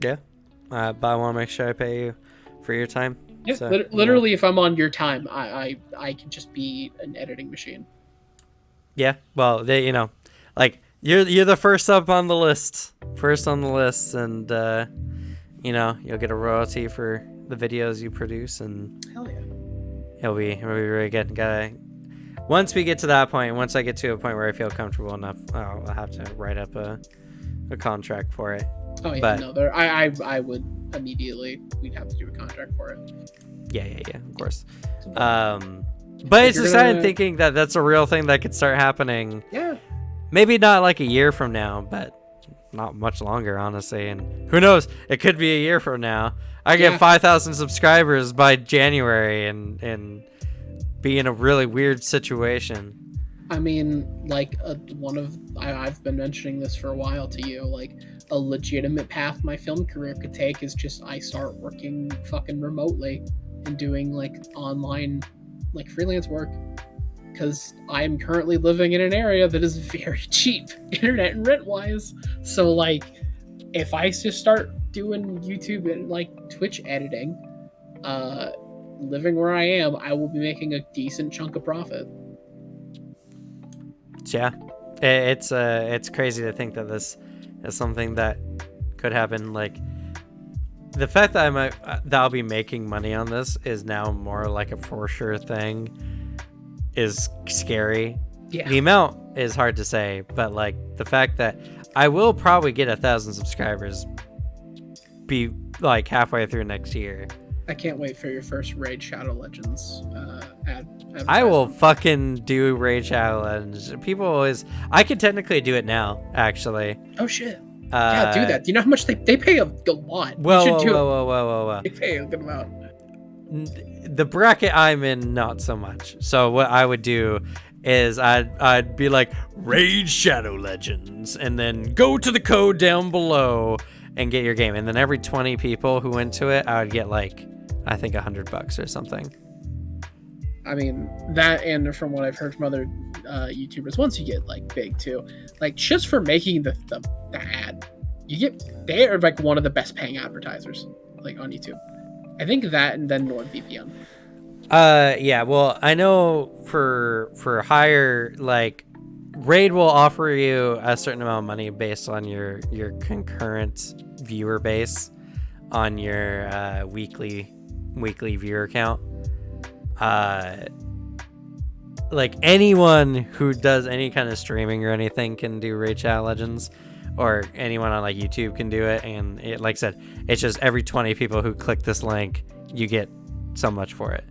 Yeah. But I want to make sure I pay you for your time. Yeah, so, literally, if I'm on your time, I can just be an editing machine. Yeah, well, you're the first up on the list, and you'll get a royalty for the videos you produce, and hell yeah, it'll be really good. Once we get to that point, once I get to a point where I feel comfortable enough, I'll have to write up a contract for it. Oh yeah, but, I would immediately. We'd have to do a contract for it. Yeah, of course. But it's exciting thinking that that's a real thing that could start happening. Yeah. Maybe not a year from now, but not much longer, honestly. And who knows? It could be a year from now. I get 5,000 subscribers by January and be in a really weird situation. I mean, like I've been mentioning this for a while to you. Like a legitimate path my film career could take is just I start working fucking remotely and doing like online, like freelance work. Because I am currently living in an area that is very cheap, internet and rent wise. So like, if I just start doing YouTube and like Twitch editing, living where I am, I will be making a decent chunk of profit. Yeah, it's crazy to think that this is something that could happen. Like the fact that I'll be making money on this is now more like a for sure thing. Is scary. Yeah. The amount is hard to say, but like the fact that I will probably get 1,000 subscribers be like halfway through next year. I can't wait for your first Raid Shadow Legends ad. I will fucking do Raid Shadow Legends. People always, I can technically do it now, actually. Oh shit. Yeah, do that. Do you know how much they pay a lot? Whoa. They pay a good amount. The bracket I'm in, not so much. So what I would do is I'd be like Raid Shadow Legends, and then go to the code down below and get your game. And then every 20 people who went to it, I would get like, I think $100 or something. I mean, that, and from what I've heard from other YouTubers, once you get like big too, like just for making the ad, they are like one of the best paying advertisers like on YouTube. I think that, and then NordVPN. Yeah, well, I know for higher, like, Raid will offer you a certain amount of money based on your concurrent viewer base on your weekly viewer count. Like anyone who does any kind of streaming or anything can do Raid Shadow Legends, or anyone on like YouTube can do it. And it, like I said, it's just every 20 people who click this link, you get so much for it.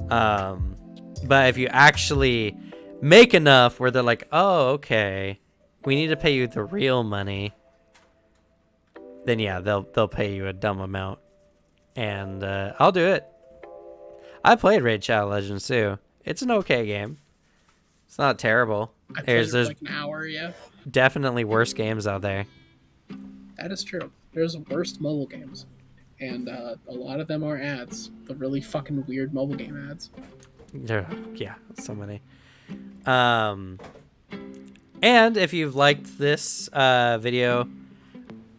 But if you actually make enough where they're like, oh, okay, we need to pay you the real money, then yeah, they'll pay you a dumb amount. And I'll do it. I played Raid Shadow Legends too. It's an okay game. It's not terrible. I played it for like an hour, yeah. Definitely worse games out there. That is true. There's worst mobile games. And a lot of them are ads. The really fucking weird mobile game ads. Yeah, so many. And if you've liked this video,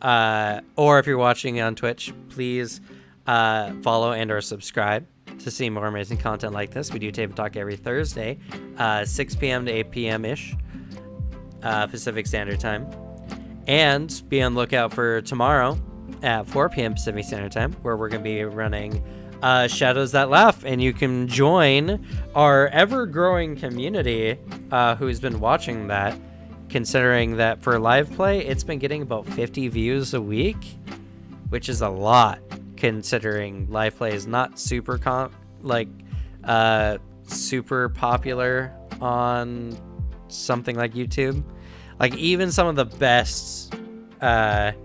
or if you're watching on Twitch, please follow and or subscribe to see more amazing content like this. We do Table Talk every Thursday, 6 p.m. to 8 p.m.-ish Pacific Standard Time. And be on the lookout for tomorrow at 4 p.m. Pacific Standard Time, where we're going to be running Shadows That Laugh, and you can join our ever-growing community who's been watching that, considering that for live play, it's been getting about 50 views a week, which is a lot, considering live play is not super super popular on something like YouTube. Like, even some of the best, not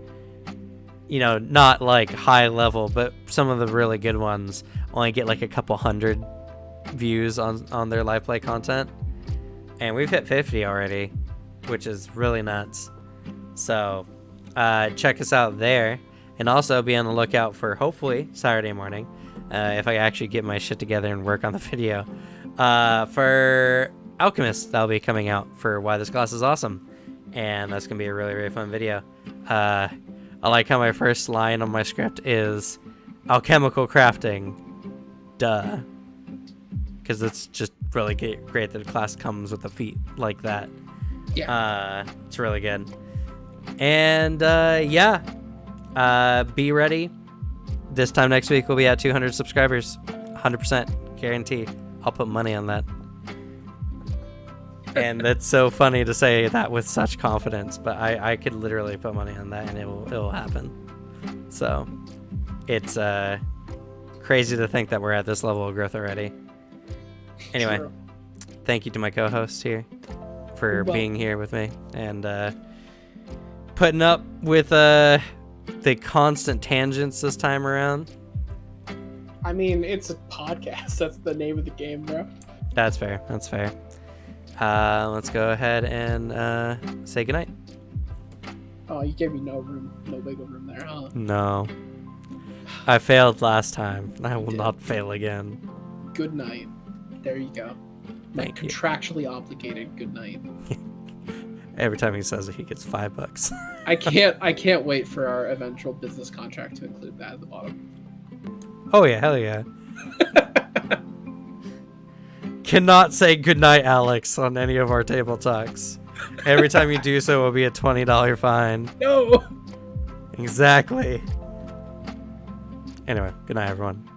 like high level, but some of the really good ones only get like a couple hundred views on their live play content. And we've hit 50 already, which is really nuts. So check us out there. And also be on the lookout for, hopefully, Saturday morning, if I actually get my shit together and work on the video, for Alchemist. That'll be coming out for Why This Class is Awesome. And that's going to be a really, really fun video. I like how my first line on my script is alchemical crafting. Duh. Because it's just really great that a class comes with a feat like that. Yeah. It's really good. And, yeah. Be ready. This time next week we'll be at 200 subscribers. 100% guarantee. I'll put money on that. And that's so funny to say that with such confidence, but I could literally put money on that and it will happen. So it's crazy to think that we're at this level of growth already. Anyway, True. Thank you to my co-host here for being here with me and putting up with the constant tangents this time around. I mean, it's a podcast. That's the name of the game, bro. That's fair. Let's go ahead and say goodnight. Oh, you gave me no wiggle room there, huh? No. I failed last time. I will not fail again. Good night. There you go. Thank you. Contractually obligated good night. Every time he says it, he gets $5. I can't wait for our eventual business contract to include that at the bottom. Oh yeah, hell yeah. Cannot say goodnight, Alex, on any of our table talks. Every time you do so will be a $20 fine. No. Exactly. Anyway, good night, everyone.